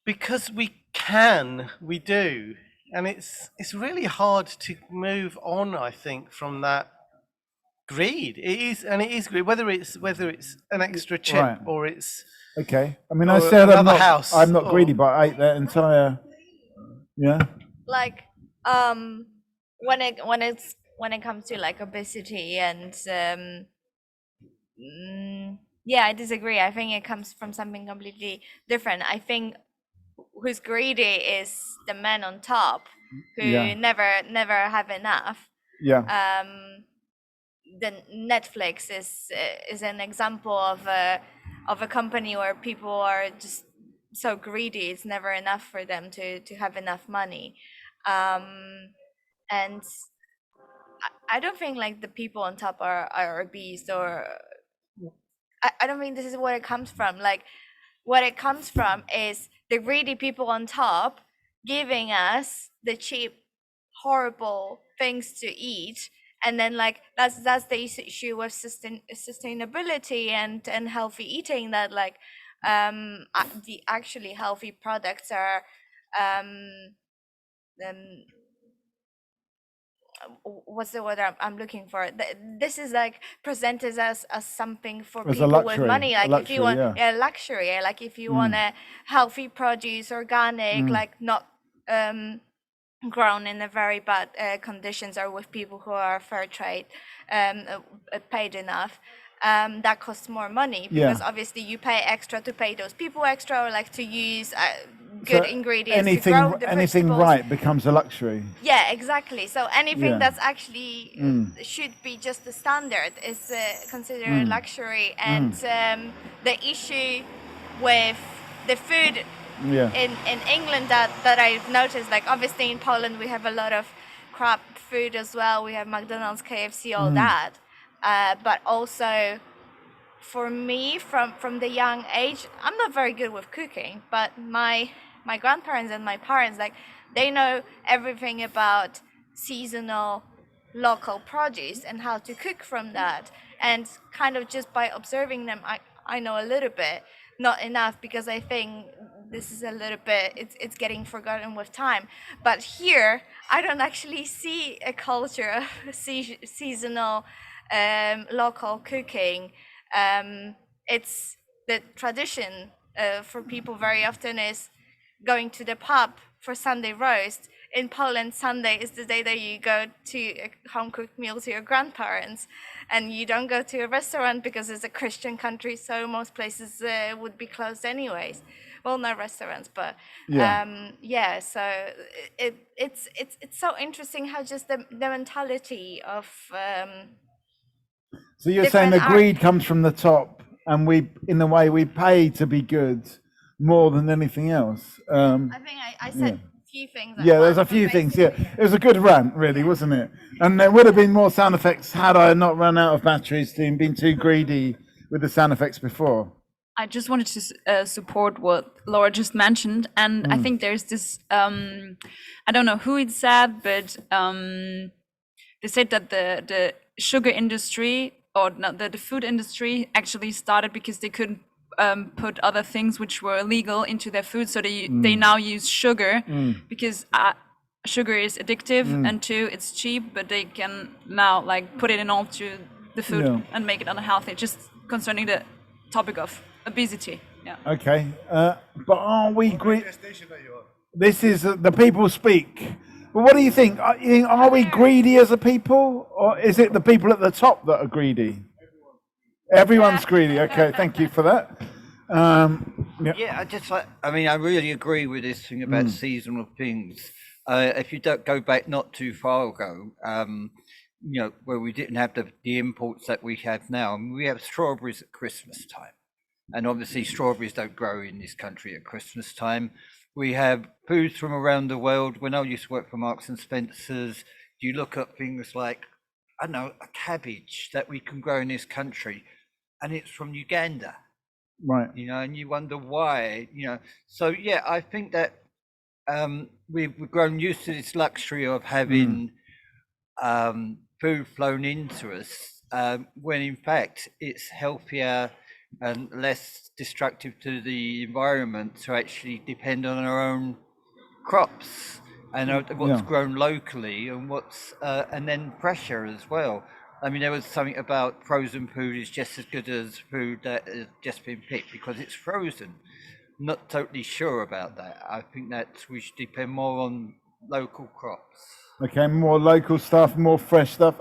because we do, and it's really hard to move on, I think, from that greed. It is greed, whether it's an extra chip or it's okay. I mean, I said I'm not greedy, but I ate that entire. Yeah. Like when it comes to like obesity and I disagree. I think it comes from something completely different. I think who's greedy is the man on top who never have enough. Yeah. The Netflix is an example of a company where people are just so greedy. It's never enough for them to have enough money, and I don't think like the people on top are obese, or I don't think this is where it comes from. Like, what it comes from is the greedy people on top giving us the cheap, horrible things to eat, and then like that's the issue with sustainability and healthy eating, that like the actually healthy products are what's the word I'm looking for? This is like presented as something for As a people with luxury, money. Like if you want yeah. a luxury, like if you want a healthy produce, organic, like not grown in a very bad conditions, or with people who are fair trade, paid enough. That costs more money because obviously you pay extra to pay those people extra, or like to use good ingredients to grow the anything vegetables. right becomes a luxury. Yeah, exactly. So anything that's actually should be just the standard is considered a luxury. And the issue with the food in England that I've noticed, like obviously in Poland we have a lot of crap food as well. We have McDonald's, KFC, all that. But also for me, from the young age, I'm not very good with cooking, but my grandparents and my parents, like they know everything about seasonal local produce and how to cook from that. And kind of just by observing them, I know a little bit, not enough, because I think this is a little bit, it's getting forgotten with time. But here I don't actually see a culture of seasonal local cooking. It's the tradition for people very often is going to the pub for Sunday roast. In Poland, Sunday is the day that you go to a home-cooked meal to your grandparents, and you don't go to a restaurant because it's a Christian country, so most places would be closed anyways. Well, not restaurants, but so it's so interesting how just the mentality of so you're saying the greed comes from the top, and we, in the way we pay to be good more than anything else. I think I said a few things. There's a few things. Yeah, it was a good rant, really, wasn't it? And there would have been more sound effects had I not run out of batteries and been too greedy with the sound effects before. I just wanted to support what Laura just mentioned, and I think there's this. I don't know who it said, but they said that the sugar industry, or not, the food industry actually started because they couldn't put other things which were illegal into their food, so they now use sugar because sugar is addictive, and two, it's cheap, but they can now like put it in all to the food and make it unhealthy. Just concerning the topic of obesity. Okay, but are we greedy? This is the people speak. But what do you think? Are we greedy as a people, or is it the people at the top that are greedy? Everyone's greedy. Okay, thank you for that. I really agree with this thing about seasonal things. If you don't go back not too far ago, where we didn't have the imports that we have now. I mean, we have strawberries at Christmas time, and obviously strawberries don't grow in this country at Christmas time. We have foods from around the world. When I used to work for Marks and Spencer's, you look at things like, I don't know, a cabbage that we can grow in this country, and it's from Uganda. Right. And you wonder why, So, I think that we've grown used to this luxury of having food flown into us, when in fact it's healthier and less destructive to the environment to actually depend on our own crops and what's grown locally and and then fresher as well. I mean, there was something about frozen food is just as good as food that has just been picked because it's frozen. Not totally sure about that. I think that we should depend more on local crops. Okay, more local stuff, more fresh stuff.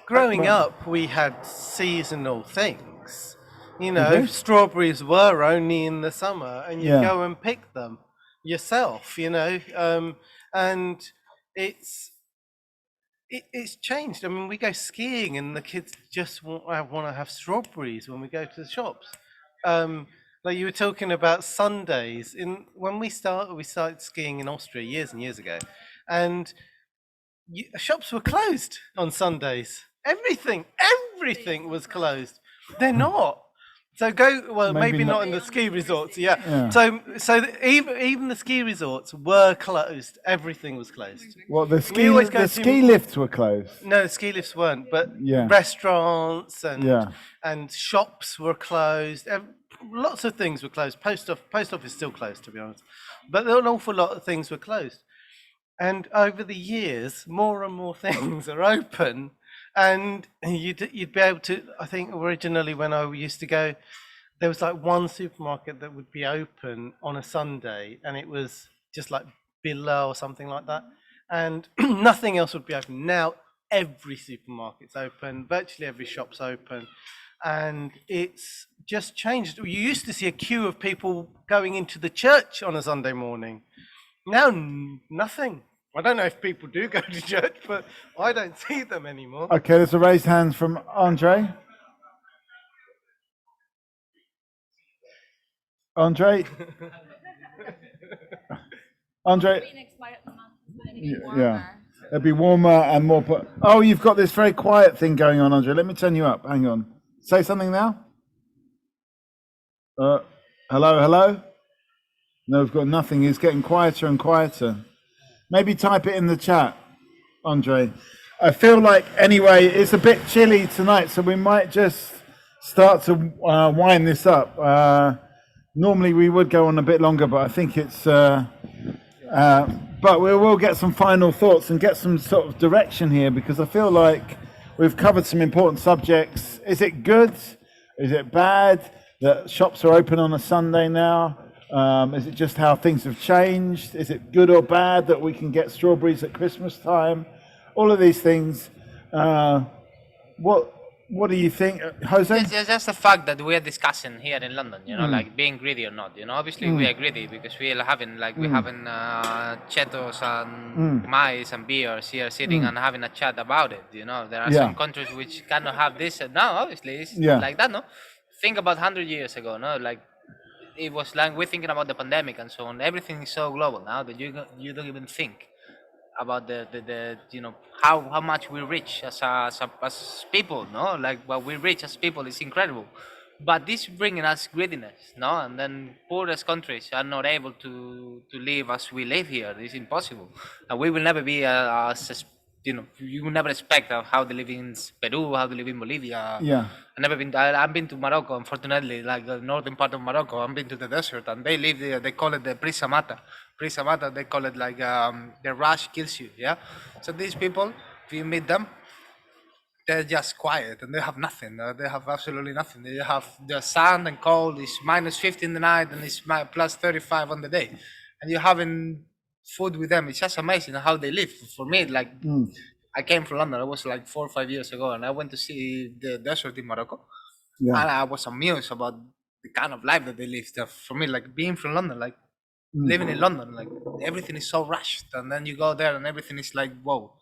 Growing up, we had seasonal things. Strawberries were only in the summer, and you go and pick them yourself. And it's changed. I mean, we go skiing, and the kids just want to have strawberries when we go to the shops. Like you were talking about Sundays. When we started skiing in Austria years and years ago, and shops were closed on Sundays. Everything was closed. They're not. So maybe not in the ski resorts. Yeah. So even the ski resorts were closed. Everything was closed. Well, the ski lifts were closed. No, the ski lifts weren't. But restaurants and shops were closed. Lots of things were closed. Post office still closed, to be honest. But an awful lot of things were closed. And over the years, more and more things are open, and you'd be able to. I think originally when I used to go, there was like one supermarket that would be open on a Sunday, and it was just like Billa or something like that, and nothing else would be open. Now every supermarket's open, virtually every shop's open, and it's just changed. You used to see a queue of people going into the church on a Sunday morning. Now nothing. I don't know if people do go to church, but I don't see them anymore. Okay, there's a raised hand from Andre. Andre? Yeah. It'll be warmer and more. Oh, you've got this very quiet thing going on, Andre. Let me turn you up. Hang on. Say something now. Hello? No, we've got nothing. It's getting quieter and quieter. Maybe type it in the chat, Andre. I feel like, anyway, it's a bit chilly tonight, so we might just start to wind this up. Normally we would go on a bit longer, but I think it's... but we will get some final thoughts and get some sort of direction here, because I feel like we've covered some important subjects. Is it good? Is it bad that shops are open on a Sunday now? Is it just how things have changed? Is it good or bad that we can get strawberries at Christmas time? All of these things. What do you think, Jose? It's just the fact that we are discussing here in London, like being greedy or not. Obviously we are greedy because we are having chetos and mice and beers here sitting and having a chat about it. There are some countries which cannot have this. Now, obviously, it's like that, no? Think about 100 years ago, no? Like, it was like we're thinking about the pandemic and so on. Everything is so global now that you don't even think about the how much we reach as people, no? Like what we reach as people is incredible, but this bringing us greediness, no? And then poorest countries are not able to live as we live here. It's impossible, and we will never be as you will never expect how they live in Peru, how they live in Bolivia. Yeah. I've been to Morocco, unfortunately, like the northern part of Morocco. I've been to the desert, and they live there. They call it the Prisa Mata. They call it like the rush kills you. Yeah. So these people, if you meet them, they're just quiet and they have nothing. They have absolutely nothing. They have the sun and cold. It's -50 in the night and it's +35 on the day, and you're having food with them. It's just amazing how they live. For me, like. I came from London. It was like 4 or 5 years ago, and I went to see the desert in Morocco. Yeah. And I was amused about the kind of life that they live. For me, like being from London, like living in London, like everything is so rushed, and then you go there and everything is like whoa,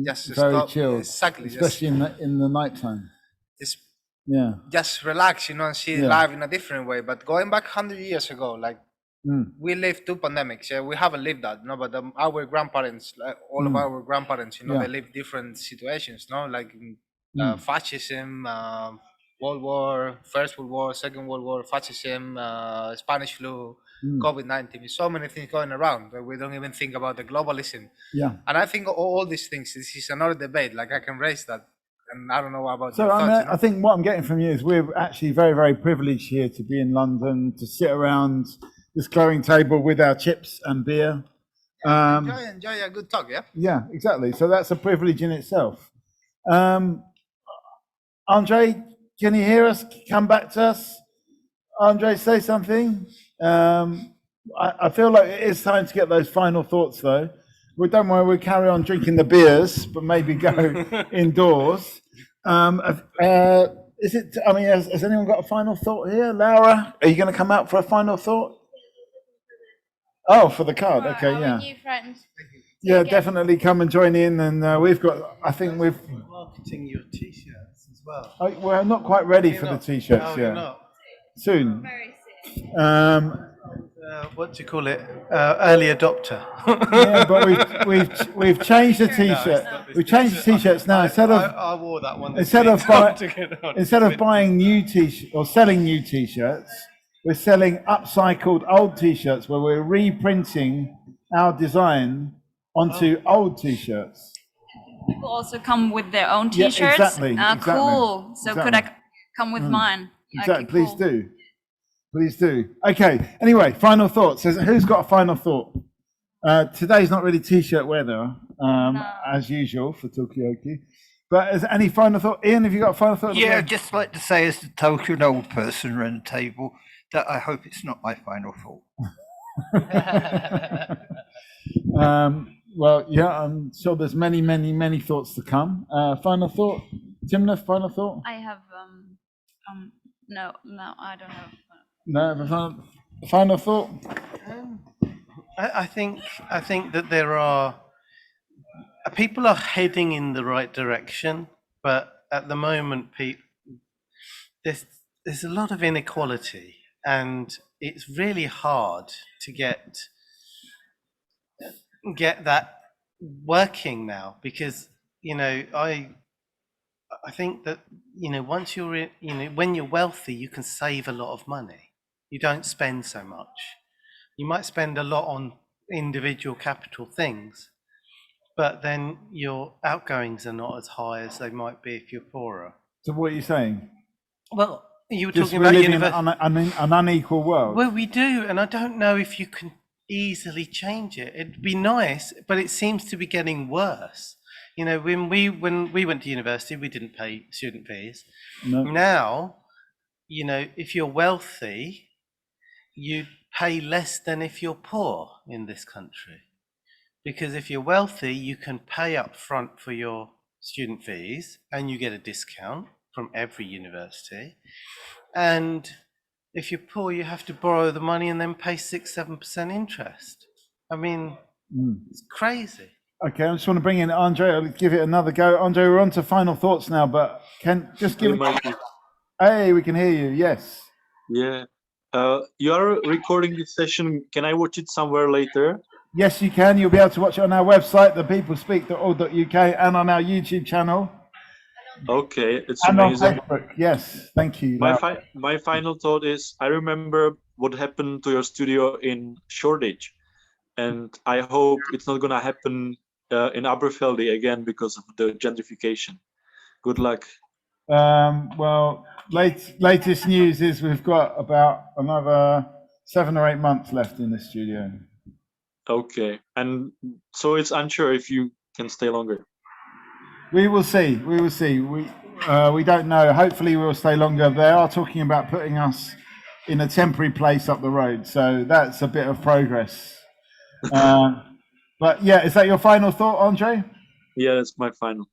just very chilled, exactly, especially in the nighttime. Just relax, and see life in a different way. But going back 100 years ago, like. We lived 2 pandemics. Yeah, we haven't lived that, no. But our grandparents, all of our grandparents, they lived different situations, no, like fascism, World War, First World War, Second World War, fascism, Spanish flu, COVID-19. So many things going around that we don't even think about the globalism. Yeah, and I think all these things. This is another debate. Like I can raise that, and I don't know about. So I think what I'm getting from you is we're actually very, very privileged here to be in London, to sit around this glowing table with our chips and beer. Enjoy a good talk, yeah? Yeah, exactly. So that's a privilege in itself. Andre, can you hear us? Come back to us. Andre, say something. I feel like it is time to get those final thoughts, though. Well, don't worry, we'll carry on drinking the beers, but maybe go indoors. Is it? I mean, has anyone got a final thought here? Laura, are you going to come out for a final thought? Oh, for the card. Okay, yeah. New friends. Yeah, definitely come and join in. And we've got, I think we've marketing your t-shirts as well. We're not quite ready for the t-shirts yet. Soon. Very soon. What do you call it? Early adopter. Yeah, but we've changed the t-shirt. We've changed the t-shirts now. I wore that one. Instead of buying new t-shirts or selling new t-shirts, we're selling upcycled old t-shirts where we're reprinting our design onto old t-shirts. People also come with their own t-shirts. Yeah, exactly. Cool. So could I come with mine? Exactly. Okay, Please do. Please do. Okay. Anyway, final thoughts. Who's got a final thought? Today's not really t-shirt weather, as usual for Talkaoke. But is any final thought? Ian, have you got a final thought? Yeah, I'd just like to say as the token old person around the table that I hope it's not my final thought. Well, yeah, I'm sure there's many, many, many thoughts to come. Final thought? Timna, final thought? I have, no, I don't have. No, final thought? I think that there are people are heading in the right direction, but at the moment, there's a lot of inequality, and it's really hard to get that working now, because I think that once you're when you're wealthy, you can save a lot of money. You don't spend so much. You might spend a lot on individual capital things, but then your outgoings are not as high as they might be if you're poorer. So what are you saying? Well, you were Just talking about living in an unequal world. Well, we do, and I don't know if you can easily change it. It'd be nice, but it seems to be getting worse. When we went to university, we didn't pay student fees. No. Now, if you're wealthy, you pay less than if you're poor in this country. Because if you're wealthy, you can pay up front for your student fees and you get a discount from every university. And if you're poor, you have to borrow the money and then pay 6-7% interest. I mean, it's crazy. Okay, I just want to bring in Andre. I'll give it another go. Andre, we're on to final thoughts now, but can just give Hey, we can hear you. Yes. Yeah. You are recording this session. Can I watch it somewhere later? Yes, you can. You'll be able to watch it on our website, thepeoplespeak.org.uk, and on our YouTube channel. Okay, it's and amazing. On Facebook. Yes, thank you. My final thought is, I remember what happened to your studio in Shoreditch, and I hope it's not going to happen in Aberfeldy again because of the gentrification. Good luck. Well, latest news is we've got about another 7 or 8 months left in the studio. Okay, and so it's unsure if you can stay longer. We will see. We will see. We don't know. Hopefully, we'll stay longer. They are talking about putting us in a temporary place up the road, so that's a bit of progress. But yeah, is that your final thought, Andre? Yeah, that's my final.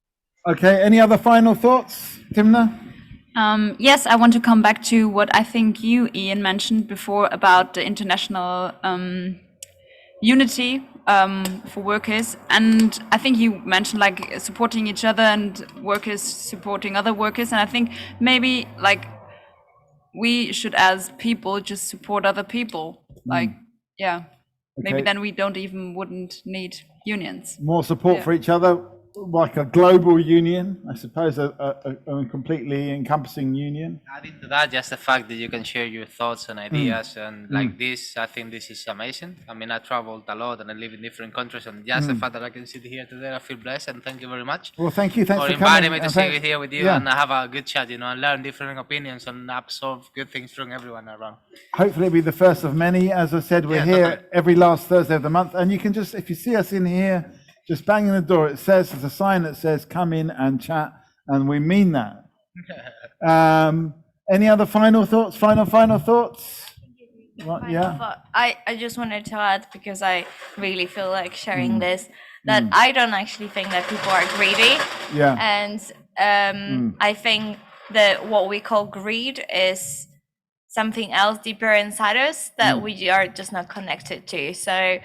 Okay. Any other final thoughts, Timna? Yes, I want to come back to what I think you, Ian, mentioned before about the international unity for workers, and I think you mentioned like supporting each other and workers supporting other workers, and I think maybe like we should as people just support other people, like maybe then we wouldn't need unions. More support for each other, like a global union, I suppose, a completely encompassing union. Adding to that, just the fact that you can share your thoughts and ideas and like this, I think this is amazing. I mean, I traveled a lot and I live in different countries, and just the fact that I can sit here today, I feel blessed, and thank you very much. Well, thank you. Thanks for inviting coming. me to sit here with you and have a good chat, and learn different opinions and absorb good things from everyone around. Hopefully it'll be the first of many. As I said, we're here every last Thursday of the month, and you can just, if you see us in here, just bang in the door. There's a sign that says "Come in and chat," and we mean that. Any other final thoughts? Final thoughts? What, I just wanted to add, because I really feel like sharing this, that I don't actually think that people are greedy. Yeah. And I think that what we call greed is something else deeper inside us that we are just not connected to. So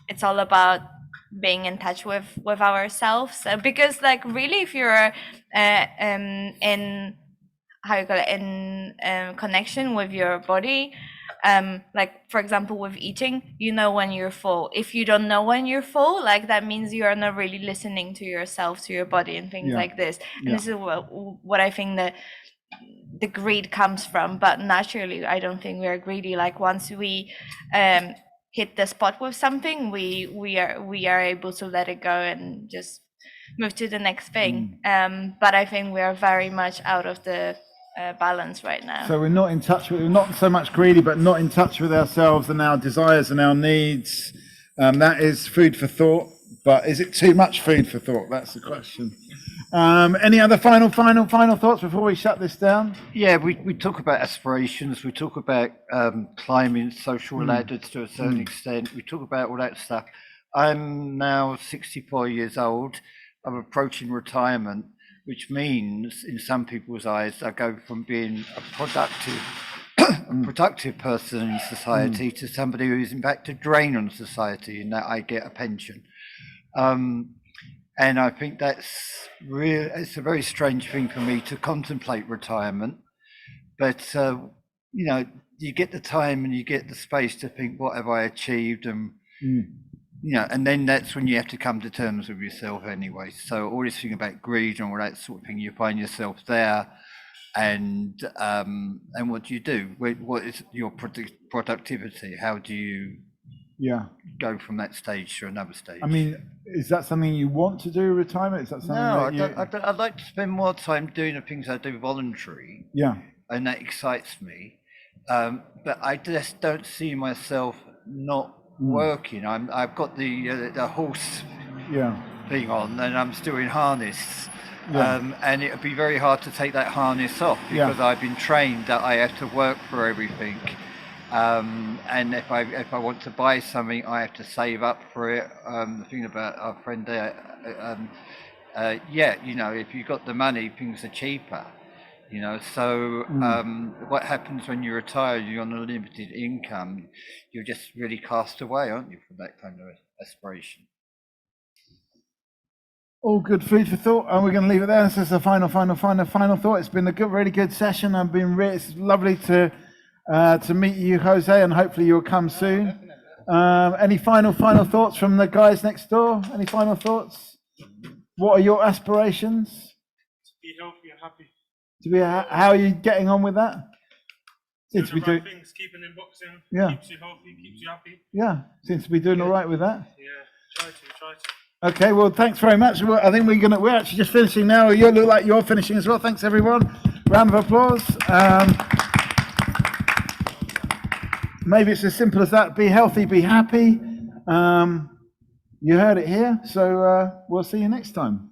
it's all about being in touch with ourselves, because like really if you're in connection with your body, like for example with eating, when you're full. If you don't know when you're full, like that means you are not really listening to yourself, to your body, and things like this. And this is what I think that the greed comes from. But naturally I don't think we are greedy. Like once we hit the spot with something, we are able to let it go and just move to the next thing. But I think we are very much out of the balance right now. So we're not in touch with, we're not so much greedy, but not in touch with ourselves and our desires and our needs. That is food for thought, but is it too much food for thought? That's the question. Any other final thoughts before we shut this down? Yeah, we talk about aspirations. We talk about climbing social ladders to a certain extent. We talk about all that stuff. I'm now 64 years old. I'm approaching retirement, which means in some people's eyes, I go from being a productive person in society to somebody who's in fact a drain on society, in that I get a pension. And I think it's a very strange thing for me to contemplate retirement. But, you get the time and you get the space to think, what have I achieved? And, and then that's when you have to come to terms with yourself anyway. So all this thing about greed and all that sort of thing, you find yourself there. And what do you do? What is your productivity? How do you go from that stage to another stage? I mean, is that something you want to do, retirement? Is that something I'd like to spend more time doing the things I do voluntary. Yeah. And that excites me. But I just don't see myself not working. I've got the horse thing on, and I'm still in harness. And it would be very hard to take that harness off, because I've been trained that I have to work for everything. And if I want to buy something, I have to save up for it. The thing about our friend there, if you've got the money, things are cheaper. So what happens when you retire? You're on a limited income. You're just really cast away, aren't you, from that kind of aspiration? All good food for thought, and we're going to leave it there. This is the final thought. It's been a really good session. It's lovely to meet you, Jose, and hopefully you'll come soon. Any final thoughts from the guys next door? Any final thoughts? What are your aspirations? To be healthy and happy. How are you getting on with that? Things, keeping in boxing, keeps you healthy, keeps you happy. Yeah, seems to be doing all right with that. Yeah, try to. Okay, well, thanks very much. I think we're actually just finishing now. You look like you're finishing as well. Thanks, everyone. Round of applause. Maybe it's as simple as that. Be healthy, be happy. You heard it here. So we'll see you next time.